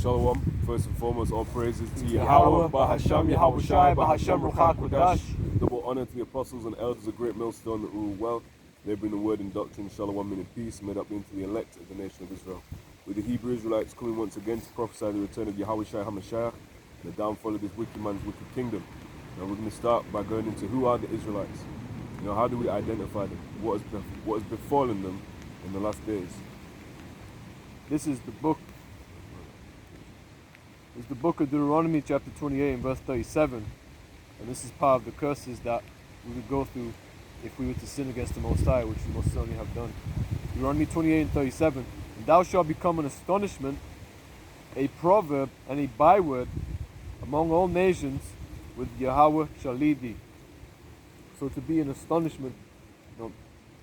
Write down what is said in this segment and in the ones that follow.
Shalom. First and foremost, all praises to Yahawah, Yahawah, bahasham, Yahawashi, bahasham, ruchak, double honor to the apostles and elders of great millstone that rule well. They bring the word and doctrine, Shalom, in peace, made up into the elect of the nation of Israel. With the Hebrew Israelites coming once again to prophesy the return of Yahawashi HaMashiach, the downfall of this wicked man's wicked kingdom. Now we're going to start by going into who are the Israelites. How do we identify them? What has befallen them in the last days? This is the book. It's the book of Deuteronomy, chapter 28, and verse 37. And this is part of the curses that we would go through if we were to sin against the Most High, which we most certainly have done. Deuteronomy 28 and 37. And thou shalt become an astonishment, a proverb, and a byword among all nations, with Yahawah shall lead thee. So to be an astonishment,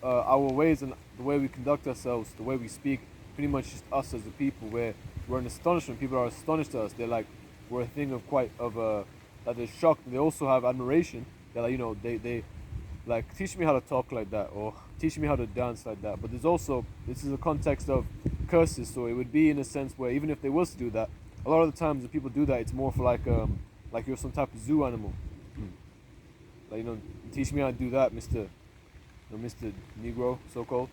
our ways and the way we conduct ourselves, the way we speak, pretty much just us as a people, where we're an astonishment. People are astonished at us. They're like, we're a thing that they're shocked. They also have admiration. They're like, they like, teach me how to talk like that, or teach me how to dance like that. But there's also, this is a context of curses, so it would be in a sense where even if they was to do that, a lot of the times when people do that, it's more for like you're some type of zoo animal. Like, teach me how to do that, Mr. Negro, so-called.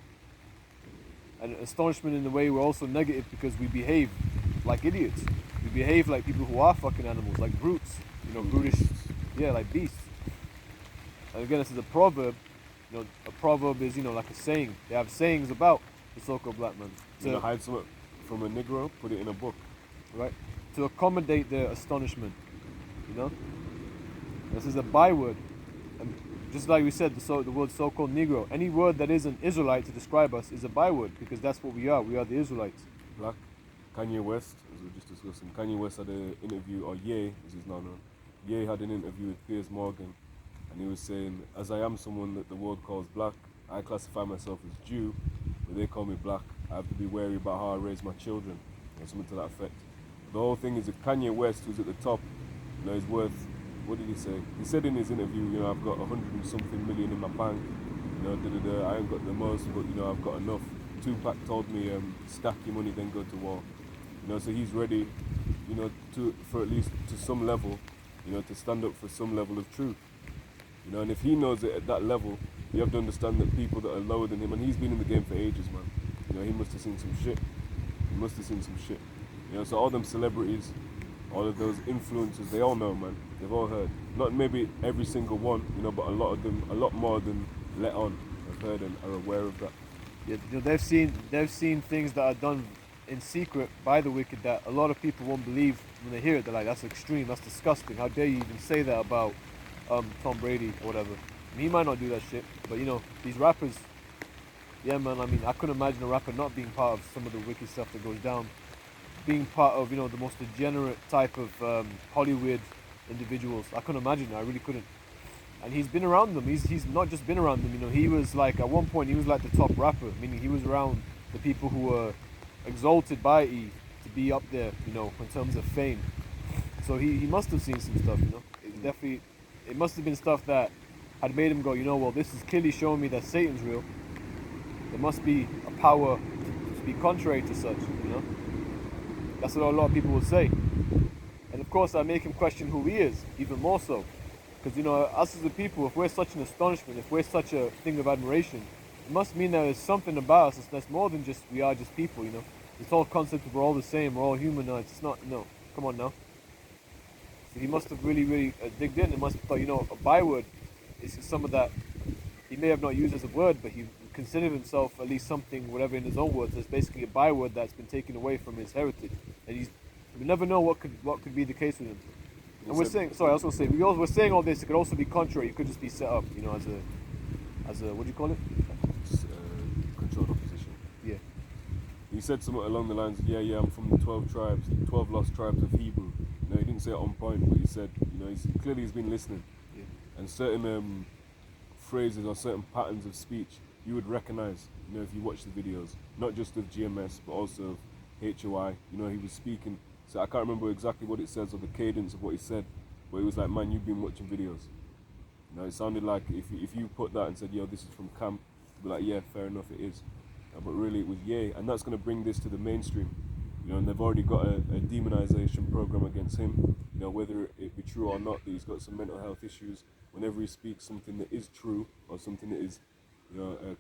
And astonishment in the way we're also negative because we behave like idiots. We behave like people who are fucking animals, like brutes. Brutish, like beasts. And again, this is a proverb. A proverb is, like a saying. They have sayings about the so-called black man. To hide something from a Negro, put it in a book. Right? To accommodate their astonishment. This is a byword. And just like we said, the word so-called Negro, any word that is an Israelite to describe us is a byword, because that's what we are. We are the Israelites. Black. Kanye West, as we were just discussing, Kanye West had an interview, or Ye, as he's now known. Ye had an interview with Piers Morgan, and he was saying, as I am someone that the world calls black, I classify myself as Jew, but they call me black. I have to be wary about how I raise my children, or something to that effect. The whole thing is that Kanye West, who's at the top, is worth, what did he say? He said in his interview, I've got 100 and something million in my bank, I ain't got the most, but I've got enough. Tupac told me, stack your money, then go to war. So he's ready, for at least to some level, to stand up for some level of truth. And if he knows it at that level, you have to understand that people that are lower than him, and he's been in the game for ages, man. He must have seen some shit. So all them celebrities, all of those influencers, they all know, man. They've all heard. Not maybe every single one, but a lot of them, a lot more than let on, have heard and are aware of that. Yeah, they've seen things that are done in secret by the wicked that a lot of people won't believe when they hear it. They're like, that's extreme, that's disgusting. How dare you even say that about Tom Brady or whatever? He might not do that shit, but these rappers, yeah, man. I couldn't imagine a rapper not being part of some of the wicked stuff that goes down, being part of the most degenerate type of Hollywood individuals. I couldn't imagine it. I really couldn't. And he's been around them. He's not just been around them. He was like, at one point he was like the top rapper, meaning he was around the people who were exalted by E to be up there, in terms of fame. So he must have seen some stuff, it must have been stuff that had made him go, well, this is clearly showing me that Satan's real. There must be a power to be contrary to such, That's what a lot of people would say. And of course, I make him question who he is, even more so. Because, us as a people, if we're such an astonishment, if we're such a thing of admiration, it must mean that there's something about us that's more than just, we are just people, This whole concept of we're all the same, we're all humanoids, it's not, no, come on now. So he must have really, really digged in. It must have thought, a byword is some of that he may have not used as a word, but he considered himself at least something, whatever in his own words, as basically a byword that's been taken away from his heritage. And we never know what could be the case with him. And we're saying, we're saying all this, it could also be contrary. It could just be set up, as a what do you call it? Controlled opposition. Yeah. He said something along the lines of, I'm from the 12 tribes, 12 lost tribes of Hebrew. He didn't say it on point, but he said, he's been listening. Yeah. And certain phrases or certain patterns of speech you would recognize, if you watch the videos, not just of GMS, but also of HOI. He was speaking. So I can't remember exactly what it says or the cadence of what he said, but it was like, man, you've been watching videos. It sounded like if you put that and said, this is from camp, you'd be like, yeah, fair enough, it is. But really it was yay, and that's going to bring this to the mainstream. and they've already got a demonization program against him. Whether it be true or not, that he's got some mental health issues. Whenever he speaks something that is true or something that is,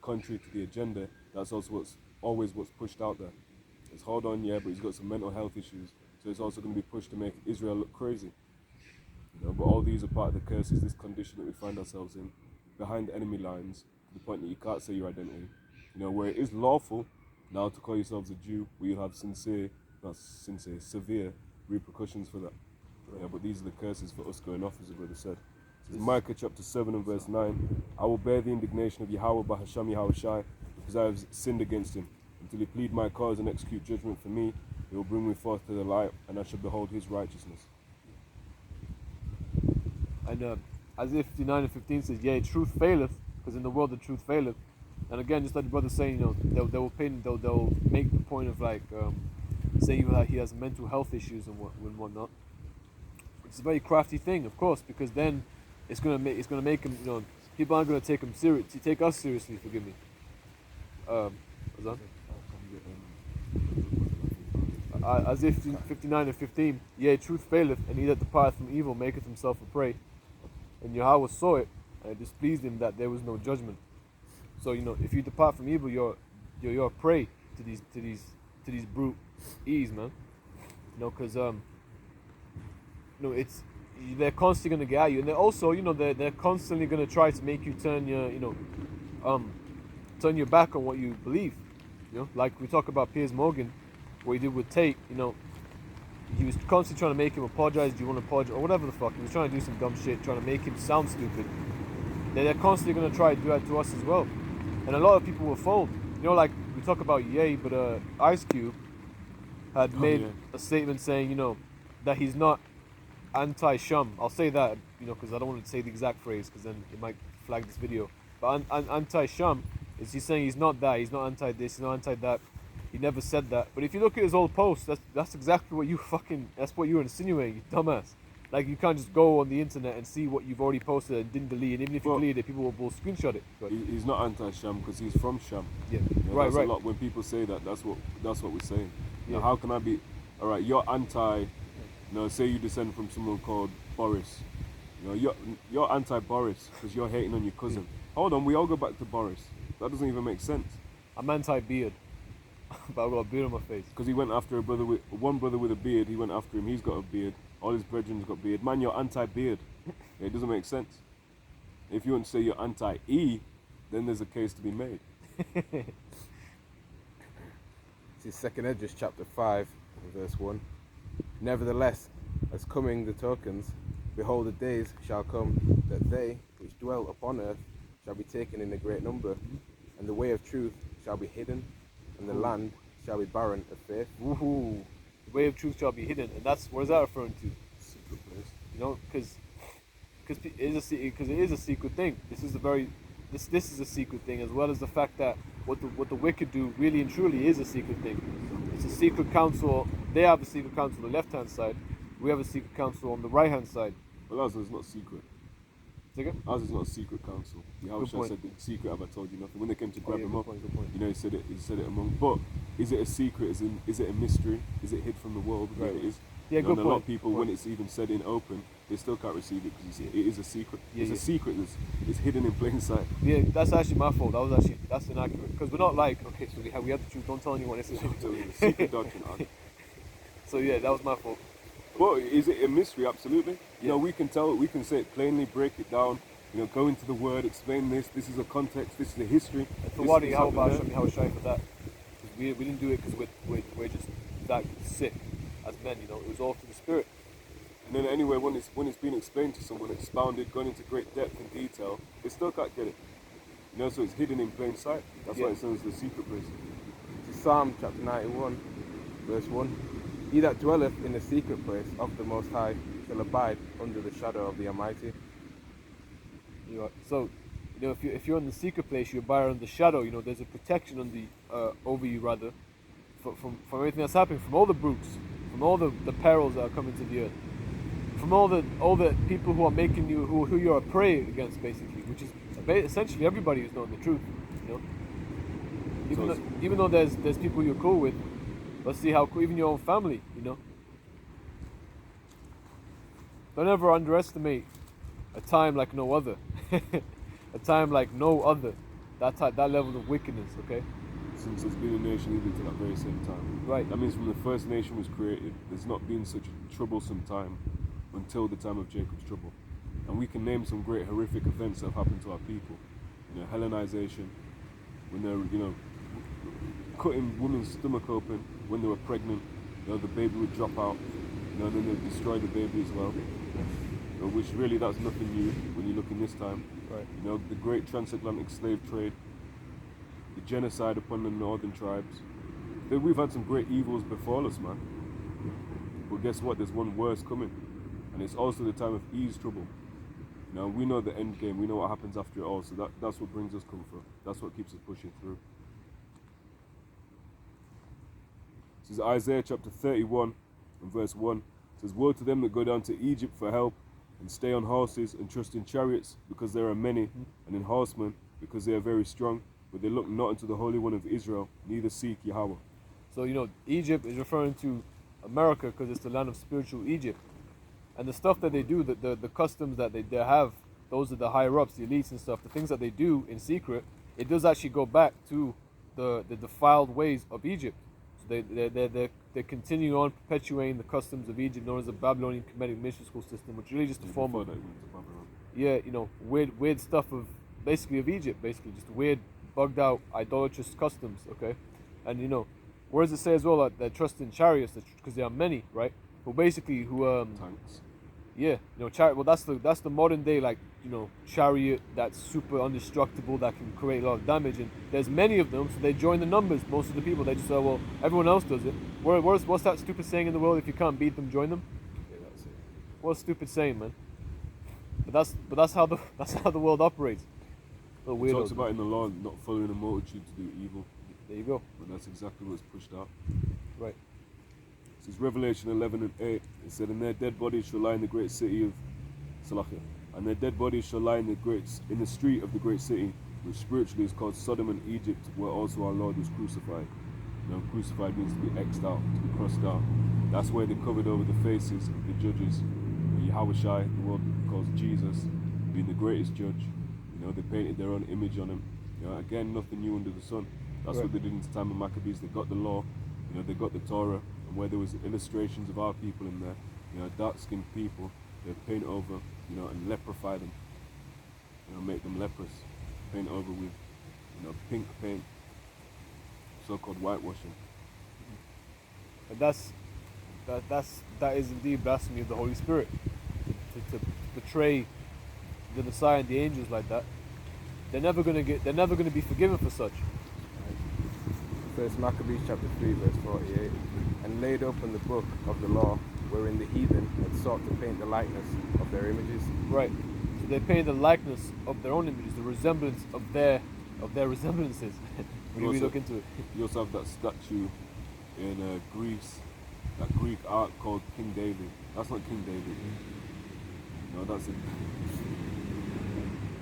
contrary to the agenda, that's also always what's pushed out there. It's hold on, yeah, but he's got some mental health issues, so it's also going to be pushed to make Israel look crazy. But all these are part of the curses, this condition that we find ourselves in, behind enemy lines, to the point that you can't say your identity. Where it is lawful now to call yourselves a Jew, we will have severe repercussions for that. But these are the curses for us going off, as the brother said. It says, Micah chapter 7 and verse 9, I will bear the indignation of Yahawah, bahasham, Yahawashi, because I have sinned against him. Until he plead my cause and execute judgment for me, he will bring me forth to the light, and I shall behold his righteousness. And Isaiah 59 and 15 says, yea, truth faileth, because in the world the truth faileth. And again, just like the brother saying, they'll make the point of saying he has mental health issues and whatnot. Which is a very crafty thing, of course, because then it's gonna make him, people aren't gonna take us seriously. Forgive me. What's that? Isaiah 59 and 15, yea, truth faileth, and he that departeth from evil maketh himself a prey. And Yahawah saw it, and it displeased him that there was no judgment. So if you depart from evil, you're a prey to these brute ease, man. Because it's they're constantly gonna get at you, and they're also they're constantly gonna try to make you turn your back on what you believe. Like we talk about Piers Morgan, what he did with Tate. He was constantly trying to make him apologize. Do you want to apologize or whatever the fuck? He was trying to do some dumb shit, trying to make him sound stupid. They're constantly gonna try to do that to us as well. And a lot of people will fold. Like we talk about Ye, but Ice Cube had made a statement saying, that he's not anti-Sham. I'll say that, because I don't want to say the exact phrase, because then it might flag this video. But anti-Sham is he's saying he's not that, he's not anti-this, he's not anti-that. He never said that. But if you look at his old posts, that's exactly what that's what you're insinuating, you dumbass. Like, you can't just go on the internet and see what you've already posted and didn't delete, and even if you deleted it, people will screenshot it. He's not anti-Sham because he's from Sham. Yeah, right. A lot. When people say that, that's what we're saying. Now, how can I be? All right, you're anti. Say you descend from someone called Boris. You're anti-Boris because you're hating on your cousin. Hold on, we all go back to Boris. That doesn't even make sense. I'm anti-beard, but I've got a beard on my face. Because he went after one brother with a beard. He went after him. He's got a beard. All his brethren's got beard. Man, you're anti-beard. It doesn't make sense. If you want to say you're anti-E, then there's a case to be made. This is 2nd Esdras chapter 5, verse 1. Nevertheless, as coming the tokens, behold, the days shall come that they which dwell upon earth shall be taken in a great number, and the way of truth shall be hidden, and the land shall be barren of faith. Woohoo! The way of truth shall be hidden, and what is that referring to? Secret place. Because it is a secret thing. This is a secret thing, as well as the fact that what the wicked do really and truly is a secret thing. It's a secret council. They have a secret council on the left hand side. We have a secret council on the right hand side. Well, ours is not secret. Ours is not a secret council. Yahawashi said, the secret have I told you nothing. When they came to grab him up, good point. he said it among. But is it a secret? Is it a mystery? Is it hid from the world? Right. It is. Yeah, good and point. a lot of people, when it's even said in open, they still can't receive it because it is a secret. It's a secret that's hidden in plain sight. Yeah, that's actually my fault. That's inaccurate, because we're not like, okay, so we have the truth. Don't tell anyone. This is secret doctrine. So yeah, that was my fault. But is it a mystery? Absolutely. We can tell it. We can say it plainly, break it down. Go into the word, explain this. This is a context. This is a history. And for what Yahawashi for that? We didn't do it because we're just that sick as men. It was all through the Spirit. And then anyway, when it's been explained to someone, expounded, gone into great depth and detail, they still can't get it. So it's hidden in plain sight. That's why it says the secret place. Psalm chapter 91, verse 1. He that dwelleth in the secret place of the Most High shall abide under the shadow of the Almighty. So, if you're in the secret place, you abide under the shadow. There's a protection over you, rather, from everything that's happening, from all the brutes, from all the perils that are coming to the earth, from all the people who are making you who you're a prey against, basically, which is essentially everybody who's knowing the truth. Even though there's people you're cool with, Let's see how even your own family, Don't ever underestimate a time like no other. A time like no other. That level of wickedness, okay? Since there's been a nation even to that very same time. Right. That means from the first nation was created, there's not been such a troublesome time until the time of Jacob's trouble. And we can name some great horrific events that have happened to our people. Hellenization, when they're, cutting women's stomach open when they were pregnant, the baby would drop out, and then they'd destroy the baby as well. Which really, that's nothing new when you look in this time. Right. The great transatlantic slave trade, the genocide upon the northern tribes. We've had some great evils before us, man. But guess what? There's one worse coming. And it's also the time of Eve's trouble. We know the end game. We know what happens after it all. So that's what brings us comfort. That's what keeps us pushing through. This is Isaiah chapter 31 and verse 1. It says, "Woe to them that go down to Egypt for help, and stay on horses, and trust in chariots, because there are many, and in horsemen, because they are very strong. But they look not unto the Holy One of Israel, neither seek Yahawah." So, Egypt is referring to America because it's the land of spiritual Egypt. And the stuff that they do, the customs that they have, those are the higher ups, the elites and stuff, the things that they do in secret, it does actually go back to the defiled ways of Egypt. So they continue on perpetuating the customs of Egypt, known as the Babylonian Kemetic mission school system, which is really just a form of, weird stuff of Egypt, just weird, bugged out, idolatrous customs, okay? And where does it say as well that they trust in chariots, because there are many, right? But basically, Tanks. Yeah, chariot. Well, that's the modern day chariot that's super indestructible that can create a lot of damage, and there's many of them, so they join the numbers. Most of the people, they just say, well, everyone else does it. What's that stupid saying in the world? If you can't beat them, join them. Yeah, that's it. What a stupid saying, man. But that's how the world operates. It talks about in the law not following a multitude to do evil. There you go. But that's exactly what's pushed out. Right. This is Revelation 11 and 8. It said, "And their dead bodies shall lie in the great city of Salachia, and their dead bodies shall lie in the street of the great city, which spiritually is called Sodom and Egypt, where also our Lord was crucified." Crucified means to be X'd out, to be crossed out. That's where they covered over the faces of the judges. Yahawashi, the world calls Jesus, being the greatest judge. They painted their own image on him. Again, nothing new under the sun. That's Right. what they did in the time of Maccabees. They got the law, they got the Torah, and where there was illustrations of our people in there, dark-skinned people, they paint over, and leprify them, make them leprous, paint over with, pink paint, so-called whitewashing. And that is indeed blasphemy of the Holy Spirit. To betray the Messiah and the angels like that, they're never gonna be forgiven for such. First Maccabees chapter 3 verse 48. "And laid open the book of the law, wherein the heathen had sought to paint the likeness of their images." Right. So they paint the likeness of their own images, the resemblance of their resemblances. When we look into it. You also have that statue in Greece, that Greek art called King David. That's not King David. That's it.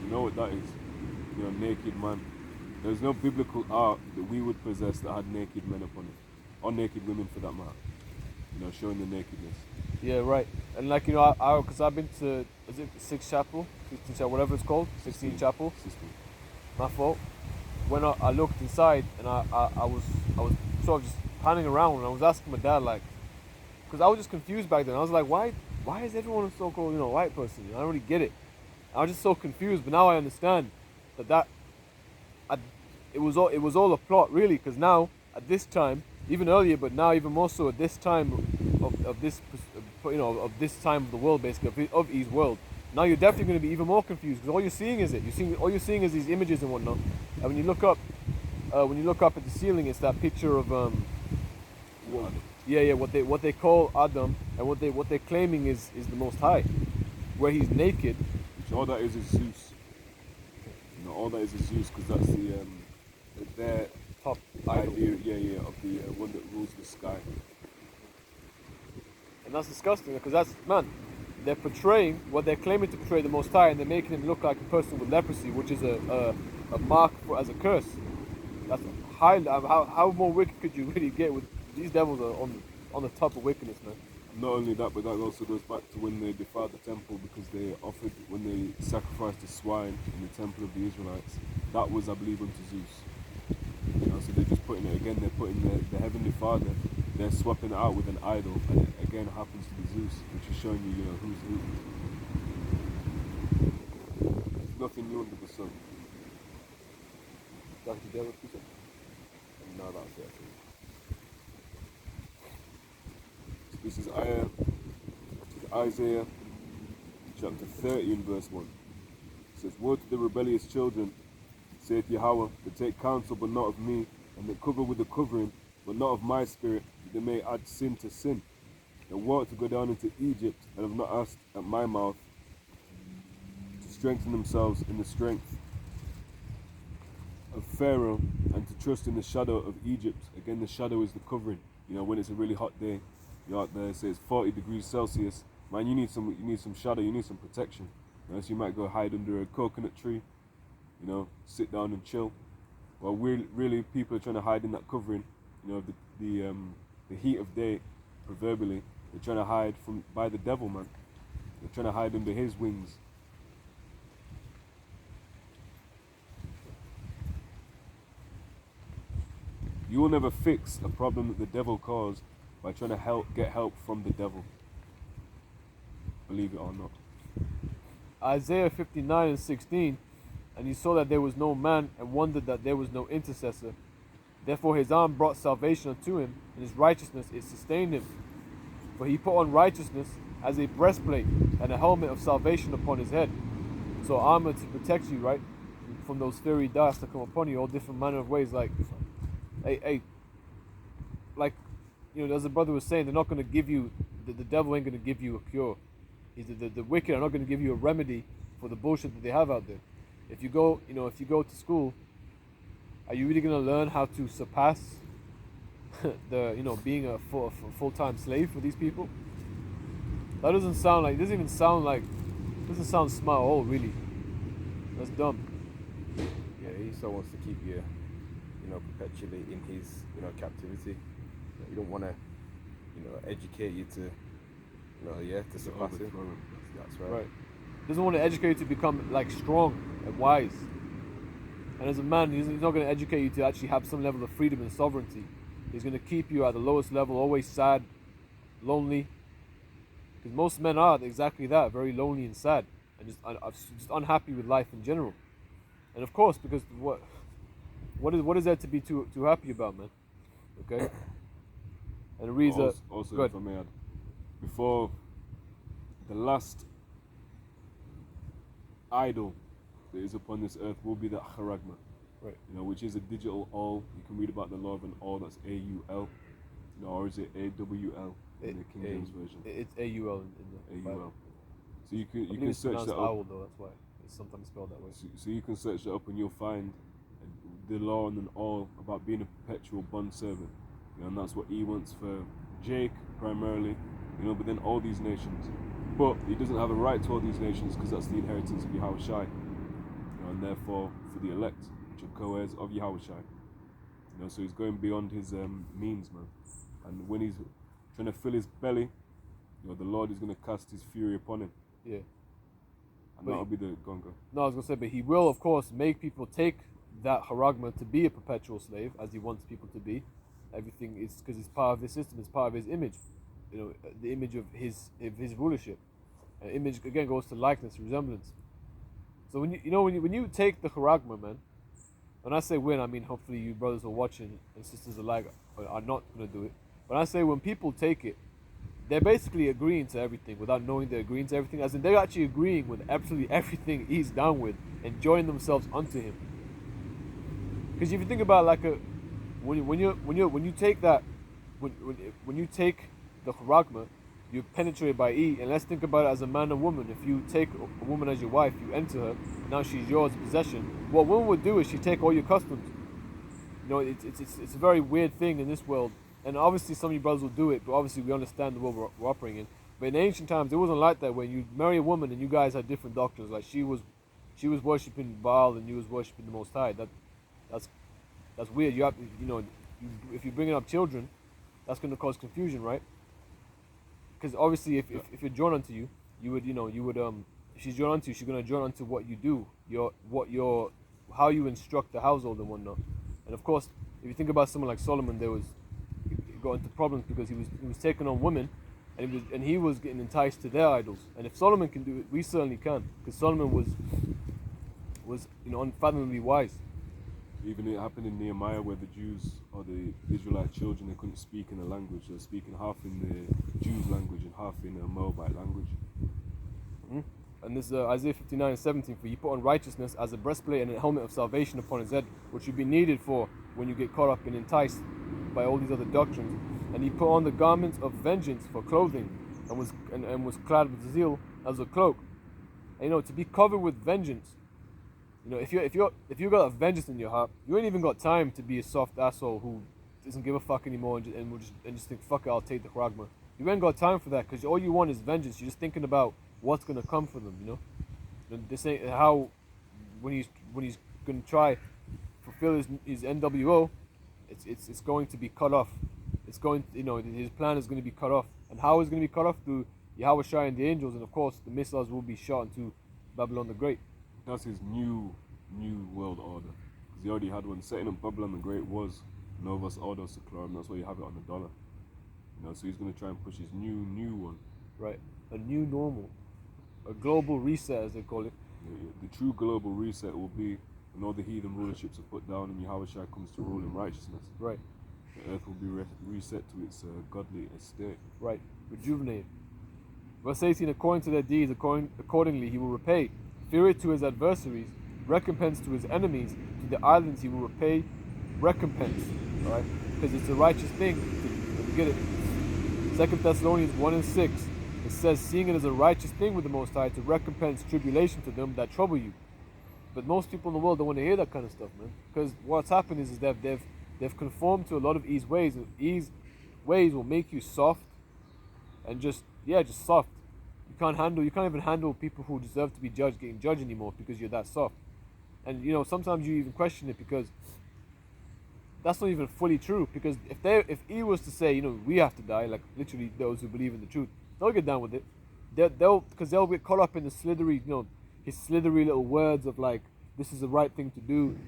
You know what that is? Naked man. There's no biblical art that we would possess that had naked men upon it, or naked women for that matter. Showing the nakedness. Yeah, right. And because I've been to, is it 6th Chapel, 16th Chapel, whatever it's called, 16th Chapel. My fault. When I looked inside, and I was sort of just panning around, and I was asking my dad, because I was just confused back then. I was like, why is everyone a so-called white person? I don't really get it. I was just so confused, but now I understand it was all a plot, really, because now at this time, even earlier, but now even more so at this time of this time of the world, basically of Eve's world. Now you're definitely going to be even more confused because all you're seeing is all you're seeing is these images and whatnot. And when you look up at the ceiling, it's that picture of what they call Adam, and what they're claiming is the Most High, where he's naked. All that is Zeus. All that is Zeus, because that's their Top idea, of the one that rules the sky. And that's disgusting because they're portraying what they're claiming to portray the Most High, and they're making him look like a person with leprosy, which is a mark as a curse. That's high. How more wicked could you really get with these devils are on the top of wickedness, man. Not only that, but that also goes back to when they defiled the temple because they offered, when they sacrificed a swine in the temple of the Israelites. That was, I believe, unto Zeus. You know, so they're just putting it again. They're putting the heavenly Father. They're swapping it out with an idol, and it again happens to be Zeus, which is showing you, who's who. There's nothing new under the sun. Back to devil, Peter. And now that's it. This is Isaiah chapter 30 and verse 1. It says, "Woe to the rebellious children, saith Yahawah, that take counsel but not of me, and that cover with the covering, but not of my spirit, that they may add sin to sin. That want to go down into Egypt, and have not asked at my mouth, to strengthen themselves in the strength of Pharaoh, and to trust in the shadow of Egypt." Again, the shadow is the covering. When it's a really hot day, you're out there, say it's 40 degrees Celsius, man, you need some shadow, you need some protection. So you might go hide under a coconut tree, sit down and chill. Well, really people are trying to hide in that covering, the heat of day, proverbially. They're trying to hide by the devil, man. They're trying to hide under his wings. You will never fix a problem that the devil caused by trying to get help from the devil. Believe it or not. Isaiah 59 and 16, "And he saw that there was no man, and wondered that there was no intercessor. Therefore his arm brought salvation unto him, and his righteousness it sustained him. For he put on righteousness as a breastplate, and a helmet of salvation upon his head." So armor to protect you, right, from those fiery darts that come upon you, all different manner of ways. Like, as the brother was saying, they're not going to give you, the devil ain't going to give you a cure. The wicked are not going to give you a remedy for the bullshit that they have out there. If you go to school, are you really going to learn how to surpass being a full-time slave for these people? That doesn't sound smart at all, really. That's dumb. Yeah, he so wants to keep you, perpetually in his, captivity. You don't want to, educate you to, to surpass him. That's right. Right. Doesn't want to educate you to become strong and wise. And as a man, he's not going to educate you to actually have some level of freedom and sovereignty. He's going to keep you at the lowest level, always sad, lonely. Because most men are exactly that, very lonely and sad, and just unhappy with life in general. And of course, because what is there to be too happy about, man? Okay. And the reason also if I may add, before the last idol that is upon this earth will be the charagma, right? Which is a digital awl. You can read about the law of an awl. That's AUL, or is it AWL in the King James version? It's AUL in the AUL. Bible. So you can search that up. Owl, though, that's why it's sometimes spelled that way. So you can search that up and you'll find the law and an awl about being a perpetual bond servant. And that's what he wants for Jake primarily, but then all these nations. But he doesn't have a right to all these nations because that's the inheritance of Yahawashi. And therefore for the elect, which are co-heirs of Yahawashi. So he's going beyond his means, man. And when he's trying to fill his belly, the Lord is going to cast his fury upon him. Yeah. And that'll be the gonga. No, I was going to say, but he will, of course, make people take that haragma to be a perpetual slave, as he wants people to be. Everything is because it's part of his system, it's part of his image. The image of his rulership. Image again goes to likeness, resemblance. So when you take the haragma, man, when I say win, I mean hopefully you brothers are watching and sisters alike are not going to do it. When I say when people take it, they're basically agreeing to everything without knowing they're agreeing to everything. As in they're actually agreeing with absolutely everything he's down with and join themselves unto him. Because if you think about when you take that, when you take the haragma, you're penetrated by E. And let's think about it as a man and woman. If you take a woman as your wife, you enter her, and now she's yours, possession. What woman would do is she take all your customs. It's a very weird thing in this world. And obviously some of you brothers will do it, but obviously we understand the world we're operating in. But in ancient times, it wasn't like that. When you marry a woman and you guys had different doctrines, like she was worshiping Baal and you was worshiping the Most High. That's weird. You have if you're bringing up children, that's going to cause confusion, right? Because obviously, if you're drawn onto you, you would if she's drawn onto you, she's going to drawn onto what you do, how you instruct the household and whatnot. And of course, if you think about someone like Solomon, he got into problems because he was taking on women, and he was getting enticed to their idols. And if Solomon can do it, we certainly can, because Solomon was unfathomably wise. Even it happened in Nehemiah where the Jews or the Israelite children, they couldn't speak in a language. They were speaking half in the Jews' language and half in a Moabite language. Mm-hmm. And this is Isaiah 59:17. For you put on righteousness as a breastplate and a helmet of salvation upon his head, which would be needed for when you get caught up and enticed by all these other doctrines. And he put on the garments of vengeance for clothing, and was clad with zeal as a cloak. And, to be covered with vengeance. If you got a vengeance in your heart, you ain't even got time to be a soft asshole who doesn't give a fuck anymore and just think, fuck it, I'll take the chragma. You ain't got time for that, because all you want is vengeance. You're just thinking about what's gonna come for them. This ain't how when he's gonna try fulfill his NWO, it's going to be cut off. It's going, his plan is going to be cut off. And how is it going to be cut off? Through Yahawashi and the angels, and of course the missiles will be shot into Babylon the Great. That's his new world order. Because he already had one. Setting up Babylon the Great was Novus Ordo Seclorum. That's why you have it on the dollar. So he's going to try and push his new one. Right. A new normal. A global reset, as they call it. The true global reset will be when all the heathen rulerships are put down and Yahawashi comes to rule in righteousness. Right. The earth will be reset to its godly estate. Right. Rejuvenated. Verse 18, according to their deeds, accordingly he will repay. Fury to his adversaries, recompense to his enemies, to the islands he will repay recompense. Alright? Because it's a righteous thing. To get it. 2 Thessalonians 1:6. It says, seeing it as a righteous thing with the Most High to recompense tribulation to them that trouble you. But most people in the world don't want to hear that kind of stuff, man. Because what's happened is that they've conformed to a lot of E's ways, and E's ways will make you soft and just soft. You can't even handle people who deserve to be judged getting judged anymore because you're that soft. And sometimes you even question it, because that's not even fully true. Because if he was to say, we have to die, like literally those who believe in the truth, they'll get down with it. They'll get caught up in the slithery, his slithery little words of like, this is the right thing to do.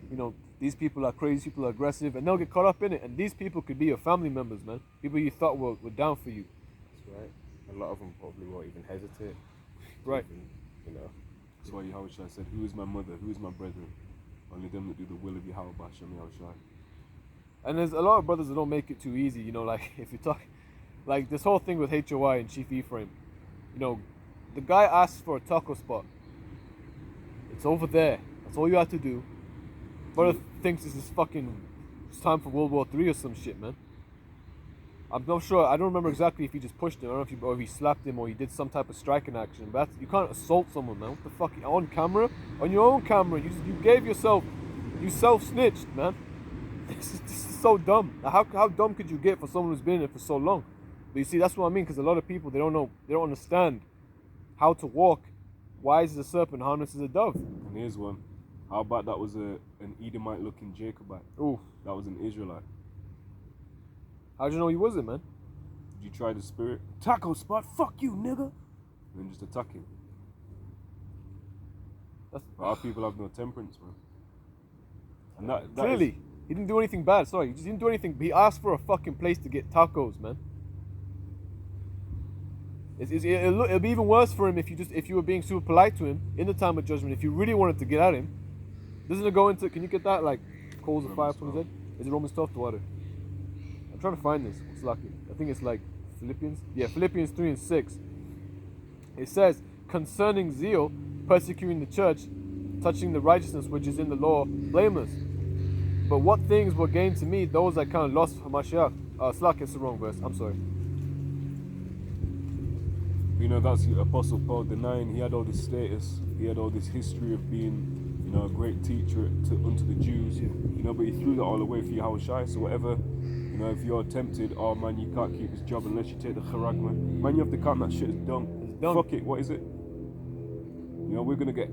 These people are crazy, people are aggressive, and they'll get caught up in it. And these people could be your family members, man. People you thought were down for you. That's right. A lot of them probably won't even hesitate. Right. That's why Yahawashi said, who is my mother, who is my brethren? Only them that do the will of Yahawah, bahasham, Yahawashi. And there's a lot of brothers that don't make it too easy, like if you talk, like this whole thing with HOI and Chief Ephraim, the guy asks for a taco spot. It's over there. That's all you have to do. Brother thinks it's time for World War III or some shit, man. I'm not sure. I don't remember exactly if he just pushed him. I don't know if he slapped him or he did some type of striking action. But you can't assault someone, man. What the fuck? On camera? On your own camera. You gave yourself. You self-snitched, man. This is so dumb. How dumb could you get for someone who's been in it for so long? But you see, that's what I mean. Because a lot of people, they don't understand how to walk. Wise as a serpent, harmless as a dove. And here's one. How about that was an Edomite-looking Jacobite? Ooh. That was an Israelite. How'd you know he wasn't, man? Did you try the spirit? Taco spot, fuck you, nigga! And then just attack him. Our people have no temperance, man. And that clearly, he didn't do anything bad. Sorry, he just didn't do anything. He asked for a fucking place to get tacos, man. It'll be even worse for him if you were being super polite to him in the time of judgment. If you really wanted to get at him, doesn't it go into? Can you get that like coals of fire from his head? Is it Romans 12 to water? I'm trying to find this. What's lucky? I think it's like Philippians. Yeah, Philippians 3:6. It says, concerning zeal, persecuting the church, touching the righteousness which is in the law, blameless. But what things were gained to me, those I kind of lost for Mashiach. Slack, it's the wrong verse. I'm sorry. That's Apostle Paul denying he had all this status, he had all this history of being, a great teacher unto the Jews, but he threw that all away for Yahawashi. So whatever, if you're tempted, oh man, you can't keep this job unless you take the charagma. Man, you have to count that shit as done. It's done. Fuck it, what is it? We're gonna get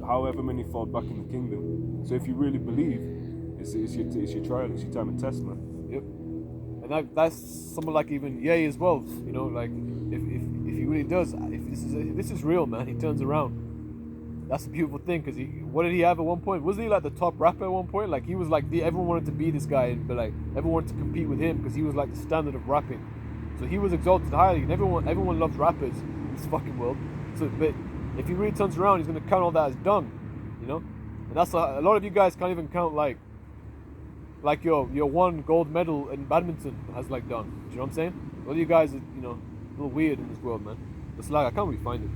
however many fall back in the kingdom. So if you really believe, it's your trial, it's your time of test, man. Yep. And that's someone like even Ye as well. You know, like if he really does, if this is real, man, he turns around. That's a beautiful thing, because what did he have at one point? Wasn't he like the top rapper at one point? Like he was like everyone wanted to be this guy, and but like everyone wanted to compete with him because he was like the standard of rapping. So he was exalted highly, and everyone loves rappers in this fucking world. So, but if he really turns around, he's gonna count all that as dung, you know. And that's a lot of you guys can't even count like your one gold medal in badminton as like dung. Do you know what I'm saying? A lot of you guys are, you know, a little weird in this world, man. It's like I can't really find it.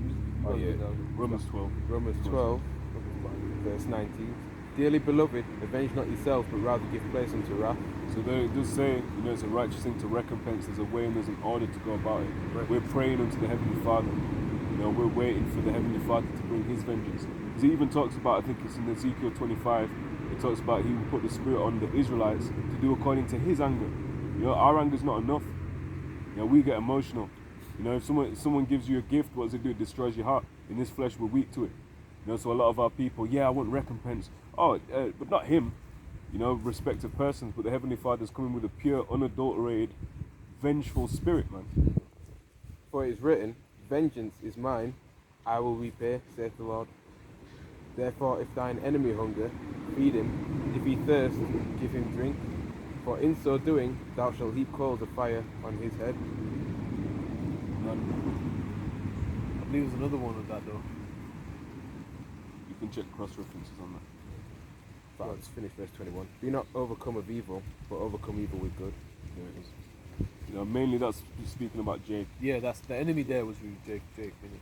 Oh yeah. Romans 12. Romans 12, verse 19. Dearly beloved, avenge not yourselves, but rather give place unto wrath. So there it does say, you know, it's a righteous thing to recompense. There's a way and there's an order to go about it. Right. We're praying unto the Heavenly Father. You know, we're waiting for the Heavenly Father to bring His vengeance. Because He even talks about, I think it's in Ezekiel 25, it talks about He will put the Spirit on the Israelites to do according to His anger. You know, our anger is not enough. You know, we get emotional. You know, if someone gives you a gift, what does it do? It destroys your heart. In this flesh, we're weak to it. You know, so a lot of our people, I want recompense. But not Him. You know, respective persons, but the Heavenly Father's coming with a pure, unadulterated, vengeful spirit, man. For it is written, vengeance is mine, I will repay, saith the Lord. Therefore, if thine enemy hunger, feed him. If he thirst, give him drink. For in so doing, thou shalt heap coals of fire on his head. I believe there's another one of that though. You can check cross-references on that. But I'll just finish verse 21. Be not overcome of evil, but overcome evil with good. There it is. You know, mainly that's speaking about Jake. Yeah, that's the enemy there was really Jake, innit?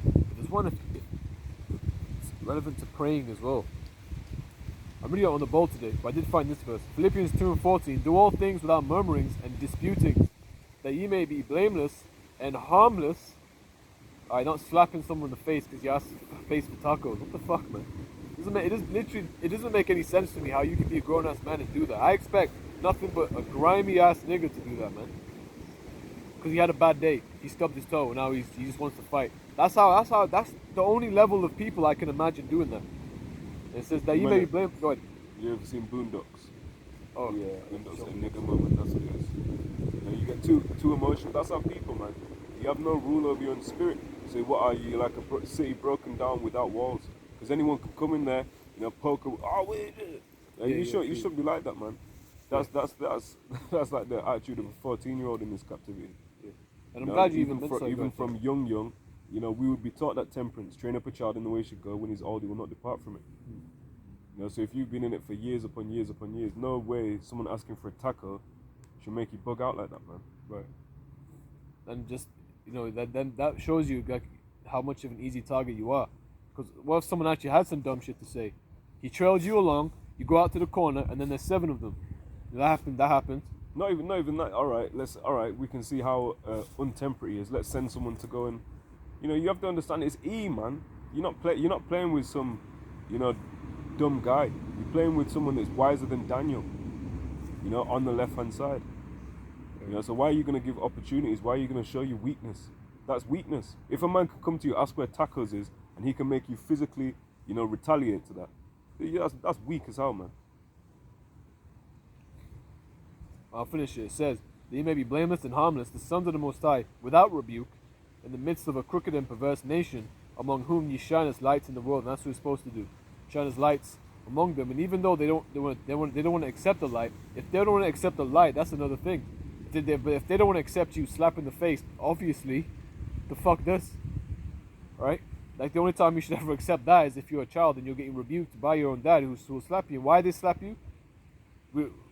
But there's one it's relevant to praying as well. I'm really out on the ball today, but I did find this verse. Philippians 2:14. Do all things without murmurings and disputings, that ye may be blameless and harmless. Alright, not slapping someone in the face because you asked face for tacos. What the fuck, man? It doesn't make any sense to me how you can be a grown-ass man and do that. I expect nothing but a grimy-ass nigga to do that, man. Because he had a bad day. He stubbed his toe and now he just wants to fight. That's the only level of people I can imagine doing that. And it says that you may be blamed. Go ahead. You ever seen Boondocks? Oh, Yeah, Boondocks, a nigga moment, that's what it is. You know, you get too emotional. That's our people, man. You have no rule over your own spirit. So what are you, like a city broken down without walls? Because anyone can come in there, you know, poke. You shouldn't be like that, man. That's like the attitude of a 14-year-old in this captivity. yeah. And I'm glad you even from young, you know, we would be taught that temperance. Train up a child in the way he should go. When he's old, he will not depart from it. You know, so if you've been in it for years upon years upon years, no way someone asking for a taco should make you bug out like that, man. Right. And just, you know, that shows you like how much of an easy target you are. Because what if someone actually had some dumb shit to say? He trailed you along, you go out to the corner, and then there's 7 of them. That happened. Not even that. All right. We can see how untemperate he is. Let's send someone to go and, you know, you have to understand it's E, man. You're not playing with some, you know, dumb guy. You're playing with someone that's wiser than Daniel. You know, on the left-hand side. You know, so why are you going to give opportunities? Why are you going to show you weakness? That's weakness. If a man can come to you, ask where tacos is, and he can make you physically, you know, retaliate to that, that's weak as hell, man. I'll finish it. It says, that ye may be blameless and harmless, the sons of the Most High, without rebuke, in the midst of a crooked and perverse nation, among whom ye shine as lights in the world. And that's what we're supposed to do. Shine as lights among them. And even though they don't want to accept the light, if they don't want to accept the light, that's another thing. But if they don't want to accept you slap in the face, obviously, the fuck does, right? Like the only time you should ever accept that is if you're a child and you're getting rebuked by your own dad who will slap you. Why they slap you?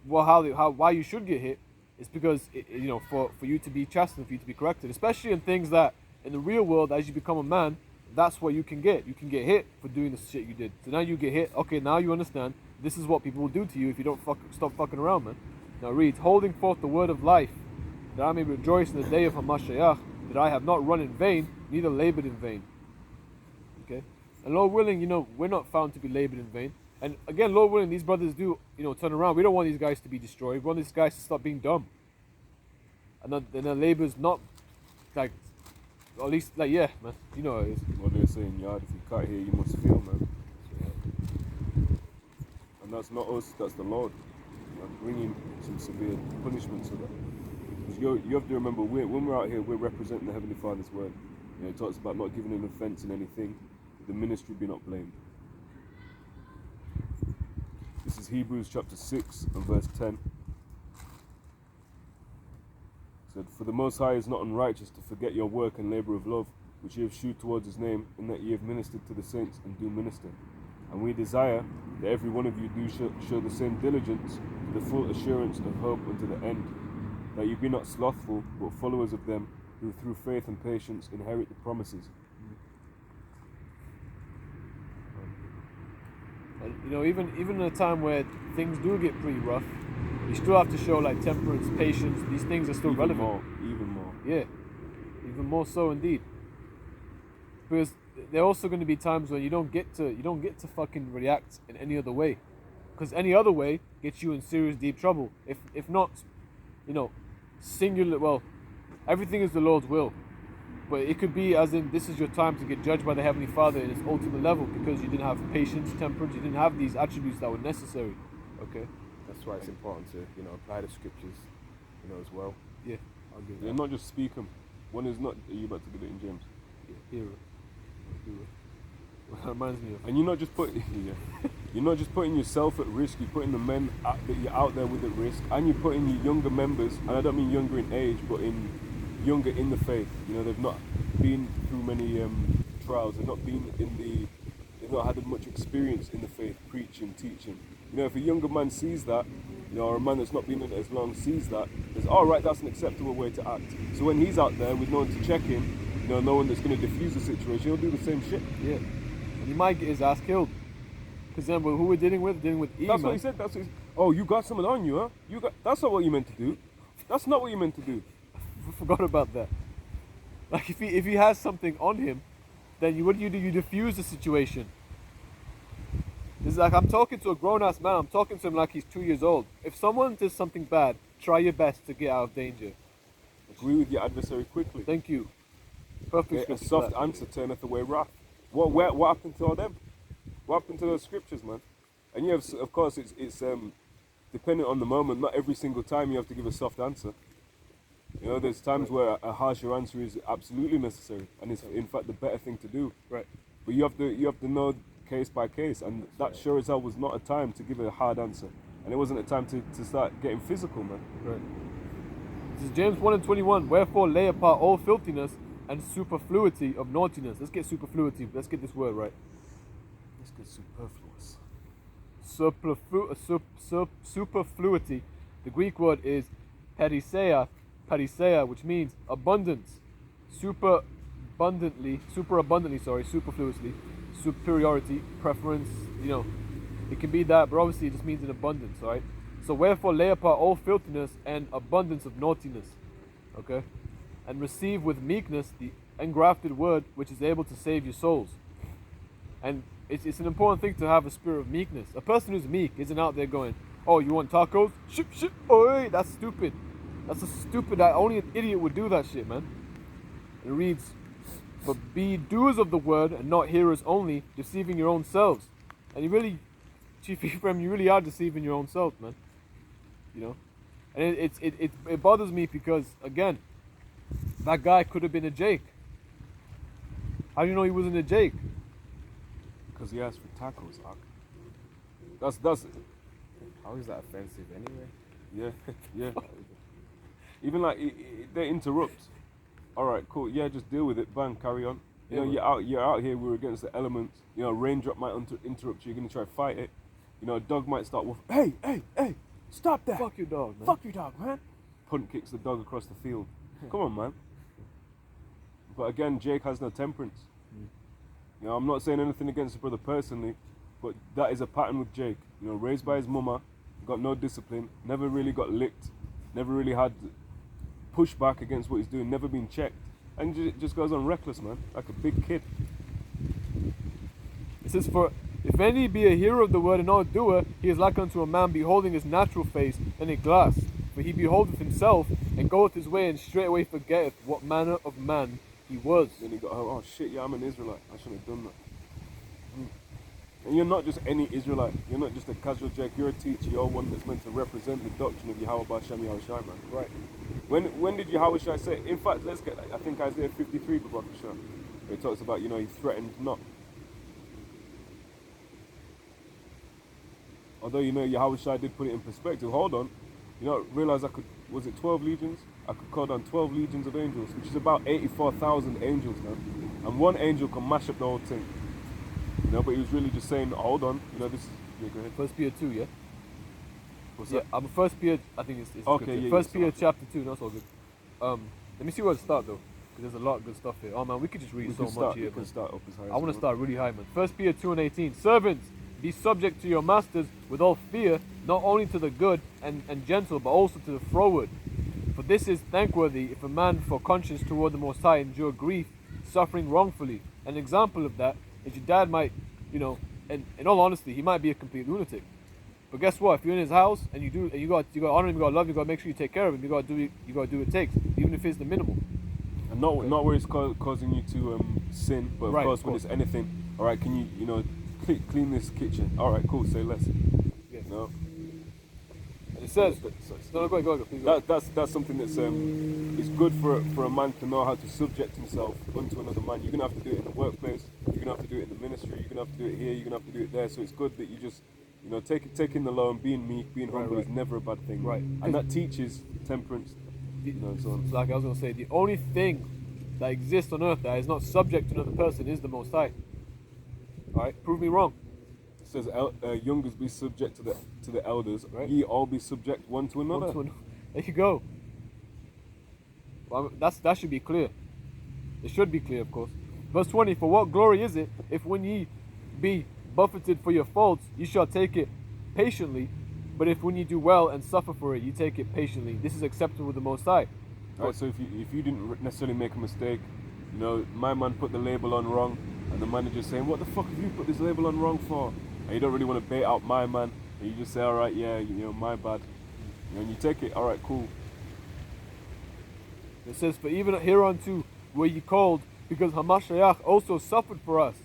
Why you should get hit is because you know, for you to be chastened, for you to be corrected, especially in things that in the real world, as you become a man, that's what you can get. You can get hit for doing the shit you did. So now you get hit. Okay, now you understand. This is what people will do to you if you don't stop fucking around, man. Now it reads, holding forth the word of life, that I may rejoice in the day of Hamashiach, that I have not run in vain, neither labored in vain. Okay? And Lord willing, you know, we're not found to be labored in vain. And again, Lord willing, these brothers do, you know, turn around. We don't want these guys to be destroyed. We want these guys to stop being dumb. And the labor's not, like, or at least, like, yeah, man, you know how it is. What they're saying, yard, if you can't hear, you must feel, man. And that's not us, that's the Lord. and bringing some severe punishments for that. Because you have to remember, when we're out here, we're representing the Heavenly Father's word. You know, it talks about not giving an offense in anything, the ministry be not blamed. This is Hebrews chapter 6 and verse 10. It said, "For the Most High is not unrighteous to forget your work and labour of love, which ye have shewed towards his name, in that ye have ministered to the saints and do minister. And we desire that every one of you do show the same diligence to the full assurance of hope unto the end, that you be not slothful, but followers of them who through faith and patience inherit the promises." And, you know, even in a time where things do get pretty rough, you still have to show like temperance, patience. These things are still relevant. Even more. Yeah, even more so indeed. Because there are also going to be times when you don't get to fucking react in any other way, because any other way gets you in serious deep trouble. If not, you know, singular. Well, everything is the Lord's will, but it could be as in this is your time to get judged by the Heavenly Father in its ultimate level because you didn't have patience, temperance, you didn't have these attributes that were necessary. Okay. That's why it's important to, you know, apply the scriptures, you know, as well. Yeah, I'll give Yeah, that. not just speak them. One is not. Are you about to get it in James? Yeah, hero. That reminds me of. And you're not just putting, you're not just putting yourself at risk. You're putting the men that you're out there with at risk, and you're putting your younger members. And I don't mean younger in age, but in younger in the faith. You know, they've not been through many trials. They've not been they've not had much experience in the faith, preaching, teaching. You know, if a younger man sees that, you know, or a man that's not been in it as long sees that, there's all right. That's an acceptable way to act. So when he's out there with no one to check him, you know, no one that's going to diffuse the situation, he'll do the same shit. Yeah, and he might get his ass killed. Because then, who we're dealing with E. That's what he said. That's what oh, you got something on you, huh? That's not what you meant to do. That's not what you meant to do. I forgot about that. Like if he has something on him, then what do? You diffuse the situation. It's like I'm talking to a grown-ass man. I'm talking to him like he's 2 years old. If someone does something bad, try your best to get out of danger. Agree with your adversary quickly. Thank you. Perfect Okay, a scripture for soft that. answer turneth away wrath. What happened to all them? What happened to those scriptures, man? And you have, of course, it's dependent on the moment. Not every single time you have to give a soft answer. You know, there's times where a harsher answer is absolutely necessary, and it's in fact the better thing to do. Right. But you have to know case by case, and that sure as hell was not a time to give a hard answer, and it wasn't a time to start getting physical, man. Right. This is James 1:21. Wherefore lay apart all filthiness and superfluity of naughtiness. Let's get superfluity. Let's get this word right. Let's get superfluous. Superfluity. The Greek word is periseia, which means abundance. Superabundantly, superfluously, superiority, preference, you know. It can be that, but obviously it just means in abundance, right? So wherefore lay apart all filthiness and abundance of naughtiness, okay? And receive with meekness the engrafted word which is able to save your souls. And it's an important thing to have a spirit of meekness. A person who's meek isn't out there going, oh, you want tacos? Ship, oi, that's stupid. That's a stupid, only an idiot would do that shit, man. It reads, but be doers of the word and not hearers only, deceiving your own selves. And you really, Chief Ephraim, you really are deceiving your own self, man. You know? And it bothers me because, again, that guy could have been a Jake. How do you know he wasn't a Jake? Because he asked for tacos, Ak. That's How is that offensive anyway? yeah. Even like they interrupt. All right, cool. Yeah, just deal with it. Bang, carry on. You know, you're out here. We're against the elements. You know, a raindrop might interrupt you. You're gonna try to fight it. You know, a dog might start woofing. Hey, stop that! Fuck your dog, man. Fuck your dog, man. Punt kicks the dog across the field. Come on, man. But again, Jake has no temperance. You know, I'm not saying anything against his brother personally, but that is a pattern with Jake. You know, raised by his mama, got no discipline, never really got licked, never really had pushback against what he's doing, never been checked, and just goes on reckless, man, like a big kid. It says, for if any be a hearer of the word and not a doer, he is like unto a man beholding his natural face in a glass. For he beholdeth himself, and goeth his way, and straightway forgetteth what manner of man he was. Then he got home, oh shit, yeah, I'm an Israelite, I shouldn't have done that. And you're not just any Israelite. You're not just a casual Jack. You're a teacher. You're one that's meant to represent the doctrine of Yahawah, bahasham, Yahawashi, man. Right. When did Yahawashi say? In fact, let's get. I think Isaiah 53, where he talks about, he threatened not. Although Yahawashi did put it in perspective. Hold on, realize was it 12 legions? I could call down 12 legions of angels, which is about 84,000 angels now, and one angel can mash up the whole thing. But he was really just saying, hold on, this is. Yeah, go ahead. 1 Peter 2, yeah. What's Yeah, that? I'm 1 Peter. I think it's Okay, good. yeah, 1 yeah, Peter so- chapter 2. That's all good. Let me see where to start though, because there's a lot of good stuff here. Oh man, we could just read We so can much here. We can Man. start up as high as I want we to start really high, man. 1 Peter 2 and 18. Servants, be subject to your masters with all fear, not only to the good and gentle, but also to the froward. For this is thankworthy if a man for conscience toward the Most High endure grief, suffering wrongfully. An example of that is your dad might, and in all honesty, he might be a complete lunatic. But guess what? If you're in his house and you got to honor him, you got to love him, you got to make sure you take care of him, you got to do what it takes, even if it's the minimal. And not where it's causing you to sin, but Right, of course of when course. it's anything. All right, can you clean this kitchen? All right, cool. Say less. Yeah. No, And it says, no, go ahead, please go ahead. that's something that's it's good for a man to know how to subject himself unto another man. You're gonna have to do it in the workplace. You're gonna have to do it in the ministry. You're gonna have to do it here. You're gonna have to do it there. So it's good that you just taking the low and being meek, being humble right. is never a bad thing. Right. And that teaches temperance. And so on. So like I was going to say, the only thing that exists on earth that is not subject to another person is the Most High. Alright, prove me wrong. It says, youngers be subject to the elders. Right. Ye all be subject one to another. One to another. There you go. Well, that should be clear. It should be clear, of course. Verse 20, for what glory is it if when ye be buffeted for your faults, ye shall take it patiently, but if when you do well and suffer for it, you take it patiently. This is acceptable with the Most High. Right, so if you didn't necessarily make a mistake, my man put the label on wrong, and the manager's saying, what the fuck have you put this label on wrong for? And you don't really want to bait out my man, and you just say, all right, yeah, my bad. And you take it, all right, cool. It says, for even hereunto were ye called, because Hamashiach also suffered for us,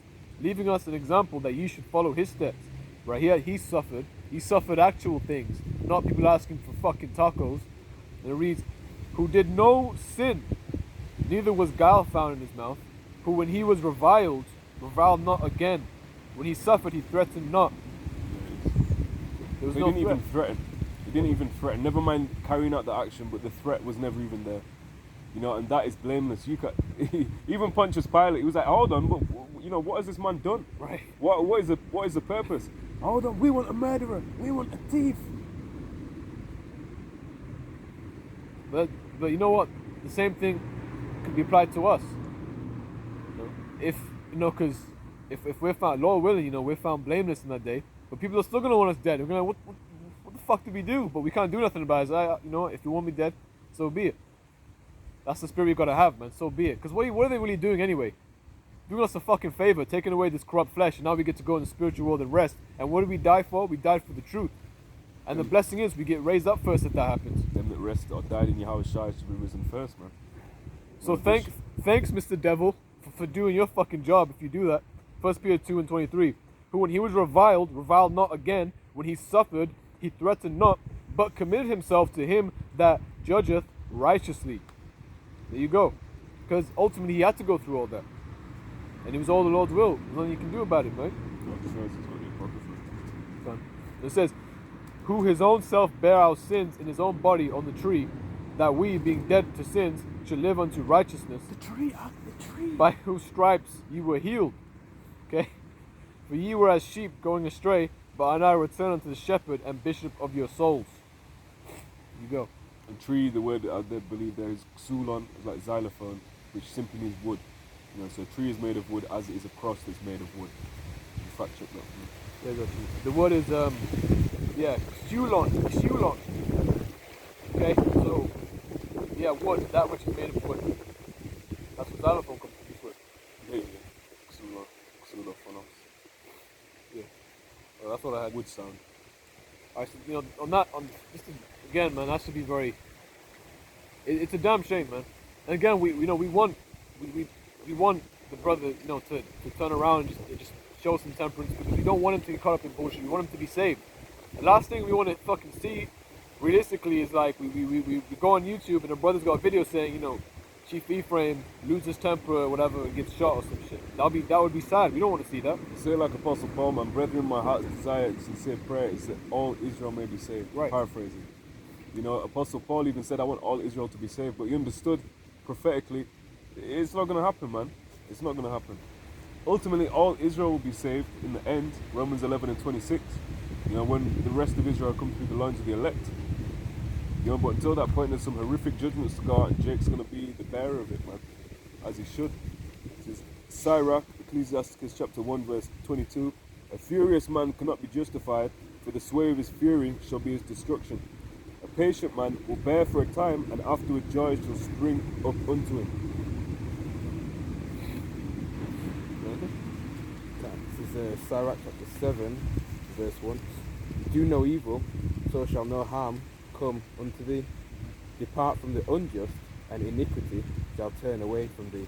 leaving us an example that ye should follow his steps. Right here, he suffered actual things, not people asking for fucking tacos. And it reads, who did no sin, neither was guile found in his mouth, who when he was reviled not again. When he suffered, he threatened not. There was So no he didn't threat. even threaten. He didn't even threaten. Never mind carrying out the action, but the threat was never even there. And that is blameless. You can even Pontius Pilate. He was like, hold on, but what has this man done? Right. What is the purpose? Hold on, we want a murderer. We want a thief. But you know what? The same thing can be applied to us. If because if we're found, Lord willing, we're found blameless in that day, but people are still gonna want us dead. We're gonna what the fuck did we do? But we can't do nothing about it. So if you want me dead, so be it. That's the spirit you gotta have, man. So be it. Because what are they really doing anyway? Doing us a fucking favor, taking away this corrupt flesh, and now we get to go in the spiritual world and rest. And what did we die for? We died for the truth. And the blessing is we get raised up first if that happens. Them that rest or died in Yahawashi should be risen first, man. So thanks, Mr. Devil, for doing your fucking job if you do that. 1 Peter 2 and 23. Who when he was reviled not again. When he suffered, he threatened not, but committed himself to him that judgeth righteously. There you go. Because ultimately he had to go through all that. And it was all the Lord's will. There's nothing you can do about it, right? It says, who his own self bare our sins in his own body on the tree, that we, being dead to sins, should live unto righteousness. The tree. By whose stripes ye were healed. Okay? For ye were as sheep going astray, but are now returned unto the shepherd and bishop of your souls. You go. And tree, the word I believe there is xulon, it's like xylophone, which simply means wood. So a tree is made of wood, as it is a cross that's made of wood. You fact check that. There you go. The word is xulon. Okay, so wood, that which is made of wood. That's what xylophone comes from. This word. Yeah. Xulophonos. Yeah. Well, that's what I had. Wood sound. Again, man, that should be very. It's a damn shame, man. And again, we want the brother, to turn around and just show some temperance because we don't want him to get caught up in bullshit. We want him to be saved. The last thing we want to fucking see, realistically, is like we go on YouTube and a brother's got a video saying, you know, Chief Ephraim loses temper or whatever and gets shot or some shit. That would be sad. We don't want to see that. Say like Apostle Paul, man, brethren, my heart's desire, sincere prayer is that all Israel may be saved. Right. Paraphrasing. You know, Apostle Paul even said, I want all Israel to be saved, but he understood prophetically, it's not going to happen, man. It's not going to happen. Ultimately, all Israel will be saved in the end, Romans 11 and 26. You know, when the rest of Israel comes through the lines of the elect. You know, but until that point, there's some horrific judgments to go out, and Jake's going to be the bearer of it, man, as he should. It says, Sirach, Ecclesiasticus chapter 1, verse 22, a furious man cannot be justified, for the sway of his fury shall be his destruction. A patient man will bear for a time, and afterward joy shall spring up unto him. This is Sirach chapter 7, verse 1. Do no evil, so shall no harm come unto thee. Depart from the unjust, and iniquity shall turn away from thee.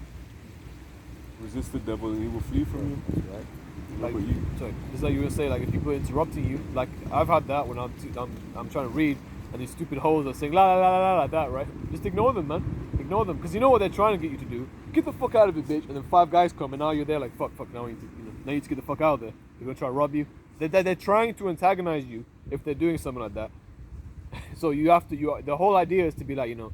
Resist the devil, and he will flee from you. That's right. Like, But you, sorry, it's like you were saying, like if people are interrupting you, like I've had that when I'm trying to read and these stupid hoes are saying la la la la la like that, right? Just ignore them, man. Ignore them, because you know what they're trying to get you to do. Get the fuck out of it, bitch. And then 5 guys come, and now you're there like fuck. Now you need to, now you need to get the fuck out of there. They're gonna try to rob you. They're trying to antagonize you if they're doing something like that. So you have to. The whole idea is to be like, you know,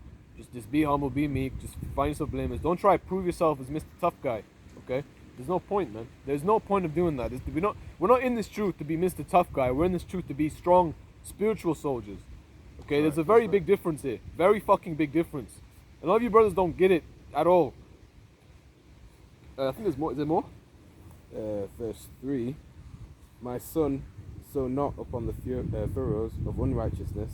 just be humble, be meek, just find yourself blameless. Don't try to prove yourself as Mr. Tough Guy. Okay? There's no point, man. There's no point of doing that. We're not in this truth to be Mr. Tough Guy. We're in this truth to be strong, spiritual soldiers. Okay? There's a very big difference here. Very fucking big difference. A lot of you brothers don't get it at all. I think there's more. Is there more? Verse 3. My son, sow not upon the furrows of unrighteousness,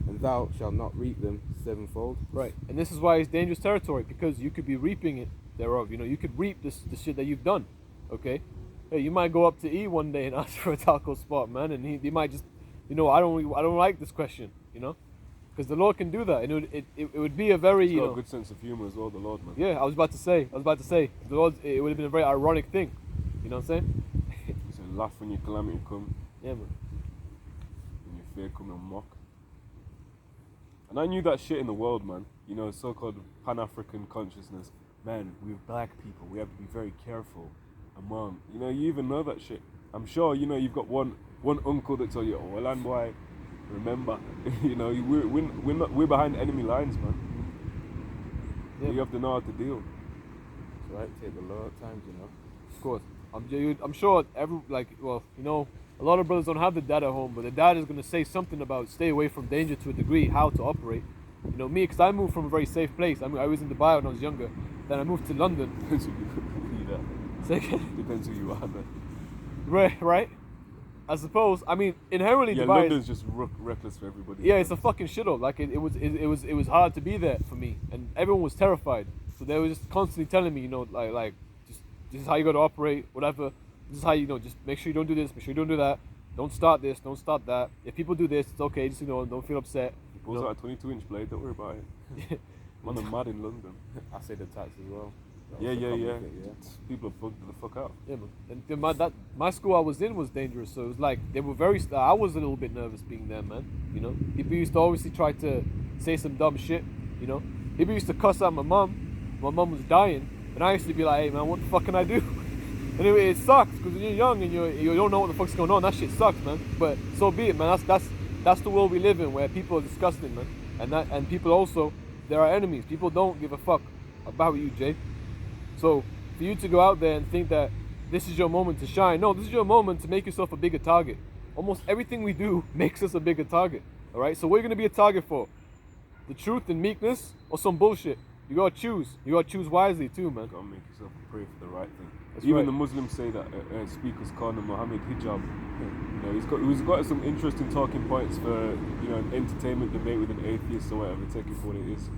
and thou shalt not reap them sevenfold. Right. And this is why it's dangerous territory, because you could be reaping it thereof. You know, you could reap the shit that you've done. Okay? Hey, you might go up to E one day and ask for a taco spot, man, and he might just, you know, I don't like this question, you know? Because the Lord can do that, and it would be a very, he's you got know, a good sense of humor as well, the Lord, man. yeah, I was about to say, the Lord, it would have been a very ironic thing, you know what I'm saying? He said, laugh when your calamity come, Yeah, man. when your fear come and mock. And I knew that shit in the world, man. You know, so-called Pan-African consciousness. Man, we're black people, we have to be very careful among, you know, you even know that shit. I'm sure, you know, you've got one uncle that tell you, oh, well, and why, remember, you know, we're behind enemy lines, man. Yeah. You have to know how to deal. That's right, take the Lord at times, you know. Of course. I'm sure you know, a lot of brothers don't have the dad at home, but the dad is going to say something about stay away from danger to a degree, how to operate. You know, me, because I moved from a very safe place. I was in Dubai when I was younger. Then I moved to London. Depends who you are. Say again? Depends who you are, man. Right? I suppose. I mean, inherently Yeah, Dubai London's just reckless for everybody. yeah, it's a fucking shithole. Like it was hard to be there for me, and everyone was terrified. So they were just constantly telling me, you know, like just this is how you got to operate, whatever. This is how you know. Just make sure you don't do this. Make sure you don't do that. Don't start this. Don't start that. If people do this, it's okay. Just, you know, don't feel upset. He pulls out a 22-inch blade. Don't worry about it. Man, I'm mad in London. I say the tax as well. Yeah. Yeah. People are bugged the fuck out. Yeah, man. And then my school I was in was dangerous, so it was like they were very. I was a little bit nervous being there, man. You know, people used to obviously try to say some dumb shit. You know, people used to cuss at my mom. My mom was dying, and I used to be like, "Hey, man, what the fuck can I do?" Anyway, it sucks because when you're young and you don't know what the fuck's going on. That shit sucks, man. But so be it, man. That's the world we live in, where people are disgusting, man. And people also, there are enemies. People don't give a fuck about you, Jay. So for you to go out there and think that this is your moment to shine, no, this is your moment to make yourself a bigger target. Almost everything we do makes us a bigger target. All right. So what are you gonna be a target for? The truth and meekness, or some bullshit? You gotta choose. You gotta choose wisely too, man. You gotta make yourself pray for the right thing. That's Even right. the Muslims say that speakers call him Muhammad hijab. You know, he's got some interesting talking points for, you know, an entertainment debate with an atheist or whatever, take it for what it is.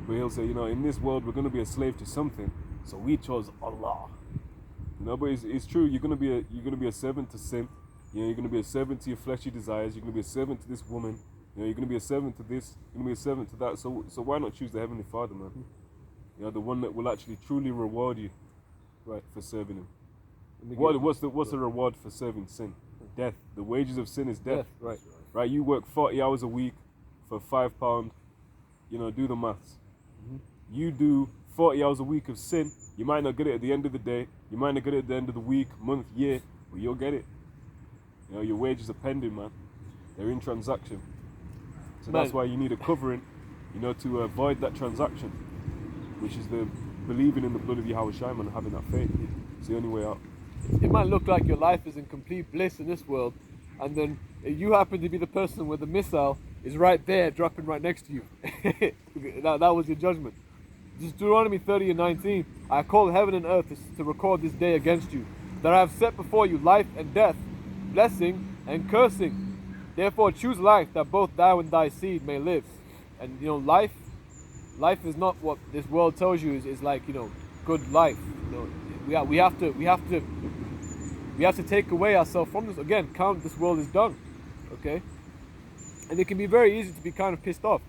But he'll say, you know, in this world we're gonna be a slave to something, so we chose Allah. You know, but it's true. You're gonna be a servant to sin. You know, you're gonna be a servant to your fleshy desires. You're gonna be a servant to this woman. You know, you're gonna be a servant to this. You're gonna be a servant to that. So why not choose the Heavenly Father, man? You know, the one that will actually truly reward you, right, for serving Him. What's the reward for serving sin? Death. The wages of sin is death. Right. Right? You work 40 hours a week for £5. Do the maths. You do 40 hours a week of sin. You might not get it at the end of the day. You might not get it at the end of the week, month, year, but you'll get it. Your wages are pending, man. They're in transaction. So that's why you need a covering, to avoid that transaction, which is the believing in the blood of Yahawashi and having that faith. It's the only way out. It might look like your life is in complete bliss in this world, and then you happen to be the person where the missile is right there, dropping right next to you. that was your judgment. Deuteronomy 30:19. I call heaven and earth to record this day against you, that I have set before you life and death, blessing and cursing. Therefore choose life, that both thou and thy seed may live. And life is not what this world tells you is like good life. We have to take away ourselves from this. Again, count this world is done. Okay? And it can be very easy to be kind of pissed off.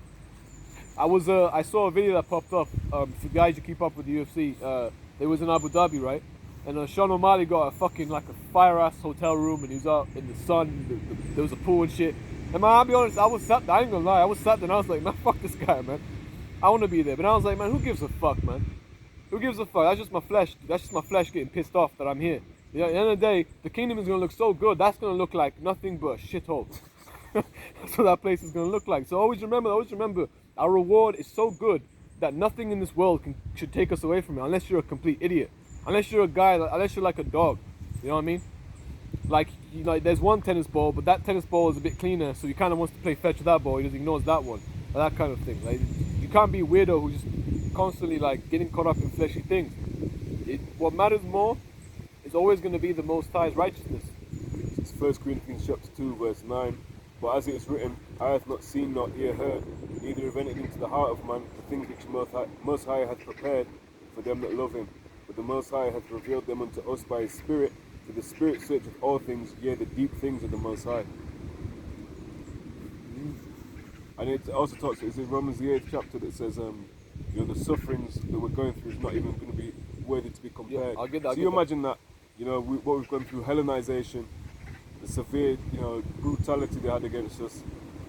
I saw a video that popped up for guys who keep up with the UFC. It was in Abu Dhabi, right? And Sean O'Malley got a fucking like a fire ass hotel room, and he was out in the sun. There was a pool and shit. And man, I'll be honest, I ain't gonna lie, I was sat there and I was like, man, fuck this guy, man. I want to be there. But I was like, man, who gives a fuck, man? Who gives a fuck? That's just my flesh. That's just my flesh getting pissed off that I'm here. At the end of the day, the kingdom is gonna look so good. That's gonna look like nothing but a shithole. That's what that place is gonna look like. So always remember, our reward is so good that nothing in this world should take us away from it, unless you're a complete idiot. Unless you're a guy, unless you're like a dog. You know what I mean? Like there's one tennis ball, but that tennis ball is a bit cleaner, so he kind of wants to play fetch with that ball. He just ignores that one, or that kind of thing. Like you can't be a weirdo who's just constantly like getting caught up in fleshy things. What matters more is always going to be the Most High's righteousness. It's 1 Corinthians chapter 2, verse 9. But as it is written, I have not seen nor ear heard, neither have entered into the heart of man the things which Most High hath prepared for them that love him. But the Most High hath revealed them unto us by his Spirit, for the Spirit searcheth all things, yea, the deep things of the Most High. And it also talks, it's in Romans the 8th chapter that says, the sufferings that we're going through is not even going to be worthy to be compared. Yeah, I'll get that. So you imagine that, what we've gone through, Hellenization, the severe, brutality they had against us,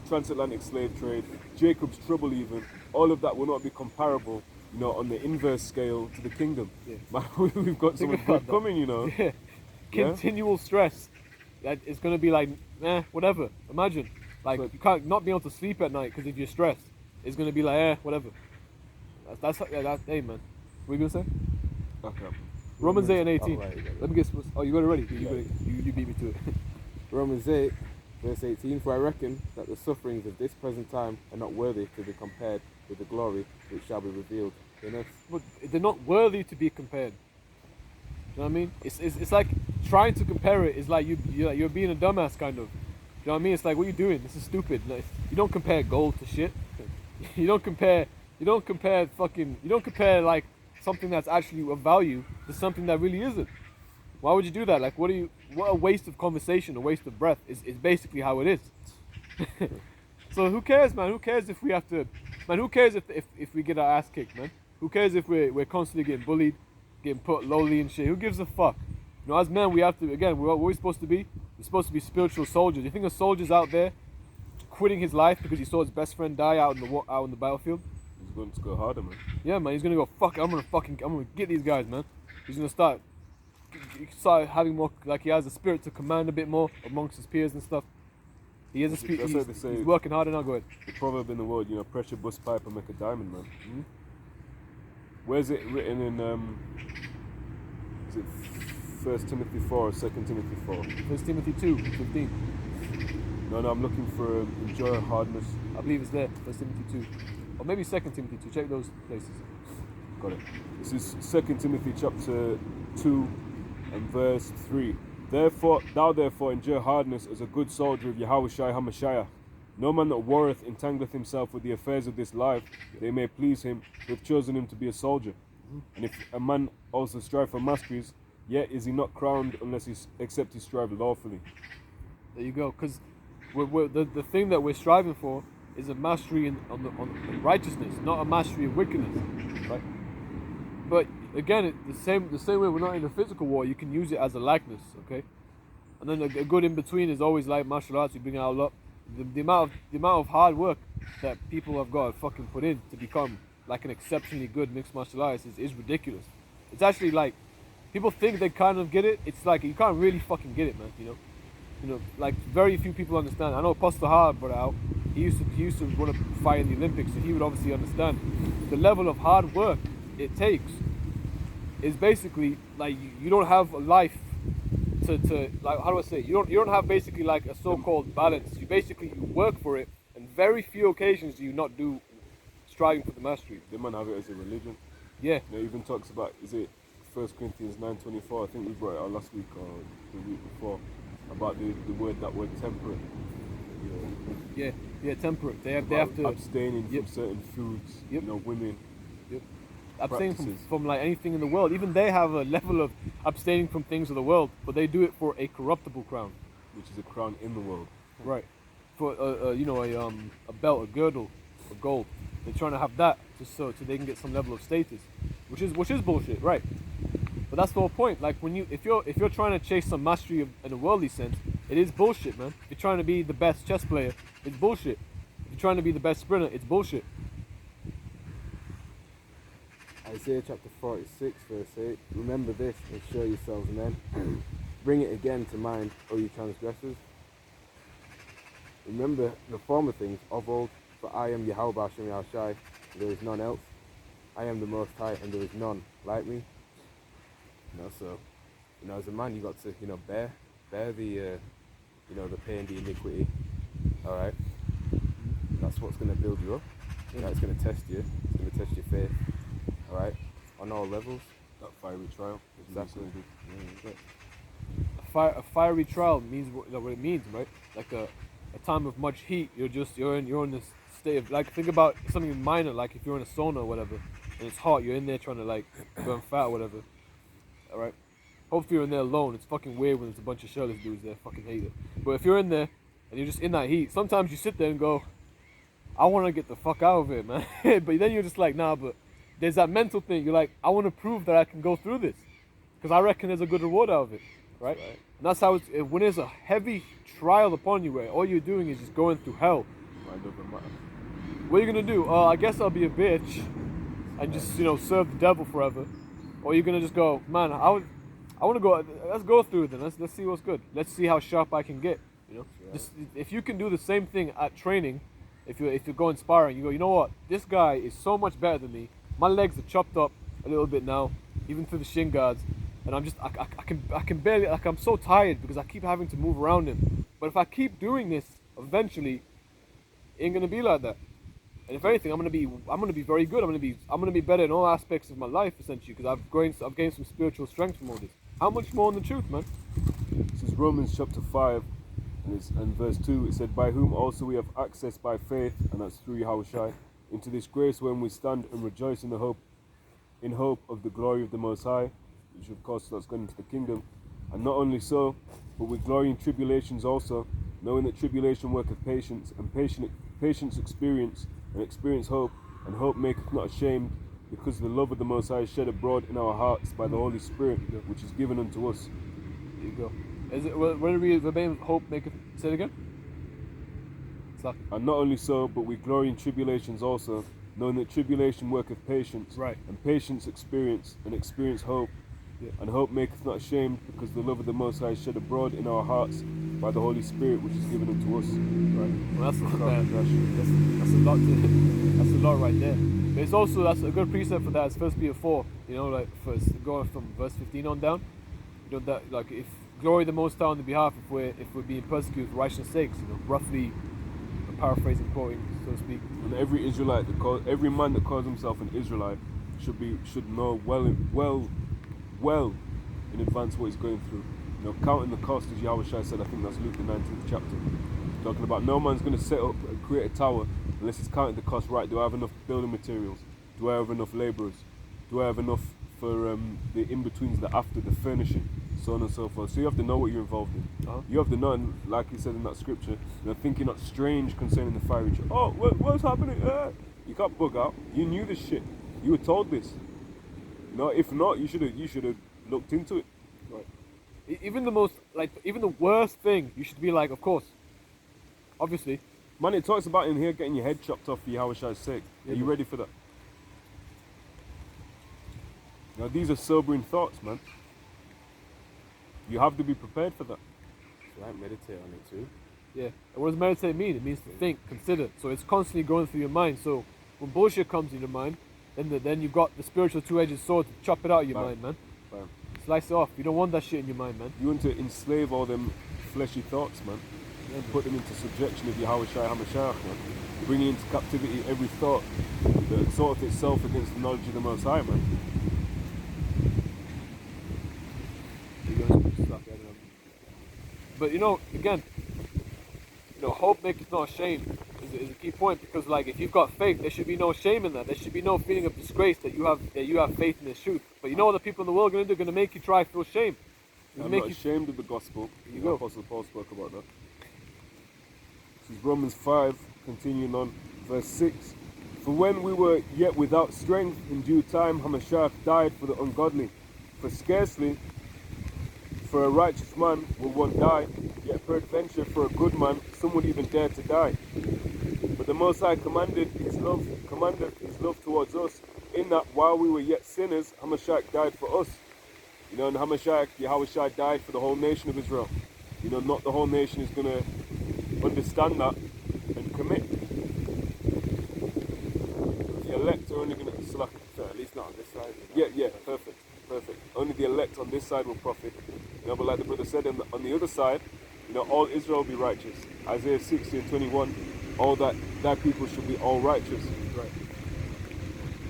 transatlantic slave trade, Jacob's trouble even, all of that will not be comparable, on the inverse scale to the kingdom. Yeah. Man, we've got something good coming, Yeah. Continual stress. That it's going to be like, whatever. Imagine. Like, you can't not be able to sleep at night because if you're stressed. It's going to be like, whatever. That's hey, man. What are you going to say? Okay. Romans 8:18. Right, Let me guess. You got it ready? You beat me to it. Romans 8, verse 18. For I reckon that the sufferings of this present time are not worthy to be compared with the glory which shall be revealed in us. But they're not worthy to be compared. You know what I mean? It's like trying to compare it is like you're being a dumbass kind of. You know what I mean? It's like, what are you doing? This is stupid. Like, you don't compare gold to shit. You don't compare like something that's actually of value to something that really isn't. Why would you do that? Like, what a waste of conversation, a waste of breath is basically how it is. So who cares, man? Who cares if we have to, man, who cares if we get our ass kicked, man? Who cares if we're constantly getting bullied, getting put lowly and shit? Who gives a fuck? As men, we have to, again, what are we supposed to be? We're supposed to be spiritual soldiers. You think a soldier's out there quitting his life because he saw his best friend die out in the battlefield? He's going to go harder, man. Yeah, man, he's going to go, fuck, I'm going to get these guys, man. He's going to start having more, like he has a spirit to command a bit more amongst his peers and stuff. He has a spirit, he's working harder now, go ahead. The proverb in the world, pressure bust pipe and make a diamond, man. Mm-hmm. Where's it written in, is it 1 Timothy 4 or 2 Timothy 4? 1 Timothy 2:15. No, I'm looking for enjoy hardness. I believe it's there, 1 Timothy 2. Or maybe 2 Timothy 2, check those places. Got it. This is 2 Timothy chapter 2 and verse 3. Thou therefore endure hardness as a good soldier of Yahawashi HaMashiach. No man that warreth entangleth himself with the affairs of this life, they may please him who have chosen him to be a soldier. And if a man also strive for masteries, yet is he not crowned except he strive lawfully. There you go, because the thing that we're striving for is a mastery on righteousness, not a mastery of wickedness, right? But again, the same way we're not in a physical war, you can use it as a likeness, okay? And then a good in between is always like martial arts. You bring out a lot, the amount of hard work that people have got to fucking put in to become like an exceptionally good mixed martial artist is ridiculous. It's actually like people think they kind of get it. It's like you can't really fucking get it, man. You know, like very few people understand. I know Pastor Hard brought it out. He used to want to fight in the Olympics, so he would obviously understand the level of hard work it takes. Is basically like you don't have a life to like, how do I say it? You don't have basically like a so-called balance. You work for it, and very few occasions do you not do striving for the mastery. They might have it as a religion. Yeah. You know, it even talks about, is it 1 Corinthians 9:24? I think we brought it out last week or the week before about the word temperate. You know, Yeah, temperate. They have to abstaining from certain foods. Yep. You know, women. Yep. Abstaining Practices. from like anything in the world. Even they have a level of abstaining from things of the world, but they do it for a corruptible crown. Which is a crown in the world. Right. For a belt, a girdle, of gold. They're trying to have that just so they can get some level of status, which is bullshit, right? But that's the whole point. Like if you're trying to chase some mastery in a worldly sense, it is bullshit, man. If you're trying to be the best chess player, it's bullshit. If you're trying to be the best sprinter, it's bullshit. Isaiah chapter 46, verse 8. Remember this and show yourselves men. Bring it again to mind, O you transgressors. Remember the former things of old, for I am Yahawah, bahasham, Yahawashi, and there is none else. I am the Most High, and there is none like me. So, as a man, you got to, bear the, the pain, the iniquity. All right. That's what's going to build you up. That's going to test you. It's going to test your faith. All right, on all levels. That fiery trial. Exactly. A fiery trial means what it means, right? Like a time of much heat. You're in this state of, like, think about something minor, like if you're in a sauna or whatever, and it's hot. You're in there trying to like burn fat or whatever. All right. Hopefully you're in there alone. It's fucking weird when there's a bunch of shirtless dudes there. Fucking hate it. But if you're in there and you're just in that heat, sometimes you sit there and go, I want to get the fuck out of it, man. But then you're just like, nah, but there's that mental thing. You're like, I want to prove that I can go through this, because I reckon there's a good reward out of it, right? And that's how when there's a heavy trial upon you, where all you're doing is just going through hell. What are you gonna do? I guess I'll be a bitch and just serve the devil forever, or you're gonna just go, man, I want to go. Let's go through it then. Let's see what's good. Let's see how sharp I can get. Just, if you can do the same thing at training, if you're going sparring, you go, you know what? This guy is so much better than me. My legs are chopped up a little bit now, even through the shin guards, and I can barely, like, I'm so tired because I keep having to move around him. But if I keep doing this, eventually, it ain't gonna be like that. And if anything, I'm gonna be very good. I'm gonna be better in all aspects of my life, essentially, because I've gained some spiritual strength from all this. How much more in the truth, man? This is Romans chapter 5 and verse 2. It said, by whom also we have access by faith, and that's through Yahawashi, into this grace when we stand and rejoice in hope of the glory of the Most High, which of course that's going into the kingdom. And not only so, but we glory in tribulations also, knowing that tribulation worketh patience, and patience experience, and experience hope, and hope maketh not ashamed, because the love of the Most High is shed abroad in our hearts by the Holy Spirit, which is given unto us. There you go. Is it? What did we verbatim? Hope maketh. Say it again. Stop. And not only so, but we glory in tribulations also, knowing that tribulation worketh patience, Right. and patience experience, and experience hope, and hope maketh not ashamed, because the love of the Most High is shed abroad in our hearts by the Holy Spirit, which is given unto us. Right. Well, that's a lot right there. But it's also, that's a good precept for that. It's 1 Peter 4. Like first going from verse 15 on down. That, like, if glory the Most High on the behalf if we're being persecuted for righteousness' sakes. roughly. Paraphrasing, quoting, so to speak. And every Israelite, every man that calls himself an Israelite, should know well in advance what he's going through. Counting the cost, as Yahawashi said. I think that's Luke the 19th chapter, talking about no man's going to set up and create a tower unless he's counting the cost. Right? Do I have enough building materials? Do I have enough labourers? Do I have enough for the in-betweens, the after, the furnishing, so on and so forth? So you have to know what you're involved in. You have to know, and like he said in that scripture, think you're not strange concerning the fiery trial. Oh, what's happening? You can't bug out. You knew this shit. You were told this. No, if not, you should have looked into it. Right. Even the most, like, even the worst thing, you should be like, of course. Obviously. Man, it talks about in here getting your head chopped off for Yahawashi's sake. Yeah, Are you but- ready for that? Now, these are sobering thoughts, man. You have to be prepared for that. So I meditate on it too. Yeah. And what does meditate mean? It means to think, consider. So it's constantly going through your mind. So when bullshit comes in your mind, then you've got the spiritual two-edged sword to chop it out of your Bam. mind, man. Bam. Slice it off. You don't want that shit in your mind, man. You want to enslave all them fleshy thoughts, man. And put them into subjection of Yahawashi HaMashiach, man. Bringing into captivity every thought that exalts itself against the knowledge of the Most High, man. But again, hope maketh not ashamed is a key point, because like if you've got faith, there should be no shame in that. There should be no feeling of disgrace that you have faith in this truth. But you know what the people in the world are going to do? They're going to make you try feel shame. I'm not ashamed of the gospel. You go. Apostle Paul spoke about that. This is Romans 5, continuing on, verse 6. For when we were yet without strength, in due time Hamashiach died for the ungodly. For scarcely for a righteous man will one die, yet peradventure for a good man some would even dare to die. But the Most High commanded his love towards us, in that while we were yet sinners, Hamashiach died for us. And Hamashiach, Yahawashi died for the whole nation of Israel. Not the whole nation is going to understand that and commit. The elect are only going to slack. So at least not on this side. Yeah, perfect. Only the elect on this side will profit. But like the brother said, on the other side, all Israel will be righteous. Isaiah 60:21, all that people should be all righteous. Right.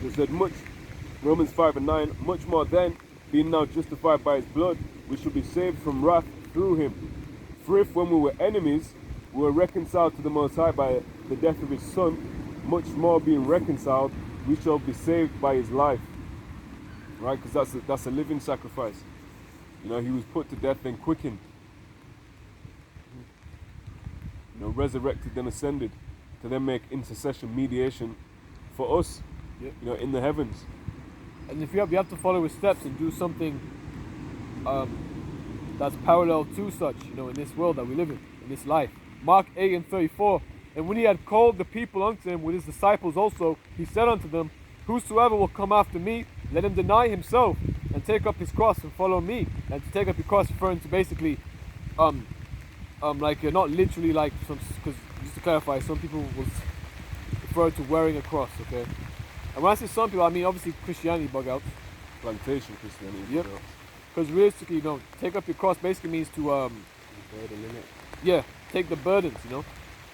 He said much, Romans 5:9, much more then, being now justified by his blood, we shall be saved from wrath through him. For if when we were enemies, we were reconciled to the Most High by the death of his Son, much more being reconciled, we shall be saved by his life. Right? Because that's a living sacrifice. He was put to death and quickened. Resurrected and ascended to then make intercession, mediation for us, Yep. in the heavens. And if you have to follow his steps and do something that's parallel to such, in this world that we live in this life. Mark 8:34. And when he had called the people unto him with his disciples also, he said unto them, whosoever will come after me, let him deny himself and take up his cross and follow me. And to take up your cross, referring to basically, like not literally like some, because just to clarify, some people will refer to wearing a cross, okay? And when I say some people, I mean obviously Christianity bug out. Plantation Christianity. Yep. Because realistically, take up your cross basically means to Burden in it. yeah, take the burdens,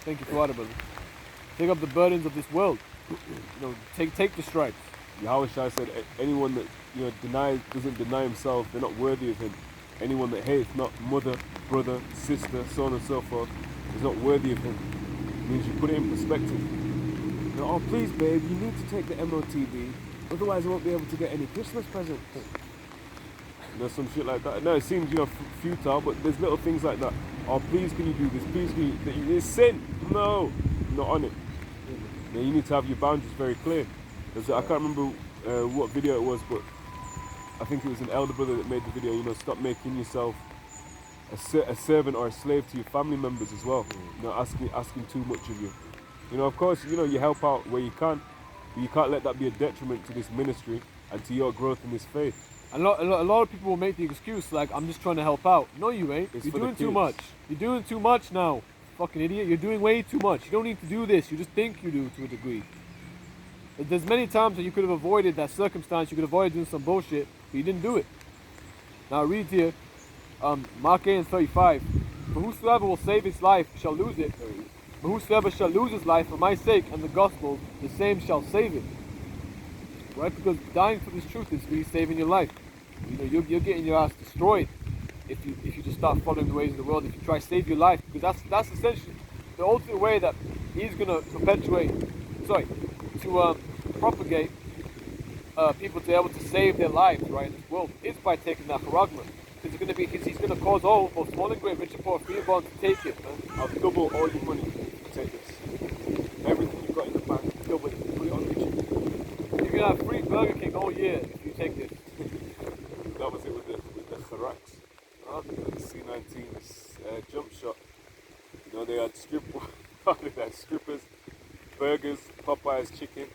Thank you for that, brother. Take up the burdens of this world. Take the stripes. Yahawashi said, anyone that doesn't deny himself, they're not worthy of him. Anyone that hates not mother, brother, sister, so on and so forth, is not worthy of him. It means you put it in perspective. Oh, please, babe, you need to take the MOTB, otherwise I won't be able to get any Christmas presents. Some shit like that. No, it seems futile, but there's little things like that. Oh, please, can you do this? Please, can you? It's sin. No, not on it. You need to have your boundaries very clear. I can't remember what video it was, but I think it was an elder brother that made the video. Stop making yourself a servant or a slave to your family members as well. Asking too much of you. Of course, you help out where you can, but you can't let that be a detriment to this ministry and to your growth in this faith. A lot of people will make the excuse like, I'm just trying to help out. No, you ain't. It's You're for the doing too kids. much. You're doing too much now. Fucking idiot. You're doing way too much. You don't need to do this. You just think you do to a degree. There's many times that you could have avoided that circumstance. You could avoid doing some bullshit, but you didn't do it. Now read here, Mark 8:35. For whosoever will save his life shall lose it. But whosoever shall lose his life for my sake and the gospel, the same shall save it. Right? Because dying for this truth is really saving your life. You're getting your ass destroyed if you just start following the ways of the world. If you try to save your life, because that's essentially the ultimate way that he's gonna propagate people to be able to save their lives, right, in this world, is by taking that charagma. Because he's gonna cause all, both small and great, rich and poor, free and bond, to take it, man. I'll double all your money to take this. Everything you've got in the bank, double it, put it on YouTube. You're gonna have free Burger King all year if you take this. That was it with the Kharax. The C19 jump shot. You know, they had they had strippers, burgers, Popeye's chicken,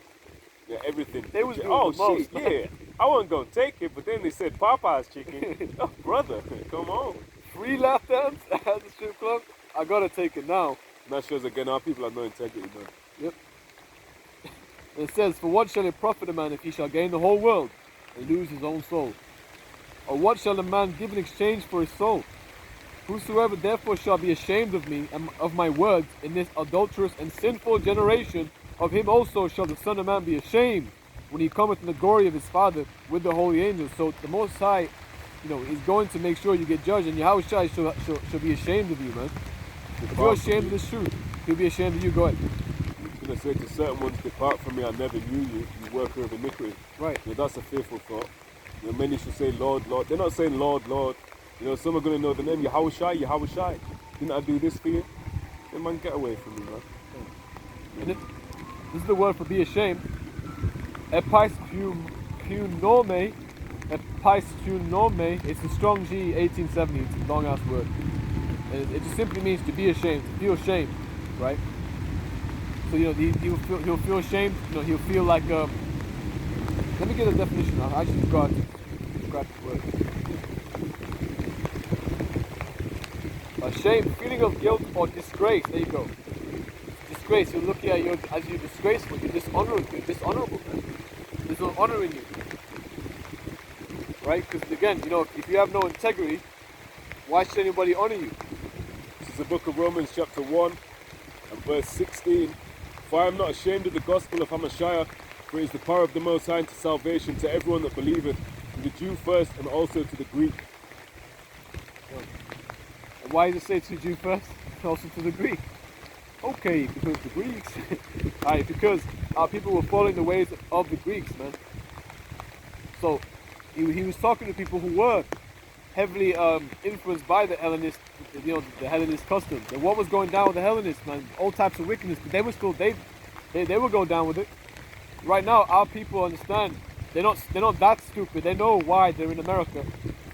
yeah, everything. They was doing oh the most, shit, man. yeah. I wasn't gonna take it, but then they said Popeye's chicken. Oh brother, come on. Free lap dance at the strip club. I gotta take it now. That shows again our people have no integrity, man. Yep. And it says, "For what shall it profit a man if he shall gain the whole world and lose his own soul? Or what shall a man give in exchange for his soul? Whosoever therefore shall be ashamed of me and of my words in this adulterous and sinful generation, of him also shall the Son of Man be ashamed when he cometh in the glory of his Father with the holy angels." So the Most High, is going to make sure you get judged, and Yahawashi shall be ashamed of you, man. If you're ashamed of this truth, he'll be ashamed of you. Go ahead. He's gonna say to certain ones, "Depart from me, I never knew you, you worker of iniquity." Right. That's a fearful thought. Many should say, "Lord, Lord." They're not saying, "Lord, Lord." Some are gonna know the name Yahawashi, Yahawashi. Didn't I do this for you? Then man, get away from me, man. And this is the word for be ashamed. Episkunome. Episkunome. It's a strong G, 1870. It's a long ass word. And it just simply means to be ashamed, to feel shame, right? So he'll feel ashamed. He'll feel like let me get a definition. I actually forgot the word. Shame, feeling of guilt or disgrace. There you go. Disgrace. You're looking at you as you're disgraceful. You're dishonorable. There's no honor in you, right? Because again, if you have no integrity, why should anybody honor you? This is the book of Romans chapter 1 and verse 16. "For I am not ashamed of the gospel of Hamashiach, for it is the power of the Most High to salvation to everyone that believeth, to the Jew first and also to the Greek." And why does it say to the Jew first and also to the Greek? Okay, because the Greeks. Alright, because our people were following the ways of the Greeks, man. So he was talking to people who were heavily influenced by the Hellenist, the Hellenist customs. And what was going down with the Hellenists, man? All types of wickedness, but they were still they will go down with it. Right now, our people understand. They're not that stupid. They know why they're in America.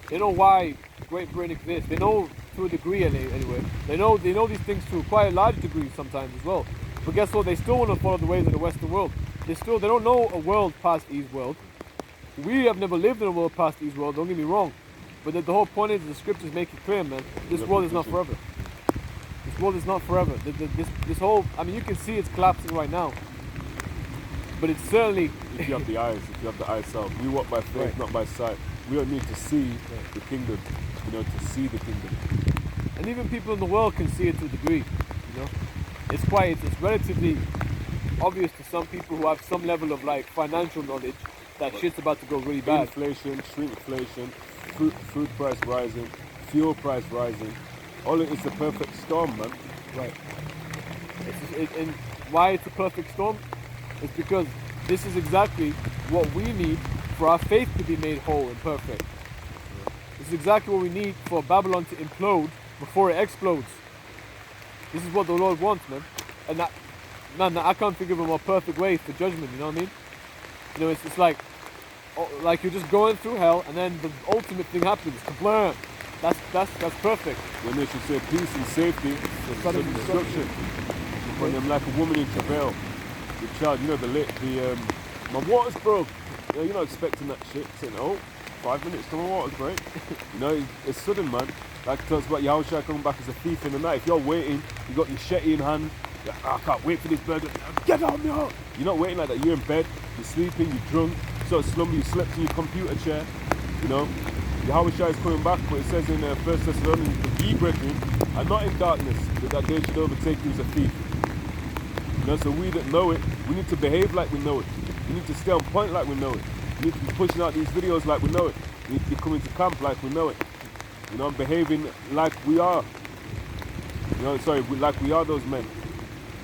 They know why Great Britain exists. They know to a degree anyway. They know these things to quite a large degree sometimes as well. But guess what? They still want to follow the ways of the Western world. They don't know a world past Eve's world. We have never lived in a world past Eve's world. Don't get me wrong. But the whole point is the scriptures make it clear, man. This world is not forever. This world is not forever. This whole, you can see it's collapsing right now. But it's certainly. If you have the eyes, if you have the eyesight, we walk by faith, Right. not by sight. We don't need to see the kingdom, to see the kingdom. And even people in the world can see it to a degree, It's relatively obvious to some people who have some level of financial knowledge that shit's about to go really bad. Inflation, shrinkflation, food price rising, fuel price rising. It's a perfect storm, man. Right. And why it's a perfect storm? It's because this is exactly what we need for our faith to be made whole and perfect. This is exactly what we need for Babylon to implode before it explodes. This is what the Lord wants, man. And I can't think of a more perfect way for judgment, you know what I mean? It's like you're just going through hell and then the ultimate thing happens. Kablam! That's perfect. When they should say peace and safety, sudden destruction. When I'm like a woman in travail, the child, my water's broke. You're not expecting that shit. Saying, 5 minutes till my water's break. It's sudden, man. Like it talks about Yahawashi coming back as a thief in the night. If you're waiting, you got your shetty in hand. I can't wait for this burger. Get on me out. You're not waiting like that. You're in bed. You're sleeping. You're drunk. So slumber. You slept in your computer chair. Yahawashi is coming back, but it says in 1 Thessalonians, "Ye brethren are not in darkness, that that day should overtake you as a thief." So we that know it, we need to behave like we know it. We need to stay on point like we know it. We need to be pushing out these videos like we know it. We need to be coming to camp like we know it. Behaving like we are. Like we are those men.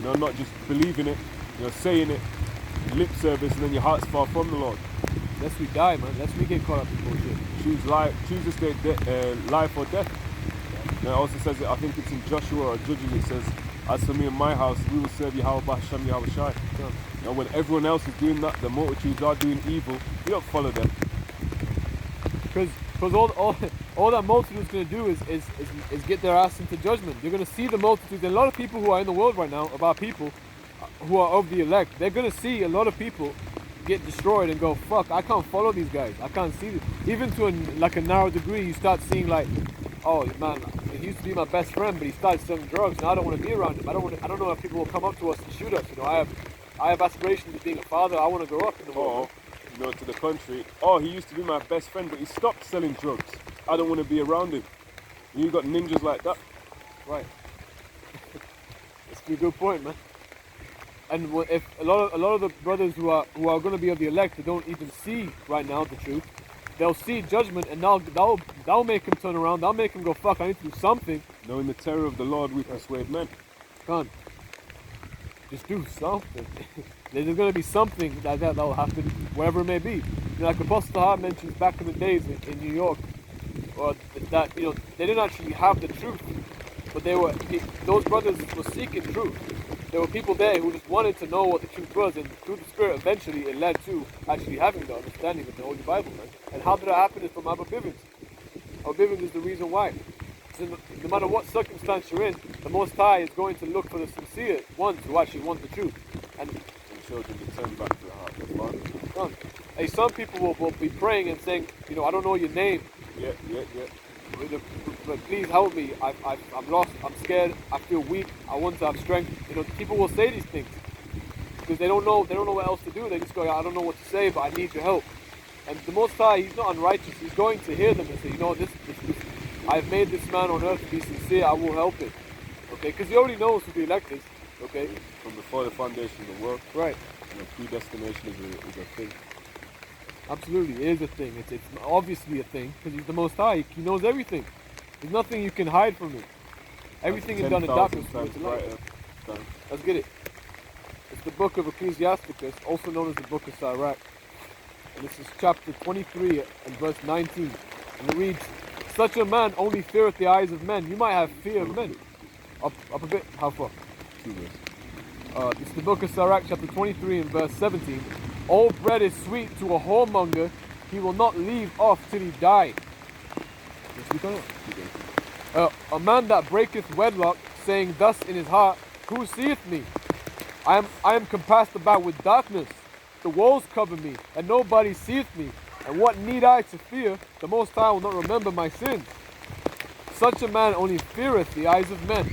Not just believing it, saying it, lip service, and then your heart's far from the Lord. Lest we die, man. Lest we get caught up in bullshit. Choose this day, life or death. It also says it, I think it's in Joshua or Judges, it says, "As for me and my house, we will serve Yahawah, bahasham, Yahawashi." When everyone else is doing that, the multitudes are doing evil, we don't follow them. Because all that multitude is going to do is get their ass into judgment. You're going to see the multitude. And a lot of people who are in the world right now, about people who are of the elect, they're going to see a lot of people get destroyed and go, fuck, I can't follow these guys. I can't see this. Even to a narrow degree, you start seeing like, oh man, he used to be my best friend, but he started selling drugs, and I don't want to be around him. I don't know if people will come up to us and shoot us. You know, I have aspirations of being a father. I want to grow up in the world. You know, to the country. Oh, he used to be my best friend, but he stopped selling drugs. I don't want to be around him. You got ninjas like that. Right. That's a good point, man. And if a lot of the brothers who are going to be of the elect, they don't even see right now the truth, they'll see judgment, and that'll make him turn around. That'll make him go, fuck, I need to do something. Knowing the terror of the Lord, we persuade men. Can't. Just do something. There's going to be something that'll happen, wherever it may be. You know, like Apostle Hart mentions back in the days in New York, or that, you know, they didn't actually have the truth, but those brothers were seeking truth. There were people there who just wanted to know what the truth was, and through the Spirit, eventually it led to actually having the understanding of the Holy Bible, man. And how did that happen? Is from Abba Bivens. Abba Bivens is the reason why. So no matter what circumstance you're in, the Most High is going to look for the sincere ones who actually want the truth. And children to turn back to the heart of the Father. Hey, some people will be praying and saying, you know, I don't know your name. Yeah. But please help me. I'm lost. I'm scared. I feel weak. I want to have strength. You know, people will say these things because they don't know what else to do. They just go, I don't know what to say, but I need your help. And the Most High, He's not unrighteous. He's going to hear them and say, you know, this I've made this man on earth to be sincere. I will help him. Okay, because He already knows who the elect is. Okay, from before the foundation of the world. Right. You know, predestination is a thing. Absolutely, it is a thing. It's obviously a thing because He's the Most High. He knows everything. There's nothing you can hide from Him. Everything is done in darkness. Let's get it. It's the book of Ecclesiasticus, also known as the book of Sirach. And this is chapter 23 and verse 19. And it reads, such a man only feareth the eyes of men. You might have fear of men. Up a bit. How far? 2 verses. It's the book of Sirach, chapter 23 and verse 17. All bread is sweet to a whoremonger. He will not leave off till he die. A man that breaketh wedlock, saying thus in his heart, who seeth me? I am compassed about with darkness. The walls cover me, and nobody seeth me. And what need I to fear? The Most High will not remember my sins. Such a man only feareth the eyes of men.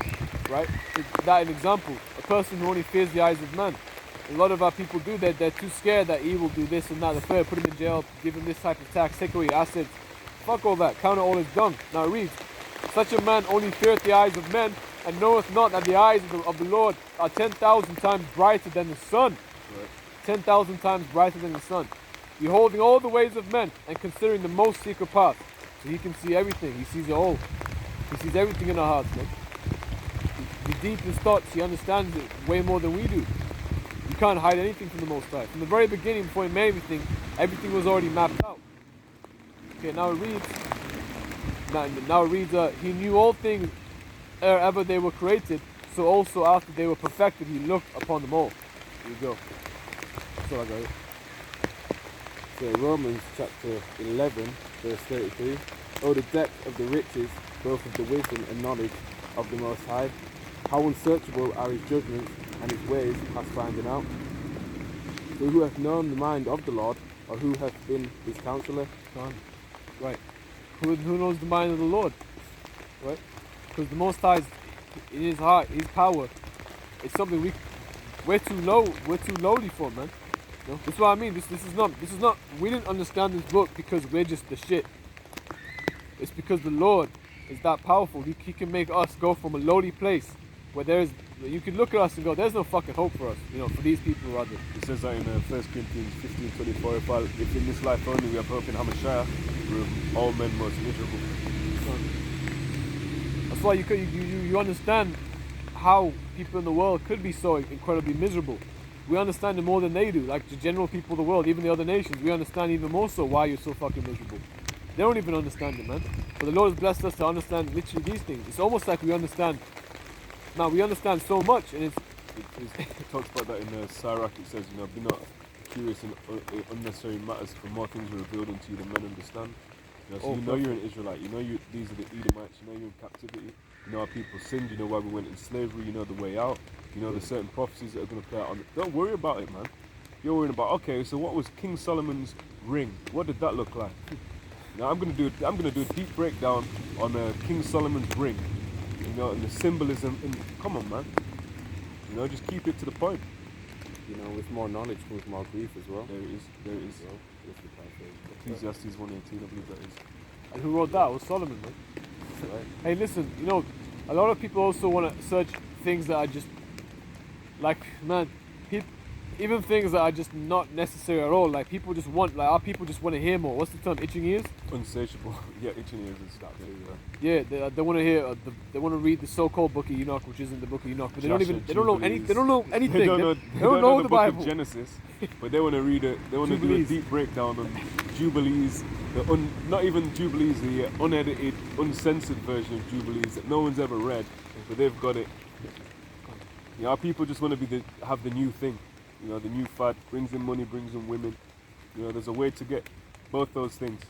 Right? That an example. A person who only fears the eyes of men. A lot of our people do that. They're too scared that he will do this and that. They fear, put him in jail, give him this type of tax, take away your assets. Fuck all that. Count it all as dung. Now it reads, such a man only feareth the eyes of men, and knoweth not that the eyes of the Lord are 10,000 times brighter than the sun. Right. 10,000 times brighter than the sun. Beholding all the ways of men, and considering the most secret path. So He can see everything. He sees it all. He sees everything in our hearts, man. The deepest thoughts, He understands it way more than we do. You can't hide anything from the Most High. From the very beginning, before He made everything was already mapped out. Okay, now it reads, He knew all things ere ever they were created, so also after they were perfected, He looked upon them all. Here you go. That's all I got here. So Romans chapter 11, verse 33. Oh, the depth of the riches, both of the wisdom and knowledge of the Most High. How unsearchable are His judgments, and His ways hath finding out. So who hath known the mind of the Lord, or who hath been His counselor? Right. Who knows the mind of the Lord? Right? Because the Most High, in His heart, His power, it's something we're too lowly for, man. You know? That's what I mean. This is not. We didn't understand this book because we're just the shit. It's because the Lord is that powerful. He can make us go from a lowly place where you can look at us and go, there's no fucking hope for us, you know, for these people rather. It says that in 1 Corinthians 15:24, if in this life only we have hope in Hamashiach, we're all men most miserable. That's why you understand how people in the world could be so incredibly miserable. We understand it more than they do, like the general people of the world, even the other nations. We understand even more so why you're so fucking miserable. They don't even understand it, man. But the Lord has blessed us to understand literally these things. It's almost like we understand. Now we understand so much, and it talks about that in Sirach. It says, be not curious in unnecessary matters, for more things are revealed unto you than men understand. You know, so Oh, you know you're an Israelite. You know these are the Edomites. You know you're in captivity. You know how people sinned. You know why we went in slavery. You know the way out. You know the certain prophecies that are going to play out on. Don't worry about it, man. You're worrying about, okay, so what was King Solomon's ring? What did that look like? Now I'm gonna do a deep breakdown on King Solomon's ring. You know, and the symbolism. Come on, man. You know, just keep it to the point. You know, with more knowledge comes more grief as well. There it is. There it is. So, just the paraphrase. Ecclesiastes 1:18, I believe that is. And who wrote that? It was Solomon, man. Right. Hey, listen, you know, a lot of people also want to search things that are just like, man, even things that are just not necessary at all. Like people just want, like our people just want to hear more. What's the term? Itching ears? Unsatiable. Yeah, itching ears and stuff. Yeah, they want to hear. They want to read the so-called Book of Enoch, which isn't the Book of Enoch. But they don't even. They don't know any. They don't know anything. They don't know the the book Bible. of Genesis, but they want to read it. They want to do a Jubilees. deep breakdown on Jubilees. Not even Jubilees, the unedited, uncensored version of Jubilees that no one's ever read, but they've got it. You know, our people just want to have the new thing. You know, the new fad brings in money, brings in women. You know, there's a way to get both those things.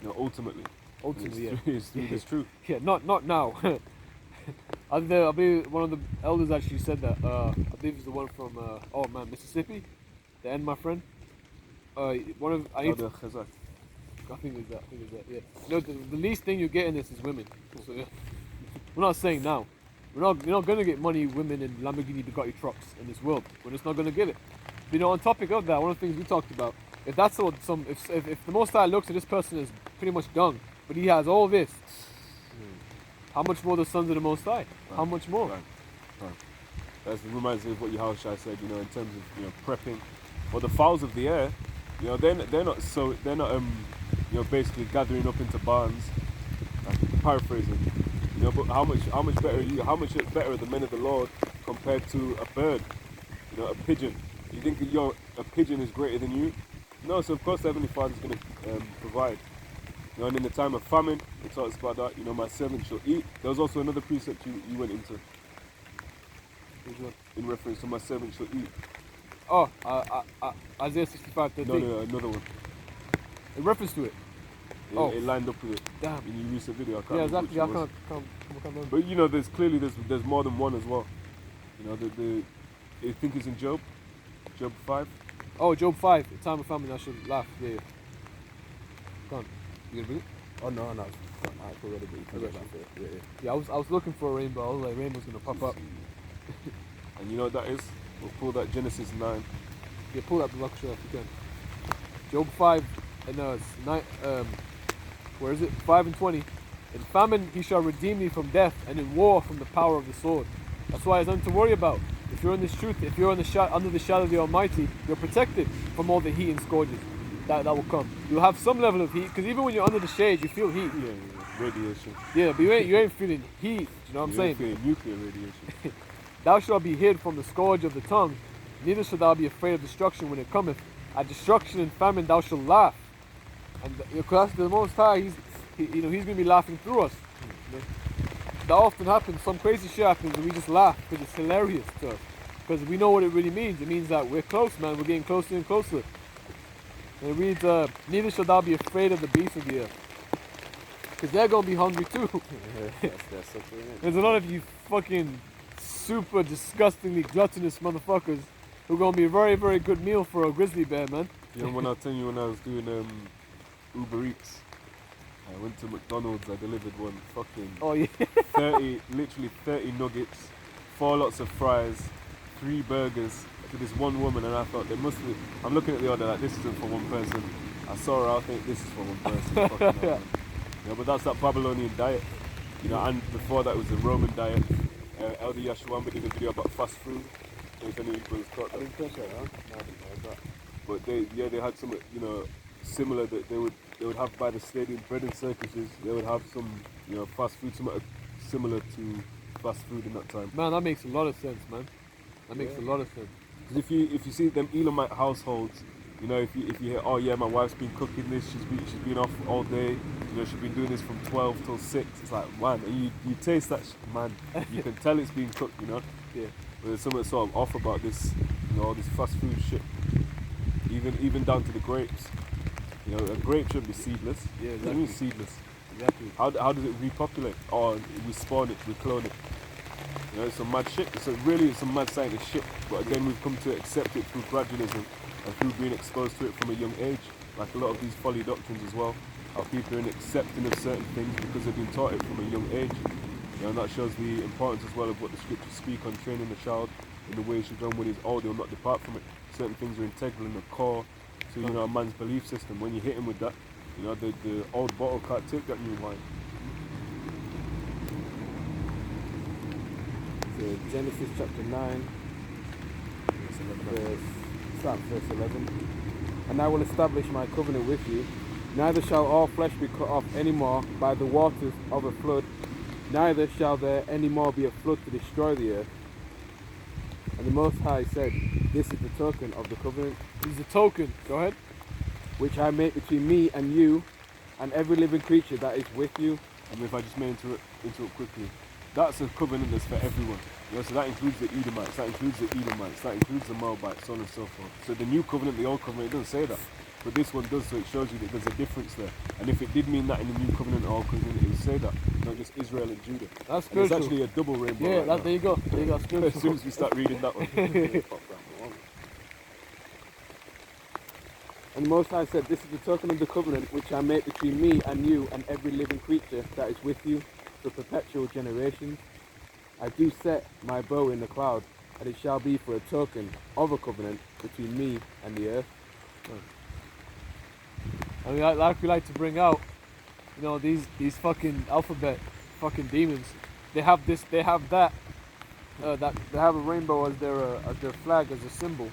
You know, ultimately. Ultimately, yeah. It's through this truth. Yeah, not now. I believe one of the elders actually said that. I believe it's the one from Mississippi. The end, my friend. One of I need to, Chazak. I think it's that. Yeah. No, the least thing you get in this is women. So, yeah. We're not saying now. You're not gonna get money, women, and Lamborghini Bugatti trucks in this world. We're just not gonna get it. But, you know, on topic of that, one of the things we talked about, if that's what if the Most High looks at this person as pretty much dung, but he has all this, how much more the sons of the Most High? How much more? Right. That reminds me of what Yahawashi said. You know, in terms of prepping. Well, the fowls of the air, you know, they're not basically gathering up into barns. Like, paraphrasing. You know, but how much better are you? How much better are the men of the Lord compared to a bird? You know, a pigeon. You think a pigeon is greater than you? No. So of course the Heavenly Father is going to provide. You know, and in the time of famine, it talks about that. You know, my servant shall eat. There was also another precept you went into. In reference to my servant shall eat. Oh, Isaiah 65:13. No, another one. In reference to it. It lined up with it. Damn. In your recent video, I can't Yeah, remember exactly. I which it was. can't remember. But you know, there's more than one as well. You know, I think it's in Job 5. Oh, Job 5. The time of famine, I should laugh. Yeah. Go on. You gonna bring it? Oh no, I already, but you can get back to it. Yeah. Yeah, I was looking for a rainbow. I was like, rainbow's gonna pop up. And you know what that is? We'll pull that Genesis 9. Yeah, pull that block shot if you can. Job 5 and it's 9. Where is it? 5 and 20. In famine he shall redeem thee from death, and in war from the power of the sword. That's why there's nothing to worry about. If you're in this truth, if you're under the shadow of the Almighty, you're protected from all the heat and scourges that will come. You'll have some level of heat, because even when you're under the shade, you feel heat. Yeah, radiation. Yeah, but you ain't feeling heat. You know what I'm saying? You ain't feeling nuclear radiation. Thou shalt be hid from the scourge of the tongue, neither shalt thou be afraid of destruction when it cometh. At destruction and famine thou shalt laugh. And because the Most High, he's going to be laughing through us. You know? That often happens. Some crazy shit happens and we just laugh because it's hilarious to us. Because we know what it really means. It means that we're close, man. We're getting closer and closer. And it reads, neither shalt thou be afraid of the beasts of the earth. Because they're going to be hungry too. That's something. There's a lot of you fucking super disgustingly gluttonous motherfuckers who are going to be a very, very good meal for a grizzly bear, man. You know, when I tell you when I was doing Uber Eats, I went to McDonald's, I delivered one fucking Oh, yeah. literally 30 nuggets, 4 lots of fries, 3 burgers to this one woman, and I thought they must be. I'm looking at the order like this isn't for one person. I saw her, I think this is for one person. Fucking hell, man. You know, but that's that Babylonian diet. You know, and before that was the Roman diet. Elder Yahawah did a video about fast food. If any of you was caught I that. didn't catch that, huh? No, I didn't know that. But they had some, you know, similar that they would have by the stadium, bread and circuses. They would have some, you know, fast food, something similar to fast food in that time. Man, that makes a lot of sense, man. That makes a lot of sense. Because if you see them Elamite households, you know, if you hear, oh yeah, my wife's been cooking this, she's been off all day, you know, she's been doing this from 12 till 6. It's like, man, and you taste that, man. You can tell it's being cooked, you know. Yeah. But there's something sort of off about this, you know, all this fast food shit. Even down to the grapes. You know, a grape should be seedless. Yeah, What do you mean exactly. seedless? Exactly. How does it repopulate? Or we spawn it, we clone it. You know, it's some mad shit. It's some mad scientist shit. But again, we've come to accept it through gradualism and through being exposed to it from a young age. Like a lot of these folly doctrines as well. How people are accepting of certain things because they've been taught it from a young age. You know, and that shows the importance as well of what the scriptures speak on training the child in the way he should run when he's old. He'll not depart from it. Certain things are integral in the core to, you know, a man's belief system. When you hit him with that, you know, the old bottle can't take that new wine. So Genesis chapter 9, start verse 11. And I will establish my covenant with you. Neither shall all flesh be cut off any more by the waters of a flood, neither shall there any more be a flood to destroy the earth. And the Most High said, this is the token of the covenant. This is a token. Go ahead. Which I make between me and you, and every living creature that is with you. I mean, if I just may interrupt quickly, that's a covenant that's for everyone. You know, so that includes the Edomites, that includes the Edomites, that includes the Moabites, so on and so forth. So the new covenant, the old covenant, it doesn't say that. But this one does, so it shows you that there's a difference there. And if it did mean that in the new covenant or old covenant, it would say that, not just Israel and Judah. That's And there's spiritual. actually a double rainbow. Yeah, right now. there you go. There you go. As Spiritual. soon as we start reading that one. And the Most High said, this is the token of the covenant which I make between me and you and every living creature that is with you for perpetual generations. I do set my bow in the cloud, and it shall be for a token of a covenant between me and the earth. I mean, like we like to bring out, you know, these fucking alphabet fucking demons. They have this. They have that. That they have a rainbow as their flag, as a symbol.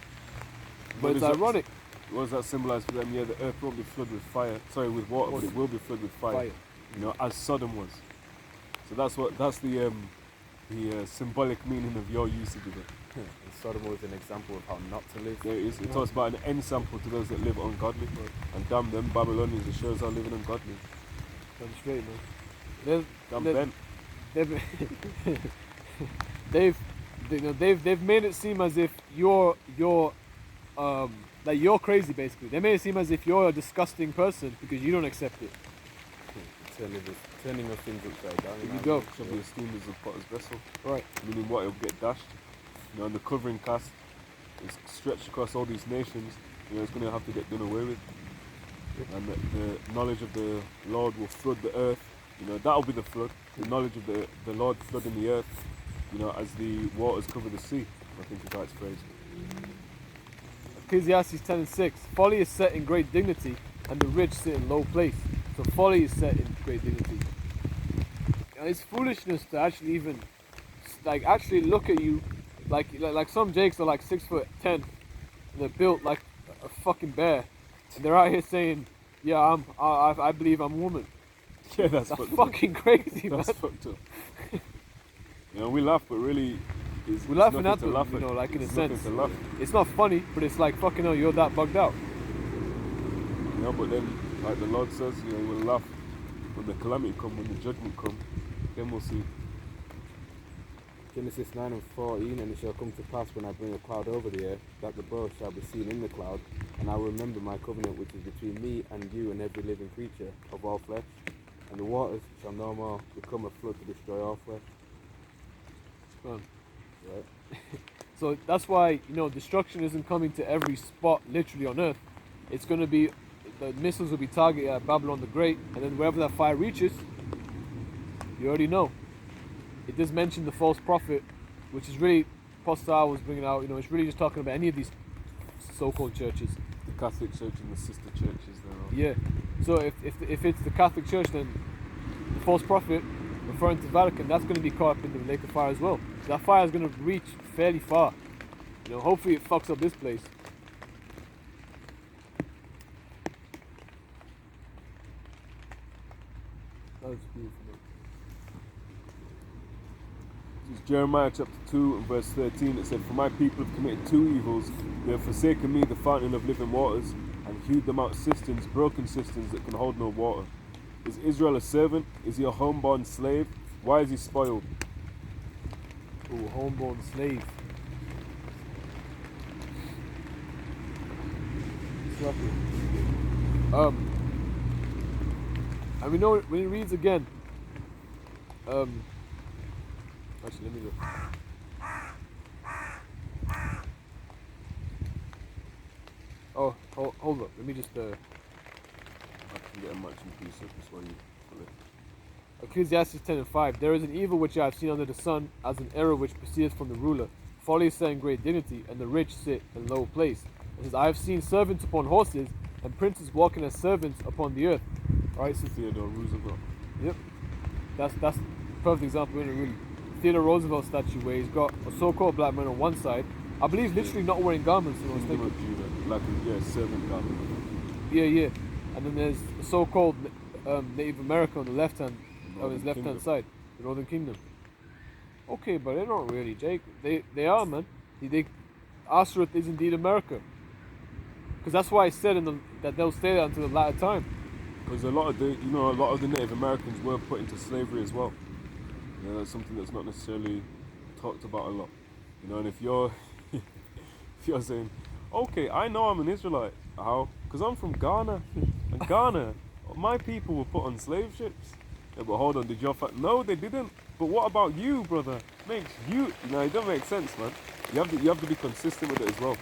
But it's ironic. What does that symbolize for them? Yeah, the earth won't be flooded with fire. Sorry, with water, but it will be flooded with fire. You know, as Sodom was. So that's the symbolic meaning of your usage of it. And Sodom was an example of how not to live. There it is. It talks about an end sample to those that live ungodly. And damn them Babylonians, it shows how living ungodly. Come straight, man. Damn them. They've made it seem as if you're like you're crazy, basically. They made it seem as if you're a disgusting person because you don't accept it. Turning of things upside down. There you go. Shall be esteemed as a potter's vessel. Right. Meaning what? It'll get dashed. You know, and the covering cast is stretched across all these nations. You know, it's going to have to get done away with. And the knowledge of the Lord will flood the earth. You know, that'll be the flood. The knowledge of the Lord flooding the earth. You know, as the waters cover the sea. I think is how it's phrased. Ecclesiastes 10:6. Folly is set in great dignity, and the rich sit in low place. So folly is set in great dignity. And it's foolishness to actually even, like, actually look at you, like some Jakes are like 6'10", and they're built like a fucking bear, and they're out here saying, yeah, I believe I'm a woman. Yeah, that's fucking crazy, man. That's fucked up. You know, we laugh, but really, We're laughing at them, them, you know, like in a It's sense. nothing to laugh. It's not funny, but it's like, fucking hell, you're that bugged out. You know, but then, like the Lord says, you know, we'll laugh when the calamity come, when the judgment come, then we'll see. Genesis 9:14, and it shall come to pass when I bring a cloud over the earth, that the bow shall be seen in the cloud, and I will remember my covenant which is between me and you and every living creature of all flesh, and the waters shall no more become a flood to destroy all flesh. Fun. Right? So that's why, you know, destruction isn't coming to every spot literally on earth. It's going to be, the missiles will be targeted at Babylon the Great, and then wherever that fire reaches, you already know. It does mention the false prophet, which is really, Pastor was bringing out, you know, it's really just talking about any of these so-called churches. The Catholic Church and the sister churches there. Yeah. So if it's the Catholic Church, then the false prophet, referring to Vatican, that's going to be caught up in the lake of fire as well. So that fire is going to reach fairly far. You know, hopefully it fucks up this place. That was beautiful, man. It's Jeremiah chapter 2 and verse 13. It said, for my people have committed two evils. They have forsaken me, the fountain of living waters, and hewed them out cisterns, broken cisterns that can hold no water. Is Israel a servant? Is he a homeborn slave? Why is he spoiled? Ooh, homeborn slave. It's lovely. And we know when it reads again. Actually, let me look. Oh, hold up. Let me just. I can get a matching piece of this one. Ecclesiastes 10:5. There is an evil which I have seen under the sun, as an error which proceedeth from the ruler. Folly is set in great dignity, and the rich sit in low place. It says, I have seen servants upon horses, and princes walking as servants upon the earth. Alright, so Theodore Roosevelt. yep. That's a perfect example, isn't it, really? Theodore Roosevelt statue where he's got a so-called black man on one side. I believe literally not wearing garments. You know, Kingdom of Judah, like a servant garment. yeah. And then there's the so-called Native American on the left hand, on his left hand side, the Northern Kingdom. Okay, but they're not really, Jake. They are, man. Astaroth is indeed America. Because that's why I said that they'll stay there until the latter time. Because a lot of the Native Americans were put into slavery as well. You know, that's something that's not necessarily talked about a lot. You know, and if you're saying, okay, I know I'm an Israelite, how? Because I'm from Ghana, and Ghana, my people were put on slave ships. Yeah, but hold on, did your no, they didn't. But what about you, brother? Makes you, it don't make sense, man. You have to be consistent with it as well.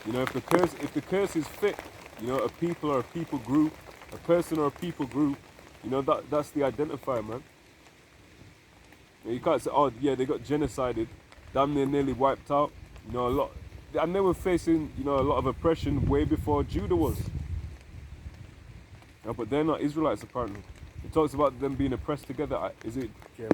You know, if the curse is fit, you know, a people or a people group, a person or a people group, you know, that's the identifier, man. You can't say, oh yeah, they got genocided, damn near nearly wiped out. You know, a lot, and they were facing, you know, a lot of oppression way before Judah was. Yeah, but they're not Israelites apparently. It talks about them being oppressed together. Is it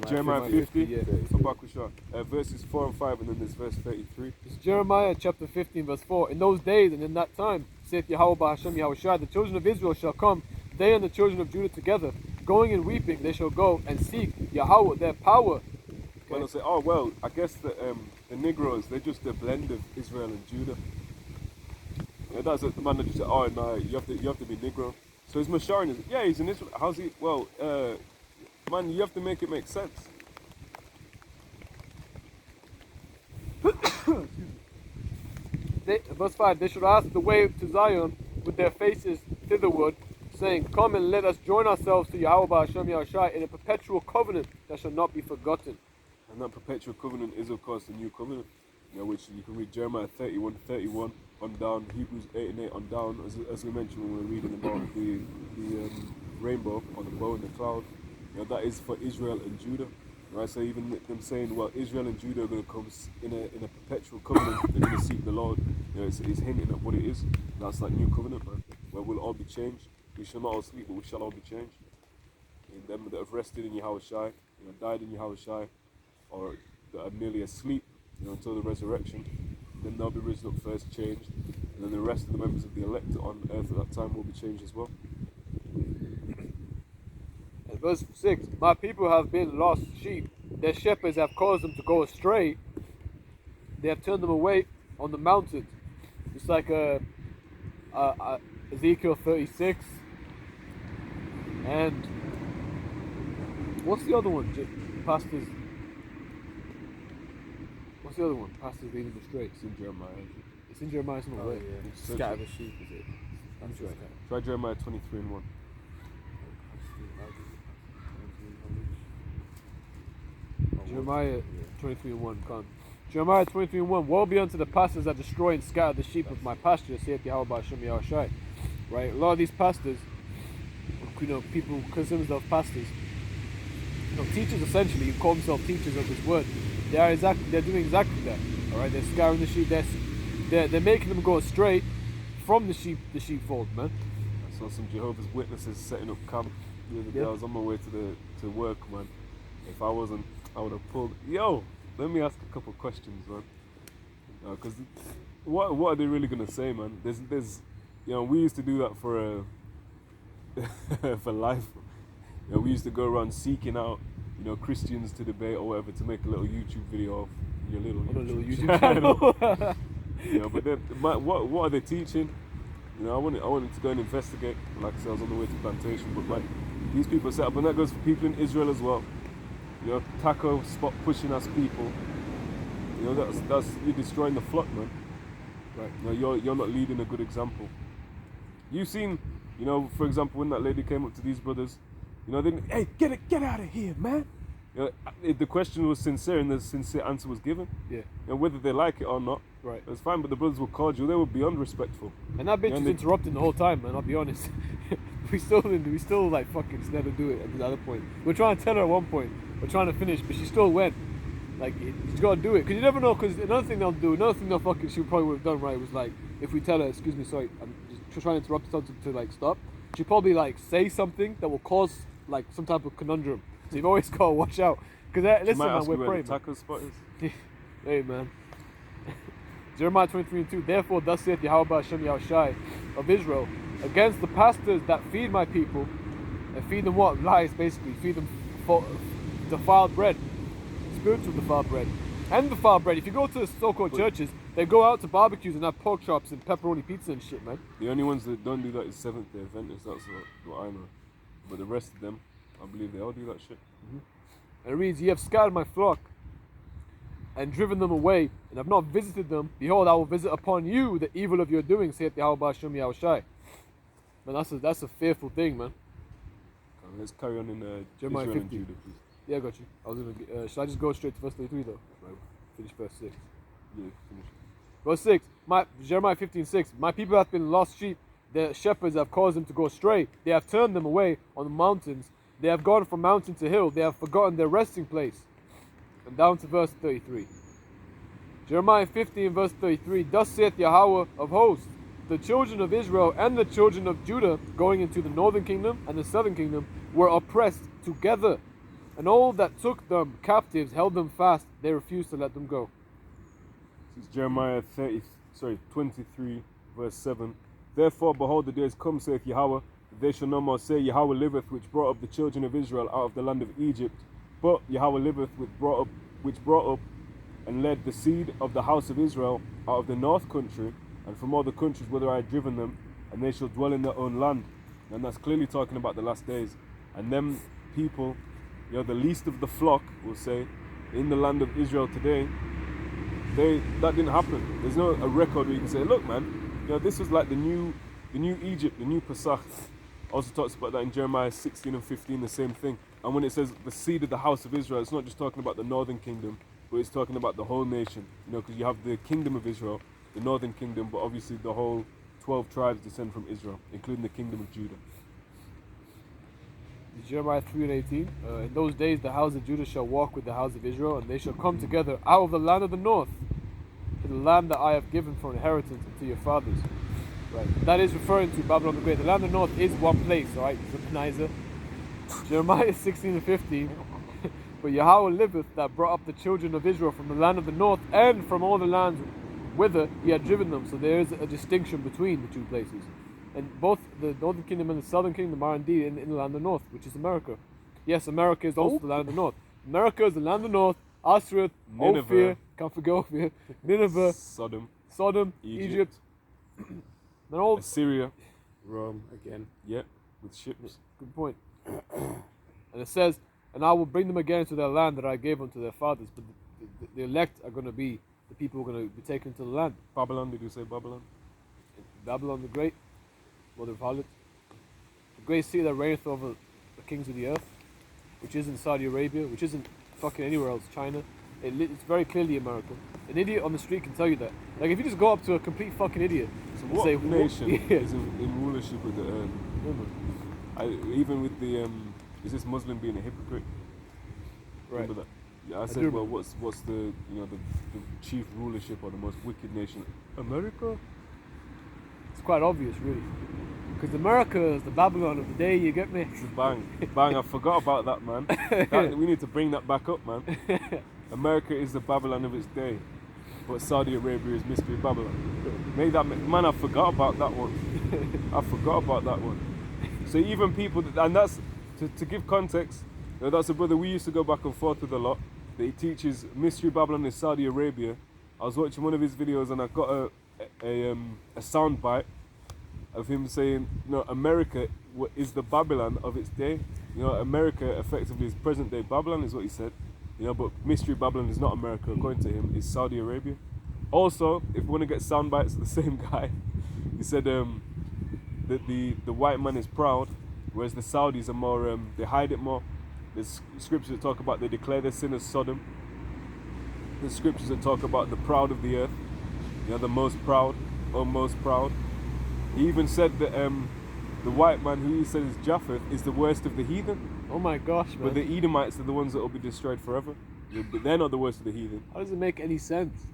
Jeremiah 50? Yeah. So back with shot. Verses 4 and 5, and then there's verse 33. It's Jeremiah chapter 15 verse 4. In those days and in that time, saith Yahawah, bahasham, Yahawashi, the children of Israel shall come, they and the children of Judah together, going and weeping, they shall go and seek Yahawah, their power. When I say, oh well, I guess the Negroes, they're just a blend of Israel and Judah. Yeah, that's it. The man that just said, oh no, you have to be Negro. So he's Masharin, yeah, he's an Israel. How's he? Well, man, you have to make it make sense. Verse 5, they should ask the way to Zion with their faces thitherward, saying, come and let us join ourselves to Yahawah, bahasham, Yahawashi, in a perpetual covenant that shall not be forgotten. And that perpetual covenant is, of course, the new covenant, you know, which you can read Jeremiah 31 on down, Hebrews 8 and 8 on down, as we mentioned when we were reading about the rainbow or the bow and the cloud. You know, that is for Israel and Judah. Right? So even them saying, well, Israel and Judah are going to come in a perpetual covenant, they're going to seek the Lord. You know, it's hinting at what it is. That's that new covenant, man, where we'll all be changed. We shall not all sleep, but we shall all be changed. And them that have rested in Yahawashi, you know, died in Yahawashi, or that are merely asleep, you know, until the resurrection, then they'll be risen up first, changed, and then the rest of the members of the elect on earth at that time will be changed as well. And verse 6, my people have been lost sheep, their shepherds have caused them to go astray, they have turned them away on the mountains. It's like Ezekiel 36, and what's the other one, pastors? What's the other one? Pastors leading them astray. It's in Jeremiah. It's in Jeremiah, it's not way. Yeah. Scatter the sheep, is it? That's right. Try Jeremiah 23 and 1. Jeremiah 23 and 1, come. Jeremiah 23 and 1, woe be unto the pastors that destroy and scatter the sheep of my pasture, saith Yahawah, bahasham, Yahawashi. Right? A lot of these pastors, you know, people who consider themselves pastors, you know, teachers essentially, who call themselves teachers of this word, they're doing exactly that. Alright, they're scattering the sheep, they're making them go astray from the sheepfold, man. I saw some Jehovah's Witnesses setting up camp the other day. Yep. I was on my way to work, man. If I wasn't, I would have pulled. Yo, let me ask a couple questions, man. Because what are they really gonna say, man? There's, you know, we used to do that for for life. You know, we used to go around seeking out, you know, Christians to debate or whatever to make a little YouTube video of your little YouTube channel. You know, but then what are they teaching? You know, I wanted to go and investigate. Like I said, I was on the way to plantation, but like these people set up, and that goes for people in Israel as well. You know, taco spot pushing us people. You know, that's you're destroying the flock, man. Right? You know, you're not leading a good example. You've seen You know, for example, when that lady came up to these brothers, you know, they hey, get out of here, man. You know, the question was sincere and the sincere answer was given. Yeah. You know, whether they like it or not, Right. it's fine. But the brothers were cordial; they were beyond respectful. And that bitch Yeah, was interrupting the whole time, man. I'll be honest. we still like fucking just let her do it at the other point. We're trying to tell her at one point, we're trying to finish, but she still went. Like, you gotta do it, because you never know. Because another thing they'll fucking she probably would have done right was like, if we tell her, excuse me, sorry, I'm just trying to interrupt something to like stop. She'd probably like say something that will cause like some type of conundrum. So you've always gotta watch out. Because listen, man, we're praying. Taco spot is. Hey, man. Jeremiah 23:2. Therefore, thus saith Yahawah bahasham Yahawashi of Israel, against the pastors that feed my people, and feed them what? Lies, basically. Feed them defiled bread. Spiritual defiled bread. And defiled bread. If you go to the so-called churches, they go out to barbecues and have pork chops and pepperoni pizza and shit, man. The only ones that don't do that is Seventh-day Adventists. That's what I know. But the rest of them, I believe they all do that shit. Mm-hmm. And it reads, ye have scattered my flock and driven them away, and have not visited them. Behold, I will visit upon you the evil of your doing, saith Yahawah bahasham Yahawashi. Man, that's a fearful thing, man. Okay, let's carry on in Jeremiah Israel 50. and Judah, please. Yeah, I got you. I was gonna. Should I just go straight to verse 33 though? Right. Finish verse 6. Yeah, finish it. Verse 6. Jeremiah 15:6. My people have been lost sheep. Their shepherds have caused them to go astray. They have turned them away on the mountains. They have gone from mountain to hill. They have forgotten their resting place. And down to verse 33. Jeremiah 15 verse 33. Thus saith Yahawah of hosts, the children of Israel and the children of Judah, going into the northern kingdom and the southern kingdom, were oppressed together. And all that took them captives held them fast. They refused to let them go. This is Jeremiah 23 verse 7. Therefore, behold, the days come, saith Yahawah, that they shall no more say, Yahawah liveth, which brought up the children of Israel out of the land of Egypt. But Yahawah liveth, which brought up and led the seed of the house of Israel out of the north country, and from all the countries whither I had driven them, and they shall dwell in their own land. And that's clearly talking about the last days. And them people, you know, the least of the flock, we'll say, in the land of Israel today, that didn't happen. There's no a record where you can say, look, man, you know, this was like the new Egypt, the new Pesach. Also talks about that in Jeremiah 16 and 15, the same thing. And when it says the seed of the house of Israel, it's not just talking about the northern kingdom, but it's talking about the whole nation. You know, because you have the kingdom of Israel, the northern kingdom, but obviously the whole 12 tribes descend from Israel, including the kingdom of Judah. Jeremiah 3 and 18. In those days the house of Judah shall walk with the house of Israel, and they shall come together out of the land of the north, to the land that I have given for inheritance to your fathers. Right. That is referring to Babylon the Great. The land of the north is one place, alright? Jeremiah 16 and 15. But Yahawah liveth, that brought up the children of Israel from the land of the north and from all the lands whither he had driven them. So there is a distinction between the two places. And both the northern kingdom and the southern kingdom are indeed in the land of the north, which is America. Yes, America is also the land of the north. America is the land of the north. Assyria, Ophir, can't forget Ophir, Nineveh, Sodom, Egypt. And all Assyria, Rome again. yeah, with ships. Good point. And it says, and I will bring them again to their land that I gave unto their fathers. But the elect are going to be the people who are going to be taken to the land. Babylon, did you say Babylon? Babylon the Great, mother of harlots, the great city that reigneth over the kings of the earth, which isn't Saudi Arabia, which isn't fucking anywhere else, China. It's very clearly America. An idiot on the street can tell you that. Like, if you just go up to a complete fucking idiot So and what say, nation yeah. is in rulership with the earth? Even with the is this Muslim being a hypocrite? Right. Remember that? Yeah, I do said, well, remember. what's the the chief rulership or the most wicked nation? America. It's quite obvious, really. Because America is the Babylon of the day, you get me? Bang, I forgot about that, man. We need to bring that back up, man. America is the Babylon of its day, but Saudi Arabia is Mystery Babylon. Man, I forgot about that one. So even people, and that's, to give context, that's a brother we used to go back and forth with a lot, that he teaches Mystery Babylon in Saudi Arabia. I was watching one of his videos and I got a sound bite of him saying, America is the Babylon of its day. America effectively is present day Babylon, is what he said. But Mystery Babylon is not America, according to him, it's Saudi Arabia. Also, if we want to get sound bites of the same guy, he said, that the white man is proud, whereas the Saudis are more, they hide it more. There's scriptures that talk about they declare their sin as Sodom. There's scriptures that talk about the proud of the earth, the most proud, or most proud. He even said that the white man, who he said is Japheth, is the worst of the heathen. Oh my gosh, man. But the Edomites are the ones that will be destroyed forever. But they're not the worst of the heathen. How does it make any sense?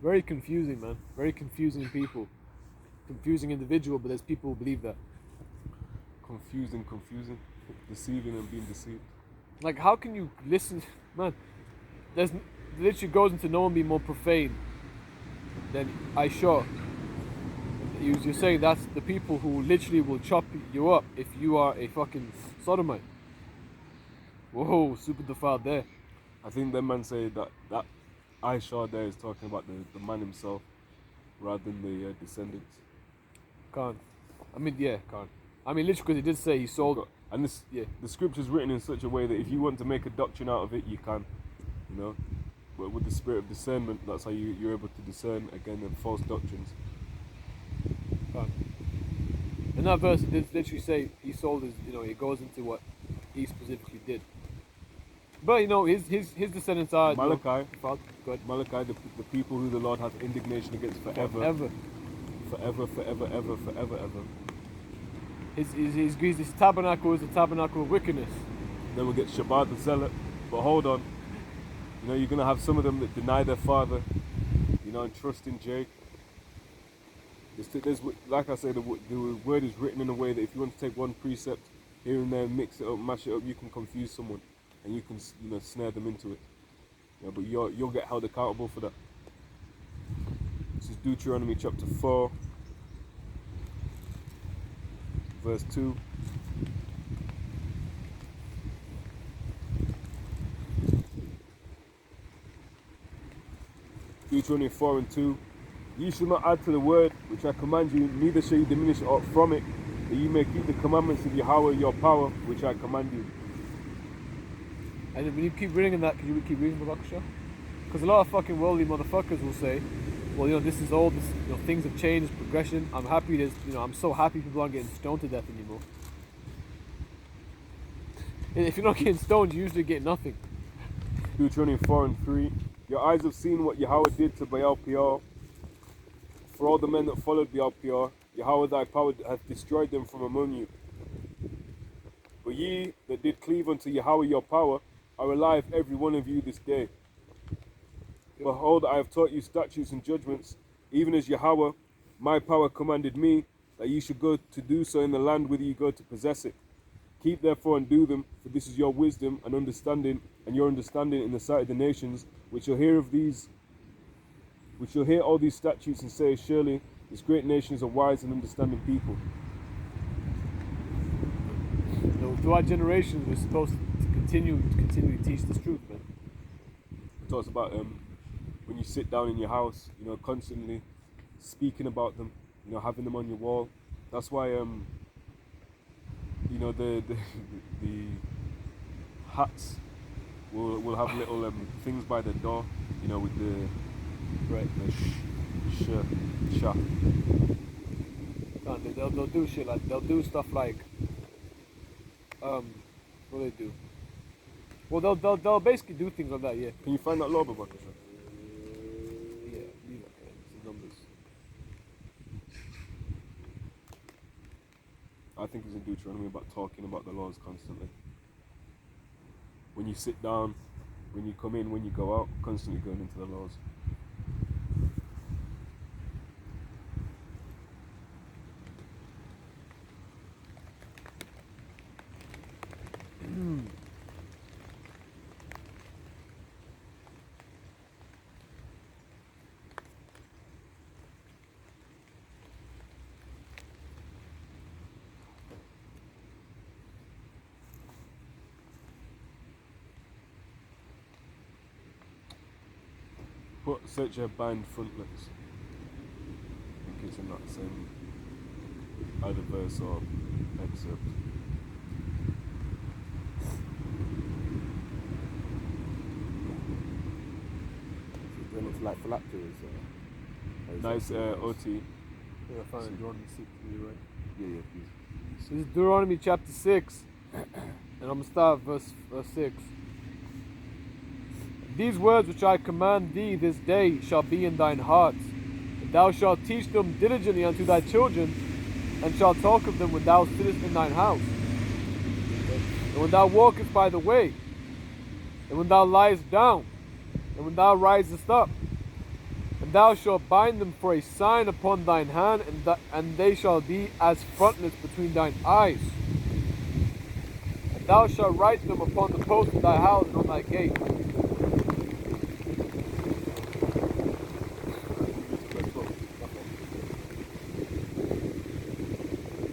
Very confusing, man. Very confusing people. Confusing individual, but there's people who believe that. Confusing. Deceiving and being deceived. Like, how can you listen? Man, there's literally goes into no one be more profane than Aisha. You're saying that's the people who literally will chop you up if you are a fucking sodomite. Whoa, super defiled there. I think them man say that Aisha there is talking about the man himself rather than the descendants. Can't. I mean, yeah, can't. I mean, literally, because he did say he sold. And this, yeah, the scripture's written in such a way that if you want to make a doctrine out of it, you can, But with the spirit of discernment, that's how you're able to discern again the false doctrines. Can't. In that verse, it did literally say he sold his. It goes into what he specifically did. But his descendants are Malachi. Good. Malachi, the people who the Lord hath indignation against forever. Forever. His tabernacle is a tabernacle of wickedness. Then we'll get Shabbat the zealot. But hold on. You're going to have some of them that deny their father, and trust in Jake. There's, like I said, the word is written in a way that if you want to take one precept here and there, mix it up, mash it up, you can confuse someone. And you can, snare them into it. But you'll get held accountable for that. This is Deuteronomy chapter 4, verse 2. Deuteronomy 4 and 2. Ye shall not add to the word which I command you, neither shall you diminish aught from it, that you may keep the commandments of Yahawah your power, which I command you. And when you keep reading that, can you keep reading the Bakasha? Because a lot of fucking worldly motherfuckers will say, well, this is all this, things have changed, progression. I'm happy I'm so happy people aren't getting stoned to death anymore. And if you're not getting stoned, you usually get nothing. Deuteronomy 4 and 3. Your eyes have seen what Yahawah did to Baal Peor. For all the men that followed Baal Peor, Yahawah thy power hath destroyed them from among you. But ye that did cleave unto Yahawah your power are alive every one of you this day. Behold, I have taught you statutes and judgments, even as Yahawah, my power, commanded me, that ye should go to do so in the land whither ye go to possess it. Keep therefore and do them, for this is your wisdom and understanding, and your understanding in the sight of the nations, which shall hear all these statutes and say, surely this great nation is a wise and understanding people. To our generation, we're supposed to continually teach this truth, man. It talks about when you sit down in your house, constantly speaking about them, having them on your wall. That's why the hats will have little things by the door, with the sha. They'll do shit like they'll do stuff like what do they do? Well, they'll basically do things like that, yeah. Can you find that law, Babakasha? Yeah, leave it. It's the numbers. I think it's in Deuteronomy about talking about the laws constantly. When you sit down, when you come in, when you go out, constantly going into the laws. Search your bind frontlets. I think it's in that same either verse or excerpt. Then it's like phylacteries. Nice OT. Yeah, I found it. Deuteronomy 6, you're right. Yeah, please. This is Deuteronomy chapter 6, and I'm going to start verse 6. These words which I command thee this day shall be in thine heart, and thou shalt teach them diligently unto thy children, and shalt talk of them when thou sittest in thine house, and when thou walkest by the way, and when thou liest down, and when thou risest up. And thou shalt bind them for a sign upon thine hand, and they shall be as frontlets between thine eyes. And thou shalt write them upon the post of thy house and on thy gate.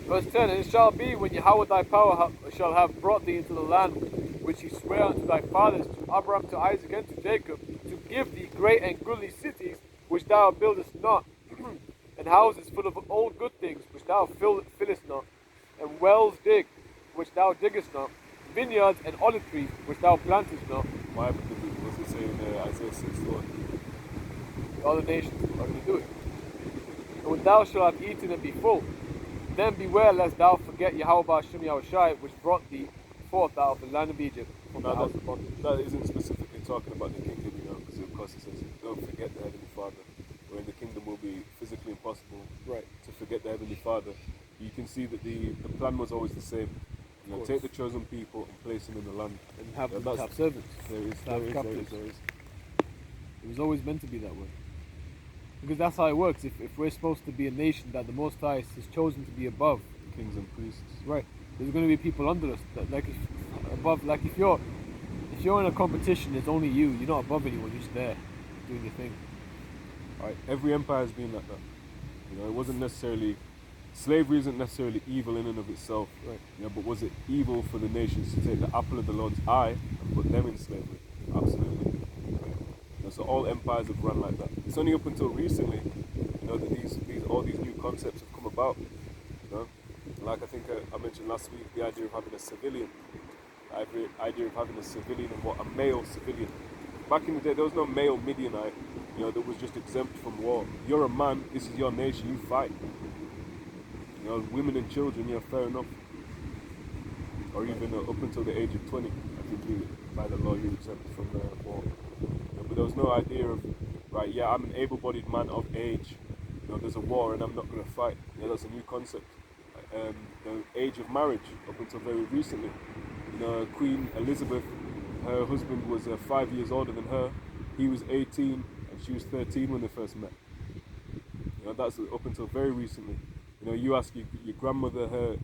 Verse 10, and it shall be when Yahawah thy power shall have brought thee into the land which he sware unto thy fathers, to Abraham, to Isaac, and to Jacob, to give thee great and goodly cities, which thou buildest not, and houses full of all good things, which thou fillest not, and wells dig, which thou diggest not, vineyards and olive trees, which thou plantest not. Why? Because was it saying Isaiah 6:1? The other nations are going to do it. And when thou shalt have eaten and be full, then beware lest thou forget Yahawah bahasham Yahawashi, which brought thee forth out of the land of Egypt from the house of bondage. That isn't specifically talking about the kingdom, because of course it says, don't forget the Heavenly Father, where in the kingdom will be physically impossible to forget the Heavenly Father. You can see that the plan was always the same. Take the chosen people and place them in the land. And have them have servants. There is. It was always meant to be that way. Because that's how it works. If we're supposed to be a nation that the Most High has chosen to be above, Kings and priests. right? There's going to be people under us that, if you're in a competition, it's only you. You're not above anyone. You're just there doing your thing. Right. Every empire has been like that. It wasn't necessarily slavery isn't necessarily evil in and of itself. Right. But was it evil for the nations to take the apple of the Lord's eye and put them in slavery? Absolutely. So all empires have run like that. It's only up until recently, that all these new concepts have come about. Like I think I mentioned last week, the idea of having a civilian, the idea of having a civilian and a male civilian. Back in the day, there was no male Midianite, that was just exempt from war. You're a man. This is your nation. You fight. Women and children, fair enough. Or even up until the age of 20, I think by the law you're exempt from war. But there was no idea of, I'm an able-bodied man of age. There's a war and I'm not going to fight. That's a new concept. The age of marriage, up until very recently. Queen Elizabeth, her husband was 5 years older than her. He was 18 and she was 13 when they first met. That's up until very recently. You ask your grandmother, her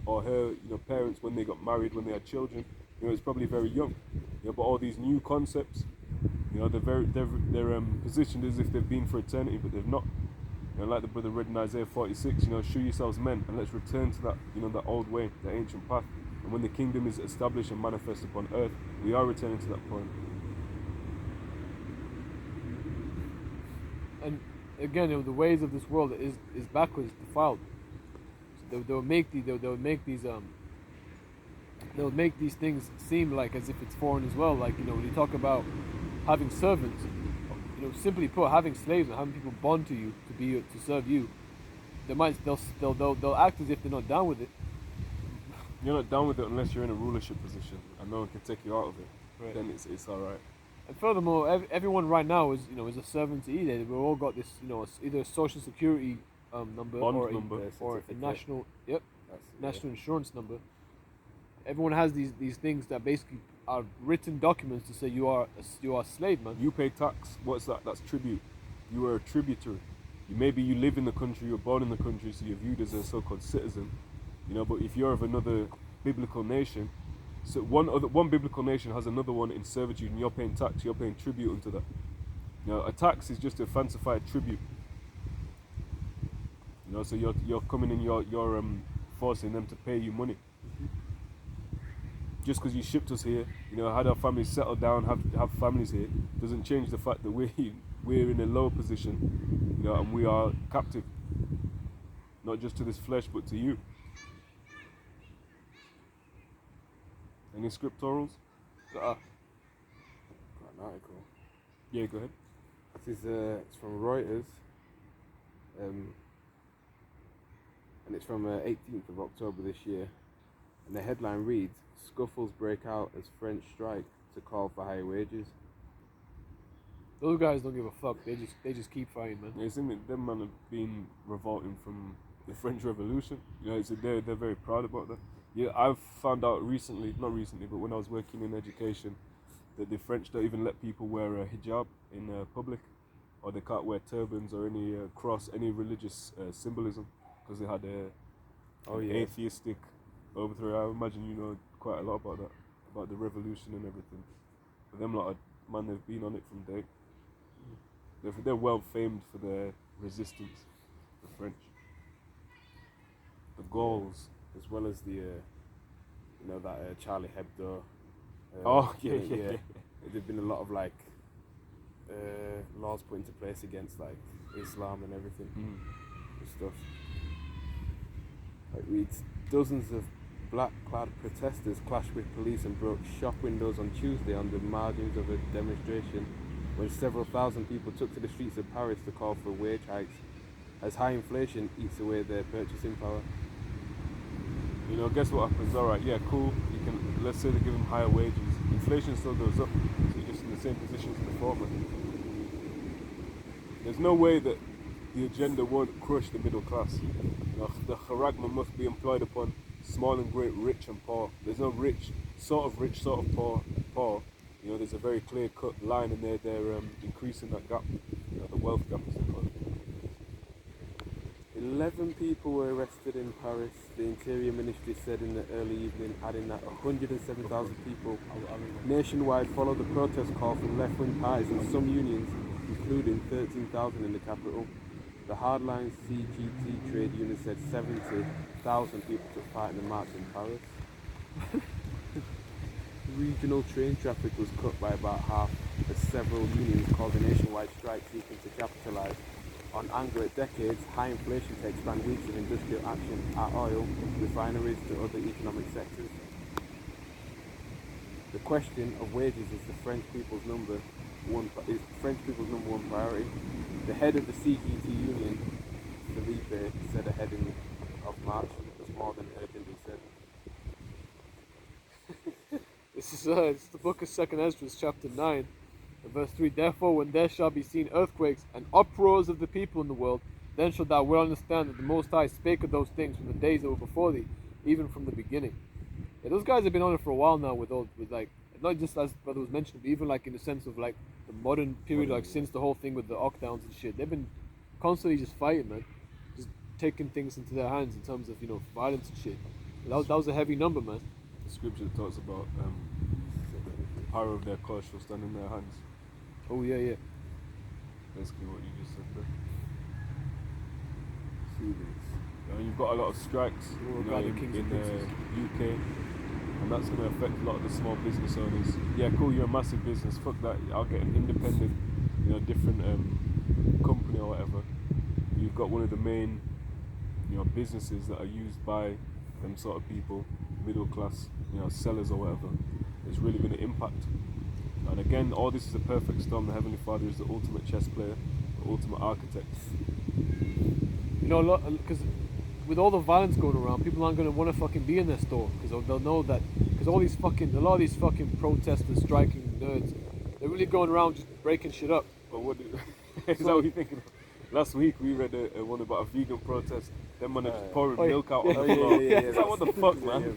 parents when they got married, when they had children. It's probably very young. But all these new concepts, they're positioned as if they've been for eternity, but they've not. Like the brother read in Isaiah 46, show yourselves men, and let's return to that, that old way, the ancient path. And when the kingdom is established and manifest upon earth, we are returning to that point. And again, the ways of this world is backwards, defiled. So they'll make these things seem like as if it's foreign as well. Like when you talk about having servants, simply put, having slaves and having people bond to you to serve you, they'll act as if they're not down with it. You're not down with it unless you're in a rulership position and no one can take you out of it. Right. Then it's all right. And furthermore, everyone right now is a servant to either. We've all got this, either a social security number or a national insurance number. Everyone has these things that basically are written documents to say you are a slave, man. You pay tax. What's that? That's tribute. You are a tributary. Maybe you live in the country, you're born in the country, so you're viewed as a so-called citizen. But if you're of another biblical nation, so one biblical nation has another one in servitude, and you're paying tax, you're paying tribute unto that. A tax is just a fancified tribute. So you're coming in, you're forcing them to pay you money. Just because you shipped us here, had our families settle down, have families here, doesn't change the fact that we're in a lower position, and we are captive, not just to this flesh, but to you. Any scripturals? Got an article. Yeah, go ahead. This is it's from Reuters. and it's from 18th of October this year. And the headline reads, "Scuffles break out as French strike to call for higher wages." Those guys don't give a fuck. They just keep fighting, man. Yeah, isn't it them man have been revolting from the French Revolution? You know, they're very proud about that. Yeah, I've found out recently, not recently, but when I was working in education, that the French don't even let people wear a hijab in public, or they can't wear turbans or any cross, any religious symbolism, because they had an atheistic overthrow. I imagine you know quite a lot about that, about the revolution and everything. But them lot, man, they've been on it from day. They're well famed for their resistance, the French. The Gauls. As well as the, that Charlie Hebdo. Yeah. There've been a lot of like laws put into place against like Islam and everything and stuff. It reads, dozens of black-clad protesters clashed with police and broke shop windows on Tuesday on the margins of a demonstration when several thousand people took to the streets of Paris to call for wage hikes as high inflation eats away their purchasing power. You know, guess what happens? All right, yeah, cool. You can, let's say they give them higher wages. Inflation still goes up, so you're just in the same position as before, man. There's no way that the agenda won't crush the middle class. You know, the charagma must be employed upon small and great, rich and poor. There's no rich, sort of poor. You know, there's a very clear-cut line, and they're increasing that gap. You know, the wealth gap is called. 11 people were arrested in Paris, the Interior Ministry said in the early evening, adding that 107,000 people nationwide followed the protest call from left-wing parties and some unions, including 13,000 in the capital. The hardline CGT trade union said 70,000 people took part in the march in Paris. Regional train traffic was cut by about half as several unions called a nationwide strike seeking to capitalise on anger at decades high inflation to expand weeks of industrial action at oil refineries to other economic sectors. The question of wages is French people's number one priority. The head of the CGT union, Philippe, said ahead of March was more than urgent, he said. This is it's the book of 2nd Ezra, chapter 9, and verse 3. Therefore, when there shall be seen earthquakes and uproars of the people in the world, then shalt thou well understand that the Most High spake of those things from the days that were before thee, even from the beginning. Yeah, those guys have been on it for a while now with like, not just as brother was mentioning, but even like in the sense of like the modern period, like since the whole thing with the lockdowns and shit. They've been constantly just fighting, man. Just taking things into their hands in terms of, violence and shit. That was a heavy number, man. The scripture talks about the power of their cause shall stand in their hands. Oh, yeah. Basically what you just said there. And you've got a lot of strikes in the UK, and that's going to affect a lot of the small business owners. Yeah, cool, you're a massive business, fuck that, I'll get an independent, different company or whatever. You've got one of the main, businesses that are used by them sort of people, middle class, sellers or whatever. It's really going to impact. And again, all this is a perfect storm. The Heavenly Father is the ultimate chess player, the ultimate architect. Because with all the violence going around, people aren't going to want to fucking be in their store, because they'll know that, because a lot of these fucking protesters, striking nerds, they're really going around just breaking shit up. But is that what you're thinking of? Last week we read one about a vegan protest. Them man are just pouring milk out on the floor. It's like, what the fuck, man?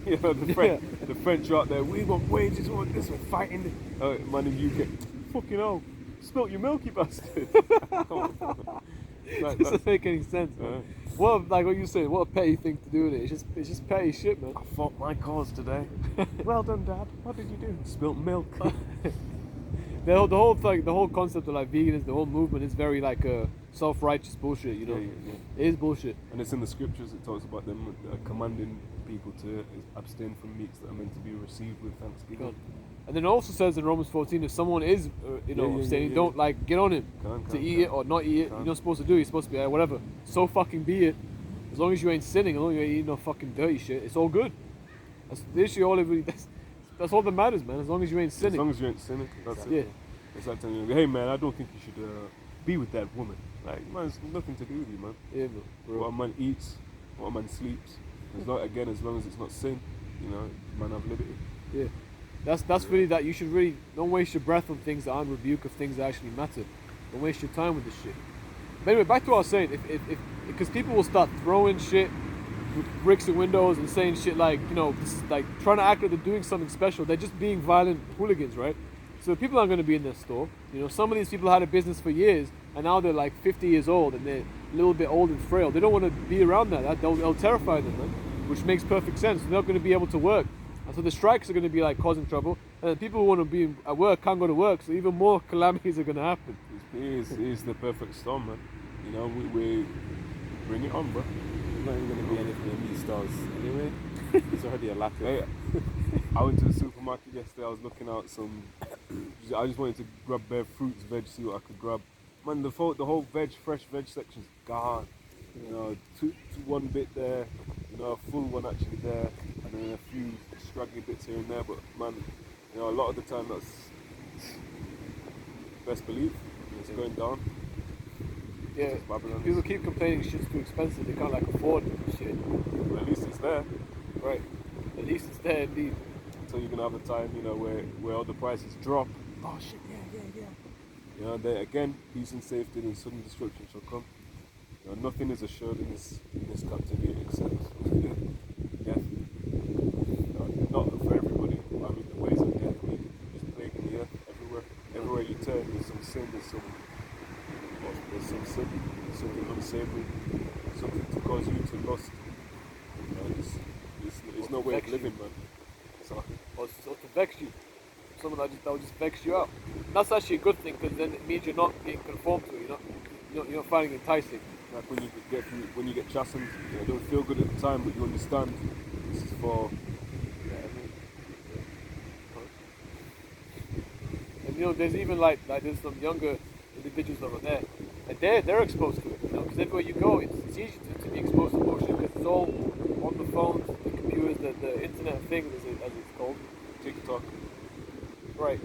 The French are out there, we want wages, we want this, we're fighting. Man in UK, fucking hell, spilt your milk, you bastard. It doesn't make any sense, man. What you saying? What a petty thing to do with it. It's just petty shit, man. I fought my cause today. Well done, Dad. What did you do? Spilt milk. The whole concept of like veganism, the whole movement is very like self-righteous bullshit. Yeah. It is bullshit. And it's in the scriptures. It talks about them commanding people to abstain from meats that are meant to be received with thanksgiving. God. And then it also says in Romans 14, if someone is, saying don't like get on him to eat it or not eat it, you're not supposed to do it. You're supposed to be whatever. So fucking be it. As long as you ain't sinning, as long as you ain't eating no fucking dirty shit, it's all good. That's the issue. That's all that matters, man. As long as you ain't sinning. As long as you ain't sinning, that's it. Yeah. It's like telling you, hey man, I don't think you should be with that woman. Like, man, it's nothing to do with you, man. Yeah, man. What a man eats, What a man sleeps. As long as it's not sin, man have liberty. Yeah. That's really that you should really don't waste your breath on things that aren't rebuke of things that actually matter. Don't waste your time with this shit. But anyway, back to what I was saying. If because people will start throwing shit with bricks and windows and saying shit like, like trying to act like they're doing something special. They're just being violent hooligans, right? So people aren't going to be in their store. Some of these people had a business for years and now they're like 50 years old and they're a little bit old and frail. They don't want to be around that. They'll terrify them, man. Which makes perfect sense. They're not going to be able to work. And so the strikes are going to be like causing trouble. And people who want to be at work can't go to work. So even more calamities are going to happen. It is the perfect storm, man. We bring it on, bro. There's not even going to be anything in these stores anyway. There's already a lack of. Hey, I went to the supermarket yesterday. I was looking out some. I just wanted to grab bare fruits, veg, see what I could grab. Man, the whole fresh veg section's gone. One bit there, a full one actually there, and then a few straggly bits here and there. But man, a lot of the time that's best believe it's going down. Yeah, people keep complaining shit's too expensive. They can't afford shit. But at least it's there. Right. At least it's there indeed. So you're gonna have a time, where all the prices drop. Oh shit! Yeah. There again, peace and safety and sudden destruction shall come. Nothing is assured in this captivity except death. Not for everybody. I mean, the ways of death is plaguing the earth everywhere. Everywhere you turn, there's some sin. There's some sin. There's something unsavory. Something to cause you to lust. It's no way of living, man. Or to vex you. Something that will just vex you out. And that's actually a good thing because then it means you're not being conformed to it. You're not finding it enticing. Like when you get chastened, it don't feel good at the time, but you understand this is for. And there's even there's some younger individuals over there, and they're exposed to it. Because everywhere you go, it's easy to be exposed to bullshit because it's all on the phones, the computers, the internet thing, as it's called. TikTok. Right.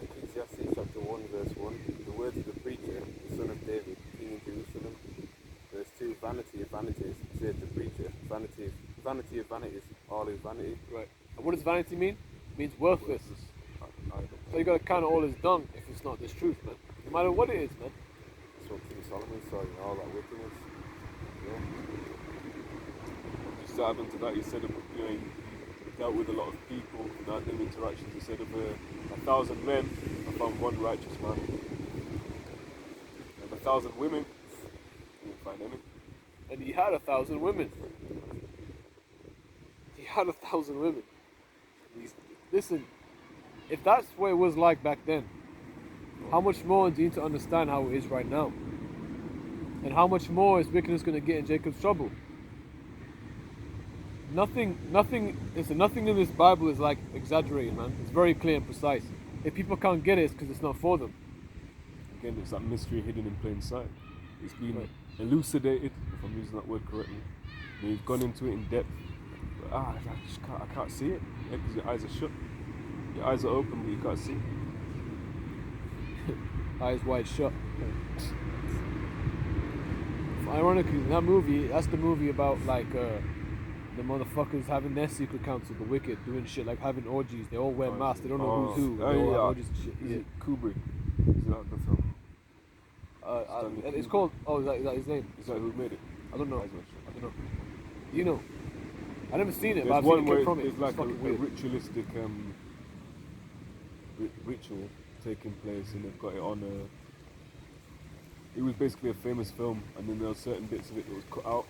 Ecclesiastes chapter 1 verse 1. The words of the preacher, the son of David, king in Jerusalem. Verse 2. Vanity of vanities, saith the preacher. Vanity of vanities, all is vanity. Right. And what does vanity mean? It means worthless. So you got to count it all as dung if it's not this truth, man. No matter what it is, man. That's what King Solomon saw, all that wickedness. Just to add on to that, he said, he dealt with a lot of people, had them interactions. He said of 1,000 men, I found one righteous man. And 1,000 women, he didn't find any. And he had 1,000 women. He had 1,000 women. Listen, if that's what it was like back then, how much more do you need to understand how it is right now? And how much more is wickedness going to get in Jacob's trouble? Nothing in this Bible is exaggerated, man. It's very clear and precise. If people can't get it, it's because it's not for them. Again, it's that mystery hidden in plain sight. It's been elucidated, if I'm using that word correctly. You've gone into it in depth. But I can't see it. Because your eyes are shut. Your eyes are open, but you can't see. Eyes wide shut. Ironically, that movie, that's the movie about the motherfuckers having their secret council, the wicked, doing shit like having orgies. They all wear masks. They don't know who's who. They all have orgies and shit. Is it Kubrick? Is that the film? It's called. Oh, is that his name? Is that who made it? I don't know. You know. I never seen it, There's but I've one seen a where clip from it. there's like It's a fucking weird. ritualistic ritual taking place, and they've got it on a. It was basically a famous film, and then there were certain bits of it that was cut out,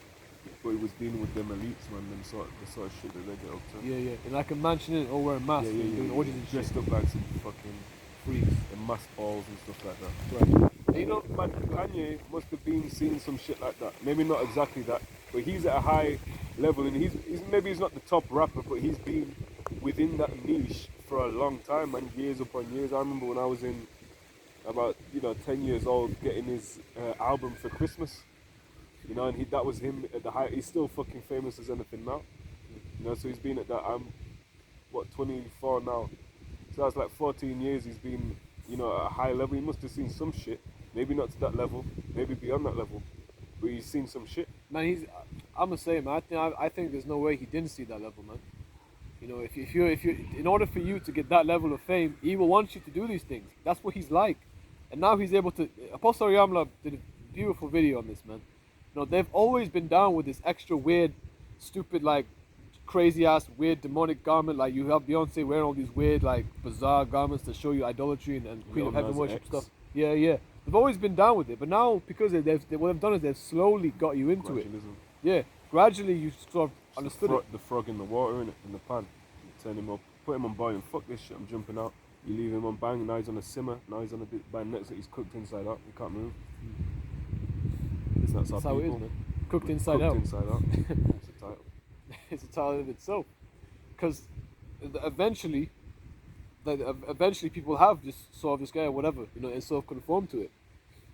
but it was dealing with them elites, man, the sort of shit that they get up to. Yeah. In like a mansion in it, all wearing masks, and doing orgies and shit. Dressed up like some fucking Freaks. and mask balls and stuff like that. Right. Man, Kanye must have been seeing some shit like that. Maybe not exactly that, but he's at a high level, and he's maybe he's not the top rapper, but he's been within that niche for a long time, man, years upon years. I remember when I was in about 10 years old, getting his album for Christmas, and that was him at the height. He's still fucking famous as anything now, So he's been at that. I'm 24 now, so that's like 14 years. He's been at a high level. He must have seen some shit. Maybe not to that level. Maybe beyond that level. But he's seen some shit. Man, I'm gonna say, man. I think there's no way he didn't see that level, man. You know, if you, in order for you to get that level of fame, he will want you to do these things. That's what he's like. And now he's able to. Apostle Yamla did a beautiful video on this, man. You know, they've always been down with this extra weird, stupid, like, crazy ass, weird, demonic garment. Like, you have Beyonce wearing all these weird, like, bizarre garments to show you idolatry and Queen of Heaven worship stuff. Yeah, yeah. They've always been down with it, but now because what they've done is they've slowly got you into it. Yeah, gradually you sort of understood it. The frog in the water, in the pan. You turn him up, put him on boiling. Fuck this shit, I'm jumping out. You leave him on bang. Now he's on a simmer. Now he's on a bit by next. He's cooked inside out. He can't move. That's how it is, man. Cooked inside out. Inside out. It's a title. It's a title in itself, because eventually people have just saw this guy or whatever, you know, and sort of conform to it.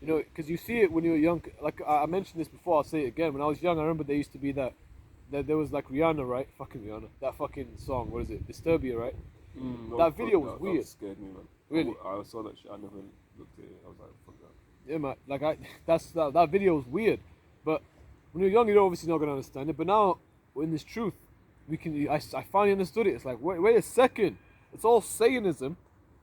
You know, because you see it when you're young. Like I mentioned this before, I'll say it again. When I was young, I remember there used to be that there was like Rihanna, right? Fucking Rihanna. That fucking song, what is it? Disturbia, right? That video was weird. That scared me, man. Really? I saw that shit. I never looked at it. I was like, fuck that. Yeah, man. Like that video was weird. But when you're young, you're obviously not gonna understand it. But now, in this truth, I finally understood it. It's like, wait a second. It's all Satanism,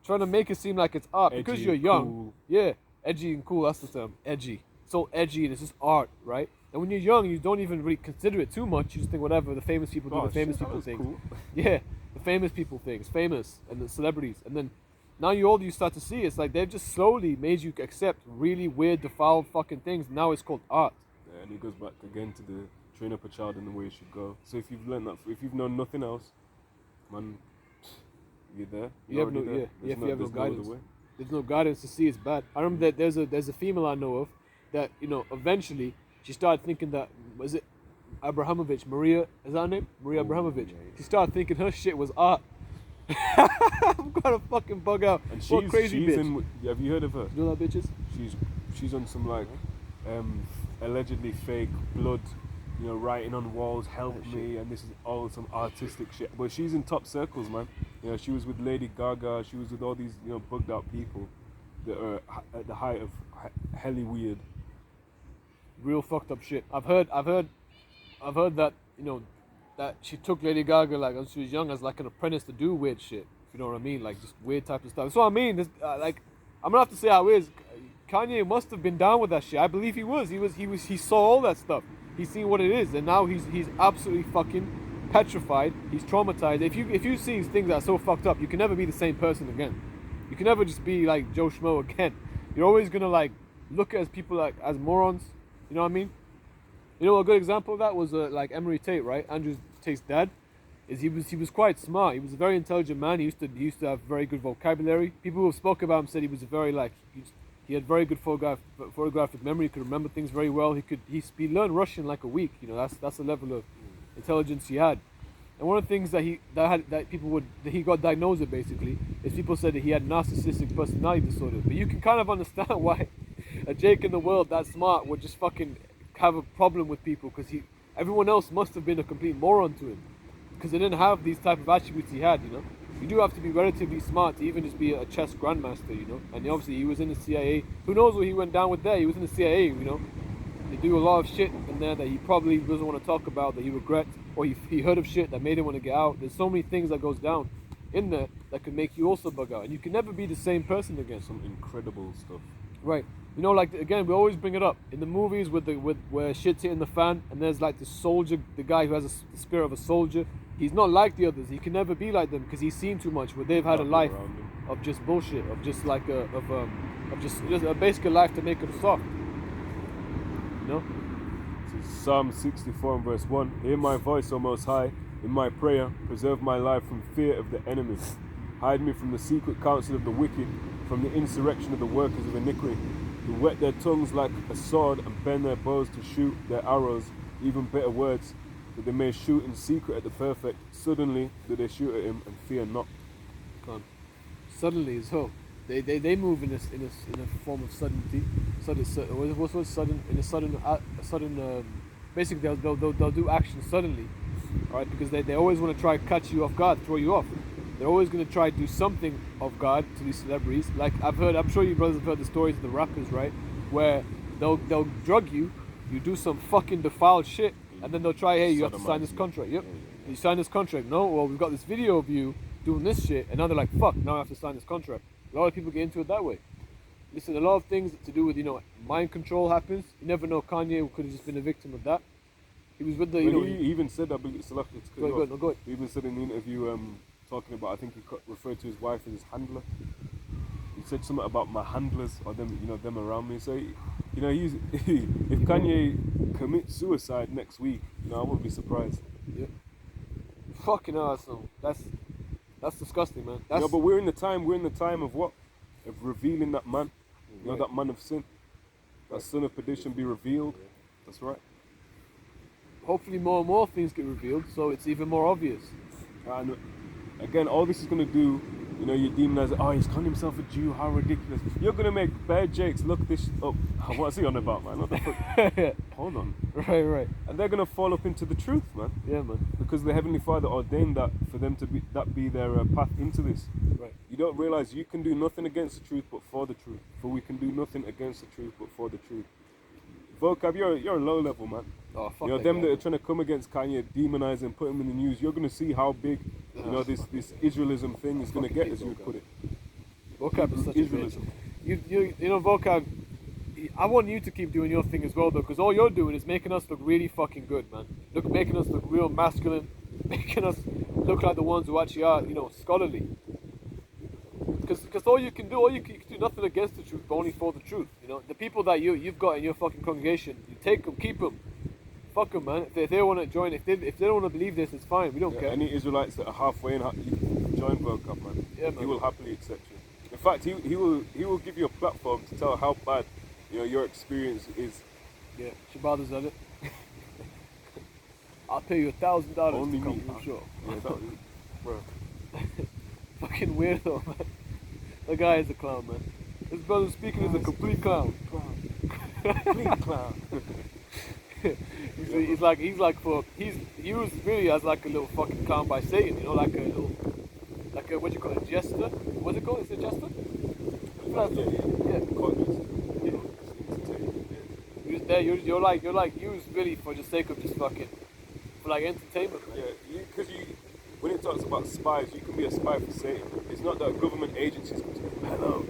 trying to make it seem like it's art Edgy, because you're young. cool. Yeah, edgy and cool. That's the term. Edgy. It's all edgy and it's just art, right? And when you're young, you don't even really consider it too much. You just think whatever the famous people do, the famous people things. Cool. Yeah, the famous people things, famous and the celebrities. And then now you're older, you start to see it's like they've just slowly made you accept really weird, defiled fucking things. Now it's called art. Yeah, and it goes back again to the train up a child in the way it should go. So if you've learned that, if you've known nothing else, man, you're there. You have no, there. yeah, if you have no guidance. Other way. There's no guidance to see it's bad. I remember that there's a female I know of that, you know, eventually she started thinking that, was it Abrahamovich, Maria, is that her name? Maria Abrahamovich. Yeah, yeah. She started thinking her shit was art. I'm gonna fucking bug out. And What a crazy bitch. Have you heard of her? You know that bitches? She's on some like allegedly fake blood, you know, writing on walls, help me, and this is all some artistic shit. But she's in top circles, man. You know, she was with Lady Gaga, she was with all these, you know, bugged out people that are at the height of helly weird. Real fucked up shit. I've heard that, you know, that she took Lady Gaga like when she was young as like an apprentice to do weird shit. If you know what I mean, like just weird type of stuff. That's what I mean. This, like, I'm gonna have to say how it is. Kanye must have been down with that shit. I believe he was. He saw all that stuff. He's seen what it is, and now he's absolutely fucking petrified. He's traumatized. If you see things that are so fucked up, you can never be the same person again. You can never just be like Joe Schmo again. You're always gonna like look at people like as morons. You know what I mean? You know, a good example of that was like Emery Tate, right? Andrew Tate's dad. He was quite smart. He was a very intelligent man. He used to have very good vocabulary. People who have spoken about him said he was a very like he had very good photographic memory. He could remember things very well. He learned Russian in like a week. You know, that's the level of intelligence he had. And one of the things that he got diagnosed with basically is people said that he had narcissistic personality disorder. But you can kind of understand why a Jake in the world that smart would just fucking have a problem with people, because everyone else must have been a complete moron to him, because they didn't have these type of attributes he had. You know, you do have to be relatively smart to even just be a chess grandmaster. You know, and obviously he was in the CIA. Who knows what he went down with there? He was in the CIA. You know, they do a lot of shit in there that he probably doesn't want to talk about, that he regrets, or he heard of shit that made him want to get out. There's so many things that goes down in there that could make you also bug out, and you can never be the same person again. Some incredible stuff. Right. You know, like, again, we always bring it up in the movies where shit's hitting the fan, and there's like the soldier, the guy who has the spirit of a soldier. He's not like the others. He can never be like them because he's seen too much. Where they've had a life of just bullshit, of just like just a basic life to make them soft. You know. This is Psalm 64 and verse 1. Hear my voice, O Most High, in my prayer. Preserve my life from fear of the enemies. Hide me from the secret counsel of the wicked, from the insurrection of the workers of iniquity, who whet their tongues like a sword and bend their bows to shoot their arrows, even bitter words, that they may shoot in secret at the perfect. Suddenly do they shoot at him and fear not. Suddenly as well. They move in a form of suddenty. What's sudden? In a sudden. Basically, they'll do action suddenly, right? Because they always want to try to catch you off guard, throw you off. they're always going to try to do something of God to these celebrities. Like I'm sure you brothers have heard the stories of the rappers, right? Where they'll drug you, you do some fucking defiled shit, and then they'll try, hey, you have to sign this contract. Yep. You sign this contract. No, well, we've got this video of you doing this shit, and now they're like, fuck, now I have to sign this contract. A lot of people get into it that way. Listen, a lot of things to do with, mind control happens. You never know, Kanye could have just been a victim of that. He was with the, He even said, I believe, go ahead. He even said in the interview, talking about, I think he referred to his wife as his handler. He said something about my handlers, or them, them around me. So, he's if Kanye commits suicide next week, I wouldn't be surprised. Yeah. Fucking awesome. That's disgusting, man. But we're in the time of what? Of revealing that man. That man of sin. That son of perdition be revealed. That's right. Hopefully more and more things get revealed, so it's even more obvious. And again, all this is going to do, you demonize it. Oh, he's calling himself a Jew. How ridiculous. You're going to make bad Jakes look this up. What's he on about, man? What the fuck? Hold on. Right. And they're going to fall up into the truth, man. Yeah, man. Because the Heavenly Father ordained that for them to be their path into this. Right. You don't realize you can do nothing against the truth but for the truth. For we can do nothing against the truth but for the truth. Vocab, you're a low level, man. Oh, fuck them that are trying to come against Kanye, demonize him, put him in the news. You're going to see how big, this Israelism thing is going to get, as you would put it. Vocab is such Israelism. a bitch. Vocab, I want you to keep doing your thing as well, though, because all you're doing is making us look really fucking good, man. Making us look real masculine, making us look like the ones who actually are, scholarly. Because all you can do nothing against the truth, but only for the truth. The people that you've got in your fucking congregation, you take them, keep them. Fuck them, man. If they want to join, if they don't want to believe this, it's fine. We don't care. Any Israelites that are halfway in, you can join Vocab, man. Yeah, man. He will happily accept you. In fact, he will give you a platform to tell how bad your experience is. Yeah, Shabada's at it. I'll pay you $1,000 to come to the show. Yeah, bro. Fucking weirdo, man. The guy is a clown, man. This brother speaking is a complete clown. Complete clown. He was really as like a little fucking clown by Satan, like a what do you call it, jester? What's it called? Is it jester? He was there. You're like used really for the sake of just fucking for like entertainment. Man. Yeah, because when it talks about spies, you can be a spy for Satan. It's not that government agencies come to you, hello,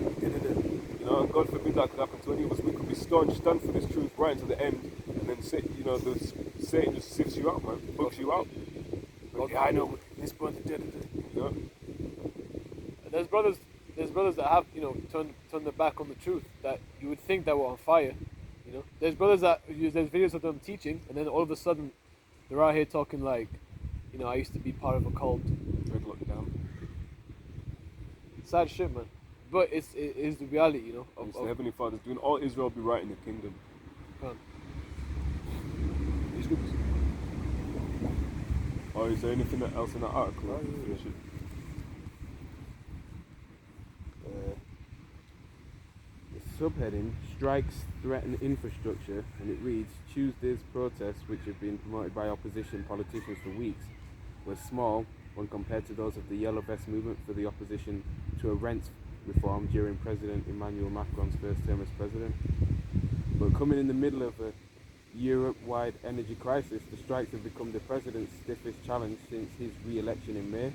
and God forbid that could happen to any of us. We could be staunch, stand for this truth right until the end, and then Satan just sifts you out, man, bugs you out. But, I know this brother did it. And there's brothers that have turned their back on the truth that you would think that were on fire. There's brothers that there's videos of them teaching, and then all of a sudden they're out here talking like, I used to be part of a cult. Dreadlock down. Sad shit, man. But it is the reality, It's the Heavenly Father's doing all Israel be right in the kingdom. These groups. Or is there anything else in that article? Finish it. The subheading, Strikes Threaten Infrastructure, and it reads, Tuesday's protests, which have been promoted by opposition politicians for weeks, were small when compared to those of the Yellow Vest movement for the opposition to a rent reform during President Emmanuel Macron's first term as president. But coming in the middle of a Europe-wide energy crisis, the strikes have become the president's stiffest challenge since his re-election in May.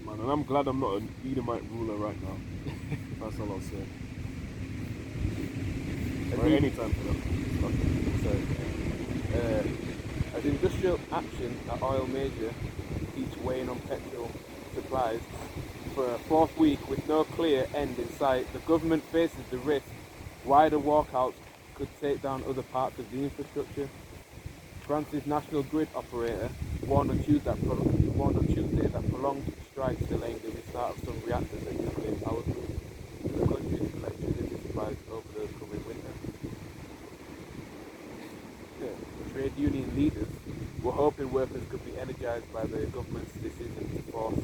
Man, and I'm glad I'm not an Edomite ruler right now. That's all I'll say. Any time for that. As industrial action at oil major keeps weighing on petrol supplies for a fourth week with no clear end in sight, the government faces the risk wider walkouts could take down other parts of the infrastructure. France's national grid operator warned on Tuesday that prolonged strikes delaying the restart of some reactors at nuclear power plants in the country's electricity supplies over the coming winter. Trade union leaders were hoping workers could be energised by the government's decision to force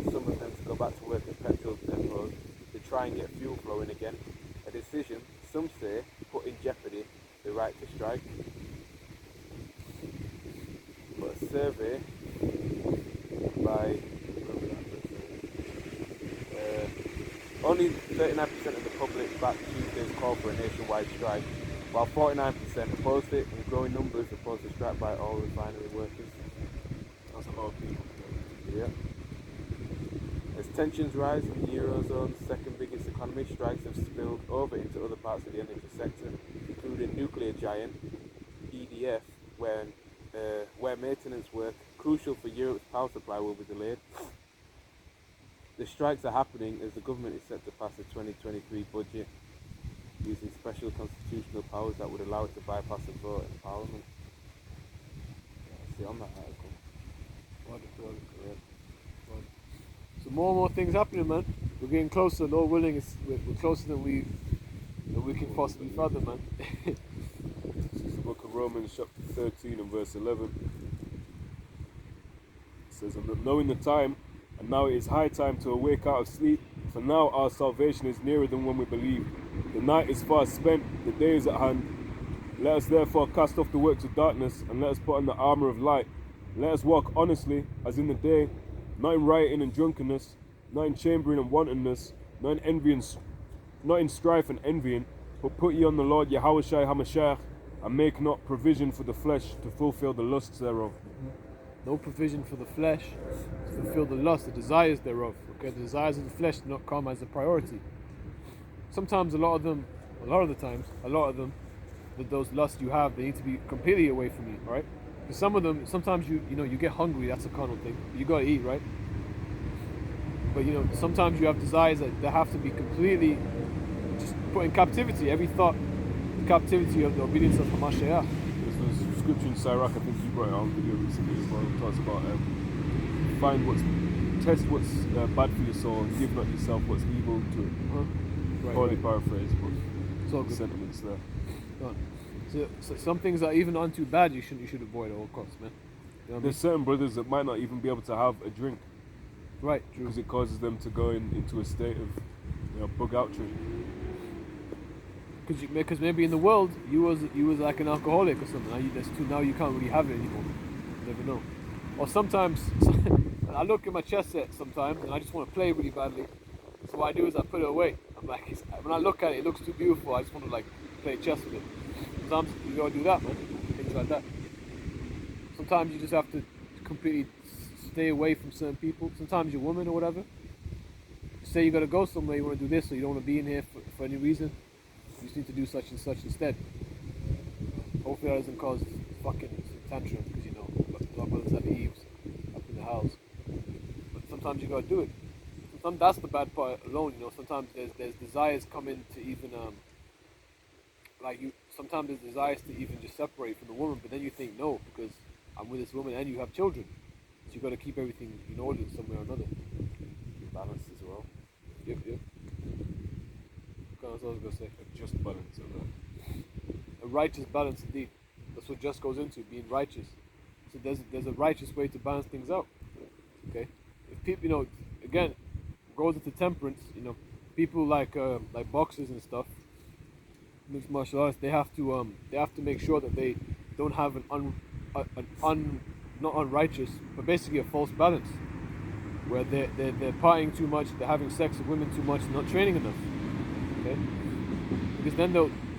some of them to go back to work at petrol depots to try and get fuel flowing again, a decision some say put in jeopardy the right to strike. But a survey by Only 39% of the public backed Tuesday's call for a nationwide strike, while 49% opposed it and growing numbers opposed the strike by all refinery workers. That's a lot of people. Yeah. As tensions rise in the Eurozone's second biggest economy, strikes have spilled over into other parts of the energy sector, including nuclear giant EDF, where maintenance work crucial for Europe's power supply will be delayed. The strikes are happening as the government is set to pass a 2023 budget using special constitutional powers that would allow it to bypass a vote in Parliament. See on that article. So more and more things happening, man. We're getting closer. Lord willing, we're closer than we can possibly fathom, man. This is the book of Romans, chapter 13 and verse 11. It says, "And knowing the time, and now it is high time to awake out of sleep, for now our salvation is nearer than when we believed. The night is far spent, the day is at hand. Let us therefore cast off the works of darkness, and let us put on the armour of light. Let us walk honestly, as in the day, not in rioting and drunkenness, not in chambering and wantonness, not in envy and not in strife and envying, but put ye on the Lord Yahawashi Hamashiach, and make not provision for the flesh to fulfill the lusts thereof." No provision for the flesh to fulfill the lust, the desires thereof. Okay, the desires of the flesh do not come as a priority. Sometimes a lot of them, those lusts you have, they need to be completely away from you, right? Because some of them, sometimes you get hungry. That's a carnal thing. You gotta eat, right? But sometimes you have desires that they have to be completely just put in captivity. Every thought, in captivity of the obedience of Hamashiach. There's a scripture in Sirach, I think he brought it on video recently as well. It talks about test what's bad for your soul and give not yourself what's evil to it. Poorly paraphrased, but it's all good. sentiments there. Done. So some things that even aren't too bad, you should avoid at all costs, man. You know what I mean? There's certain brothers that might not even be able to have a drink Right, true. because it causes them to go into a state of bug out tree. Because maybe in the world you was like an alcoholic or something. Now you can't really have it anymore. You never know. Or sometimes I look at my chess set sometimes and I just want to play really badly. So what I do is I put it away. I'm like, when I look at it, it looks too beautiful. I just want to like play chess with it. Sometimes you gotta do that, man. Things like that. Sometimes you just have to completely stay away from certain people. Sometimes you're a woman or whatever. Say you gotta go somewhere, you want to do this, or you don't want to be in here for any reason. You just need to do such and such instead. Hopefully that doesn't cause fucking tantrum, because a lot of brothers have Eves up in the house. But sometimes you gotta do it. Sometimes that's the bad part alone. Sometimes there's desires come in to even sometimes there's desires to even just separate from the woman, but then you think no, because I'm with this woman and you have children, so you got to keep everything in order somewhere or another. Balance as well. Yep. That's what I was gonna say. A just balance of that. A righteous balance, indeed. That's what just goes into being righteous. So there's a righteous way to balance things out. Okay, if people, again, goes into temperance. People like boxers and stuff, mixed martial arts. They have to make sure that they don't have not unrighteous, but basically a false balance, where they're partying too much, they're having sex with women too much, and not training enough. Okay, because then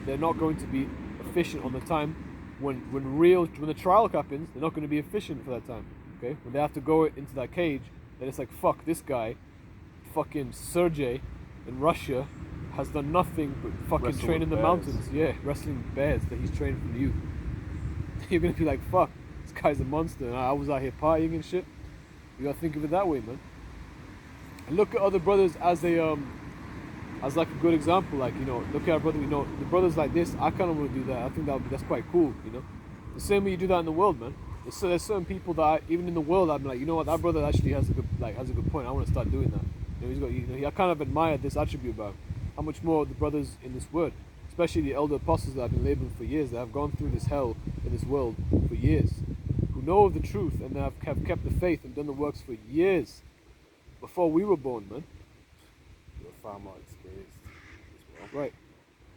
they're not going to be efficient on the time when the trial happens. They're not going to be efficient for that time. Okay, when they have to go into that cage, then it's like, fuck, this guy, fucking Sergey in Russia, has done nothing but fucking train in the mountains. Yeah, wrestling bears that he's trained from you. You're gonna be like, fuck, this guy's a monster, and I was out here partying and shit. You gotta think of it that way, man. And look at other brothers as like a good example. Like, look at our brother. The brothers like this. I kind of want to do that. I think that's quite cool. The same way you do that in the world, man. There's certain people that even in the world, I'm like, what, that brother actually has a good point. I want to start doing that. I kind of admire this attribute about him. How much more the brothers in this world, especially the elder apostles that have been laboring for years, that have gone through this hell in this world for years, who know of the truth and have kept the faith and done the works for years before we were born, man. You're far more experienced as well. Right.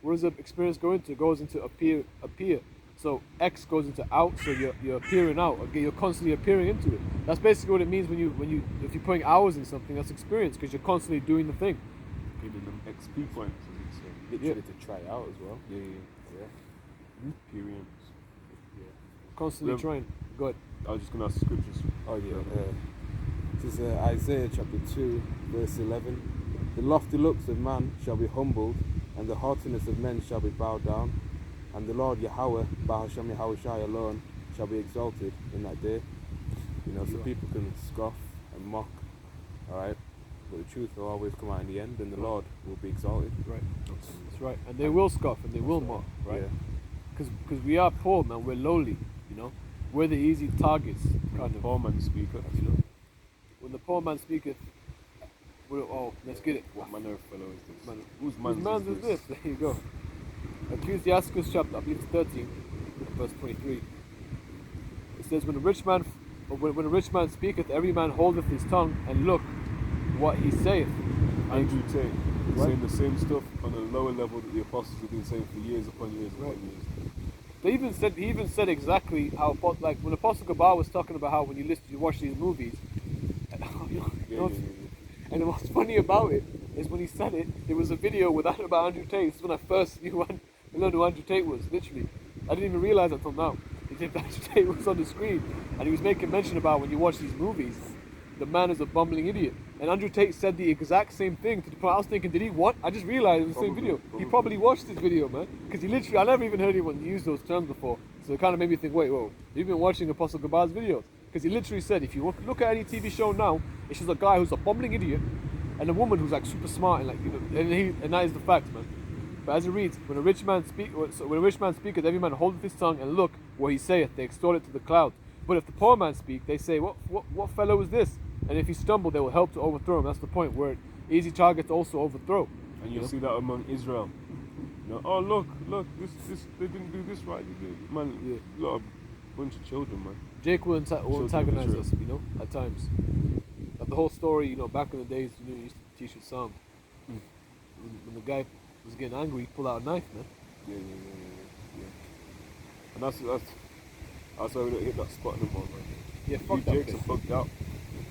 Where does the experience go into? It goes into appear. So X goes into out, so you're appearing out. Okay, you're constantly appearing into it. That's basically what it means if you're putting hours in something. That's experience, because you're constantly doing the thing. Giving them XP points, as you'd say. Literally to try out as well. Yeah. Yeah. Periods. Constantly Well- trying. Go ahead. I was just gonna ask the scriptures. Oh yeah. This is Isaiah chapter 2, verse 11. The lofty looks of man shall be humbled, and the haughtiness of men shall be bowed down, and the Lord Yahawah, bahasham Yahawashi alone, shall be exalted in that day. You know, so people can scoff and mock, alright? But the truth will always come out in the end, and the Lord will be exalted. Right. That's right. And they will scoff and they will mock, right? Yeah. Because we are poor, man. We're lowly, you know. We're the easy targets, kind of. Poor man speaker. You know. When the poor man speaketh, let's get it. What manner of fellow is this? Man, Whose whose man's man's is this? There you go. Ecclesiastes chapter, I believe it's 13, verse 23. It says, when a rich man speaketh, every man holdeth his tongue, and look what he saith. Andrew Tate What? saying the same stuff on a lower level that the apostles have been saying for years upon years upon Right. years. He even said exactly how, like when Apostle Gabar was talking about how when you watch these movies, Yeah. and what's funny about it is when he said it, there was a video about Andrew Tate. This is when I first learned who Andrew Tate was. Literally, I didn't even realize it until now. Andrew Tate was on the screen, and he was making mention about when you watch these movies, the man is a bumbling idiot. And Andrew Tate said the exact same thing to the point. I was thinking, did he what? I just realized it was the same video. He probably watched this video, man, because he literally, I never even heard anyone use those terms before. So it kind of made me think, wait, whoa, you've been watching Apostle Gabar's videos? Because he literally said, if you look at any TV show now, it's just a guy who's a bumbling idiot and a woman who's like super smart and like, you know, and that is the fact, man. But as it reads, when a rich man speaketh, every man holdeth his tongue, and look what he saith, they extol it to the clouds. But if the poor man speak, they say, what fellow is this? And if he stumble, they will help to overthrow him. That's the point, where easy target to also overthrow. And you'll see that among Israel. You know, oh look, this they didn't do this right. They did. Man, a lot of bunch of children, man. Jake will antagonize Israel. us, you know, at times. But the whole story, you know, back in the days, you know, you used to teach a psalm. When the guy was getting angry, he pulled out a knife, man. Yeah. And that's why we don't hit that spot anymore, man. Yeah, You fuck that Jakes place. are bugged out.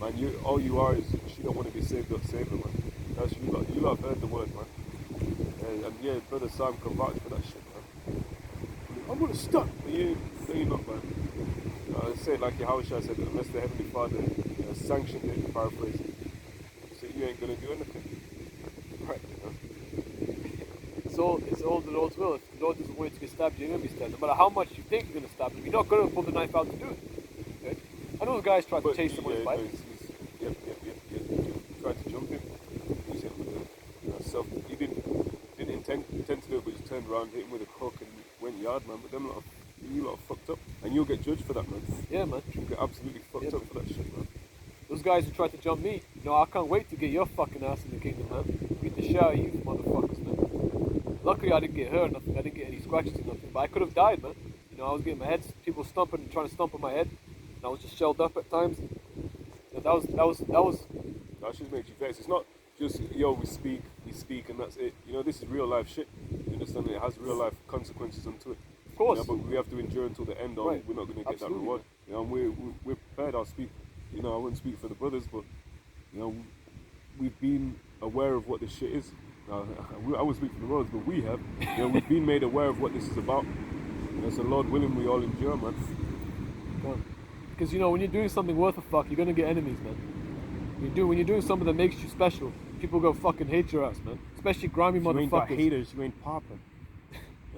Man, all you are is she don't want to be saved, don't save her, man. That's you lot have heard the word, man. And yeah, brother Sam can vouch for that shit, man. I'm gonna stop. But no, you're not, man. Say it like Yahawashi said, unless the Heavenly Father sanctioned it, paraphrase. So you ain't gonna do anything. Right. It's all the Lord's will. If the Lord doesn't want you to get stabbed, you're going to be stabbed. No matter how much you think you're going to stab him, you're not going to pull the knife out to do it. Okay? I know those guys tried to chase someone's bike. Yep. You tried to jump him. You hit him with you didn't intend to do it, but you turned around, hit him with a hook and went yard, man. But you lot are fucked up. And you'll get judged for that, man. Yeah, man. You'll get absolutely fucked up for that shit, man. Those guys who tried to jump me, you know, I can't wait to get your fucking ass in the kingdom, man. Beat the shit out of you motherfuckers, man. Luckily, I didn't get hurt or nothing. I didn't get any scratches or nothing. But I could have died, man. You know, I was getting my head, people trying to stomp on my head. And I was just shelled up at times. And that was. That just makes you vex. It's not just, we speak and that's it. You know, this is real life shit. You understand? It has real life consequences onto it. Of course. You know, but we have to endure until the end, or Right. we're not going to get Absolutely. that reward. You know, and we're prepared. I'll speak. You know, I wouldn't speak for the brothers, but you know, we've been aware of what this shit is. I would speak for the brothers, but we have. You know, we've been made aware of what this is about. You know, so Lord willing, we all endure, man. Because, you know, when you're doing something worth a fuck, you're going to get enemies, man. When you're doing something that makes you special, people go fucking hate your ass, man. Especially grimy You ain't got motherfuckers. haters, you ain't popping.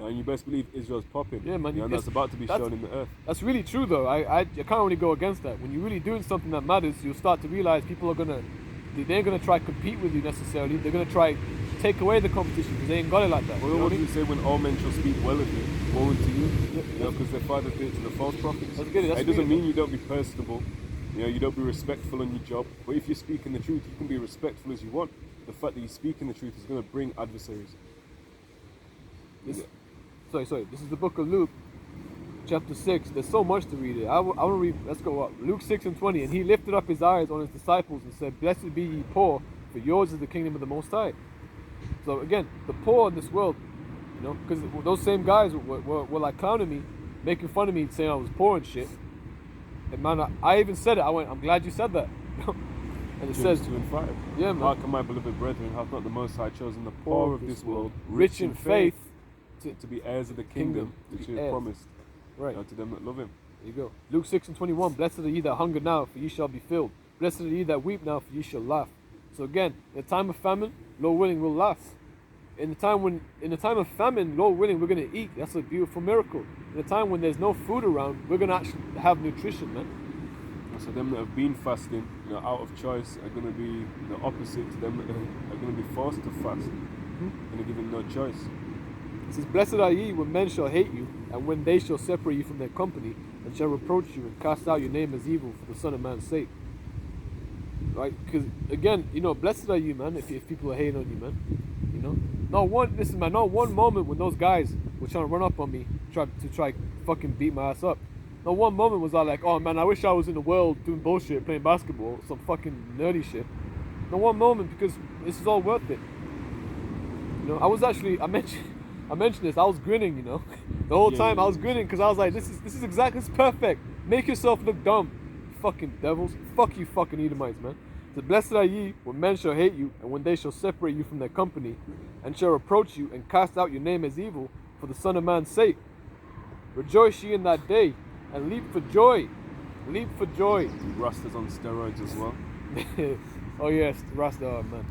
And you best believe Israel's popping. Yeah, man, You know, and that's about to be shown in the earth. That's really true, though. I can't really go against that. When you're really doing something that matters, you'll start to realize people are they ain't gonna try to compete with you necessarily. They're gonna try take away the competition because they ain't got it like that. Well, You know what what I do you mean? say when all men shall speak well of you? Woe unto you. You know, because their fathers did it to the false prophets. That's good, that's It doesn't really mean you don't be personable. You know, you don't be respectful on your job. But if you're speaking the truth, you can be respectful as you want. The fact that you're speaking the truth is going to bring adversaries. Sorry. This is the book of Luke, chapter 6. There's so much to read it. I want to read, let's go up. Luke 6:20. And he lifted up his eyes on his disciples and said, Blessed be ye poor, for yours is the kingdom of the Most High. So again, the poor in this world, you know, because those same guys were like clowning me, making fun of me, saying I was poor and shit. And man, I even said it. I went, I'm glad you said that. And it James says, 2 and 5. yeah, man. Hearken, my beloved brethren, hath not the Most High chosen the poor of this world, rich in faith, to be heirs of the kingdom, to which be He has heirs. promised Right. to them that love Him. There you go. Luke 6 and 21. Blessed are ye that hunger now, for ye shall be filled. Blessed are ye that weep now, for ye shall laugh. So again, in the time of famine, Lord willing, we'll laugh. In the time of famine, Lord willing, we're gonna eat. That's a beautiful miracle. In the time when there's no food around, we're gonna actually have nutrition, man. And so them that have been fasting, out of choice, are going to be the opposite to them that are going to be forced to fast. Going to give them no choice. It says, blessed are ye when men shall hate you, and when they shall separate you from their company, and shall reproach you, and cast out your name as evil for the Son of Man's sake. Right? Because, again, blessed are you, man, if people are hating on you, man. Not one moment when those guys were trying to run up on me, try fucking beat my ass up. Not one moment was I like, oh man, I wish I was in the world doing bullshit, playing basketball, some fucking nerdy shit. Not one moment, because this is all worth it. I was actually, I mentioned this, I was grinning, the whole time I was grinning, because I was like, this is perfect. Make yourself look dumb, fucking devils. Fuck you fucking Edomites, man. So blessed are ye when men shall hate you, and when they shall separate you from their company, and shall reproach you, and cast out your name as evil for the Son of Man's sake. Rejoice ye in that day, and leap for joy. Leap for joy. Rastas on steroids as well. Oh yes, Rasta, man.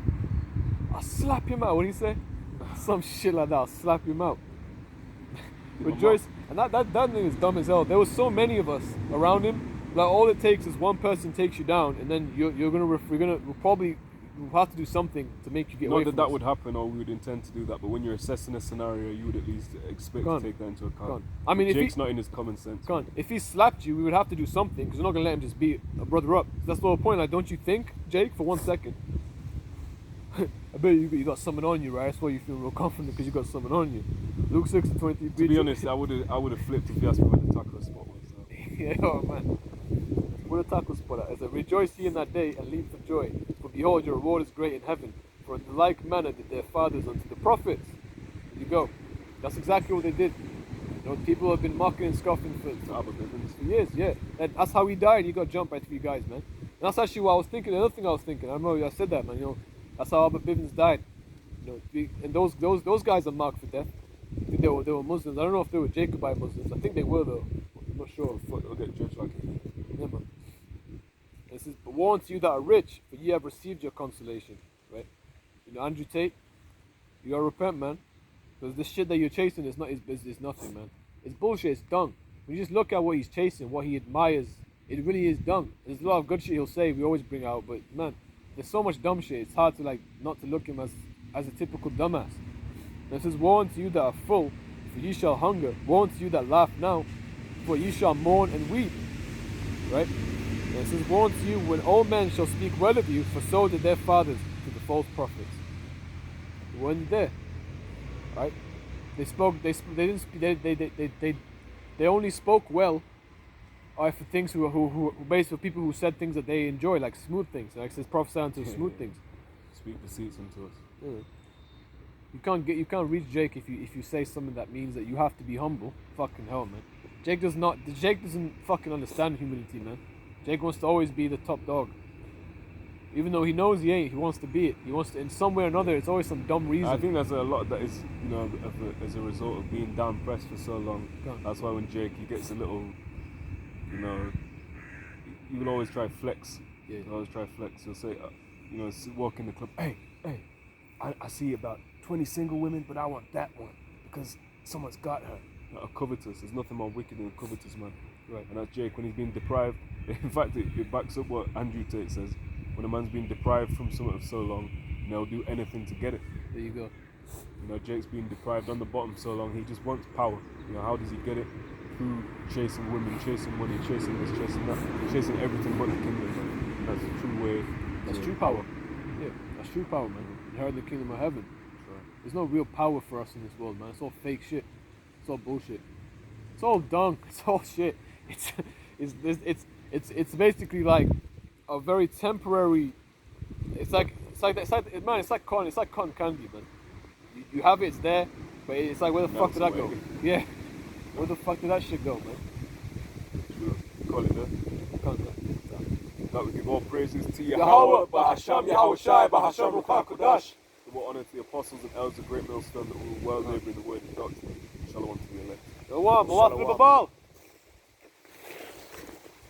I'll slap him out. What do you say? Some shit like that. I'll slap him out. Rejoice. And that thing is dumb as hell. There was so many of us around him. Like all it takes is one person takes you down, and then we'll probably have to do something to make you get away Not from that us. would happen, or we would intend to do that. But when you're assessing a scenario, you would at least expect to take that into account. I mean, Jake's not in his common sense. If he slapped you, we would have to do something, because we're not gonna let him just beat a brother up. That's the whole point. Like, don't you think, Jake? For 1 second. I bet you got something on you, right? That's why you feel real confident, because you got something on you. Luke 6 and 20. To be honest, I would have flipped if you asked me where the tackle spot was. Yeah, oh man. What a tackle spot. It says, rejoice ye in that day, and leap for joy. For behold, your reward is great in heaven. For in the like manner did their fathers unto the prophets. There you go. That's exactly what they did. People have been mocking and scoffing for years, yeah. And that's how he died. He got jumped by 3 guys, man. And that's actually what I was thinking. Another thing I was thinking. I remember I said that, man. That's how Albert Bivens died. And those guys are marked for death. I think they were Muslims. I don't know if they were Jacobite Muslims. I think they were though. I'm not sure. I'll get judged like it. Yeah, man. It says, but woe unto you that are rich, for ye have received your consolation. Right? Andrew Tate, you gotta repent, man. Because the shit that you're chasing is nothing, man. It's bullshit, it's dung. When you just look at what he's chasing, what he admires, it really is dung. There's a lot of good shit he'll say, we always bring out, but man, there's so much dumb shit, it's hard to not to look at him as a typical dumbass. And it says, woe unto you that are full, for ye shall hunger. Woe unto you that laugh now, for ye shall mourn and weep. Right? And it says, woe unto you when all men shall speak well of you, for so did their fathers to the false prophets. They weren't there. Right? They only spoke well for things who based for people who said things that they enjoy, like smooth things. Like it says, prophesy unto smooth things. Speak deceits unto us. Yeah. You can't reach Jake if you say something that means that you have to be humble. Fucking hell, man. Jake doesn't fucking understand humility, man. Jake wants to always be the top dog. Even though he knows he ain't, he wants to be it. He wants to, in some way or another, it's always some dumb reason. I think there's a lot that is, as a result of being down pressed for so long. That's why when Jake, he gets a little, he will always try flex. Yeah. He'll always try flex. He'll say, walk in the club, hey, I see about 20 single women, but I want that one because someone's got her. Covetous. There's nothing more wicked than a covetous man. Right. And that's Jake when he's been deprived. In fact, it backs up what Andrew Tate says. When a man's been deprived from something for so long, they'll do anything to get it. There you go. Jake's been deprived on the bottom so long, he just wants power. How does he get it? Through chasing women, chasing money, chasing this, chasing that, chasing everything but the kingdom. That's the true way. That's true power. Yeah, that's true power, man. Inherit the kingdom of heaven. There's no real power for us in this world, man. It's all fake shit. It's all bullshit. It's all dung. It's all shit. It's basically like a very temporary. It's like cotton candy, man. You have it, it's there, but it's like where the fuck did that go? Yeah, where the fuck did that shit go, man? Call it that. that we give all praises to Yahawah, Yahawah, bahasham, Yahawashi, bahasham, Rukakudash. Give all honor to the apostles and elders of great millstone that were well labouring the word and doctrine. Shalom to the elect. Yawam, Shalom. Babal.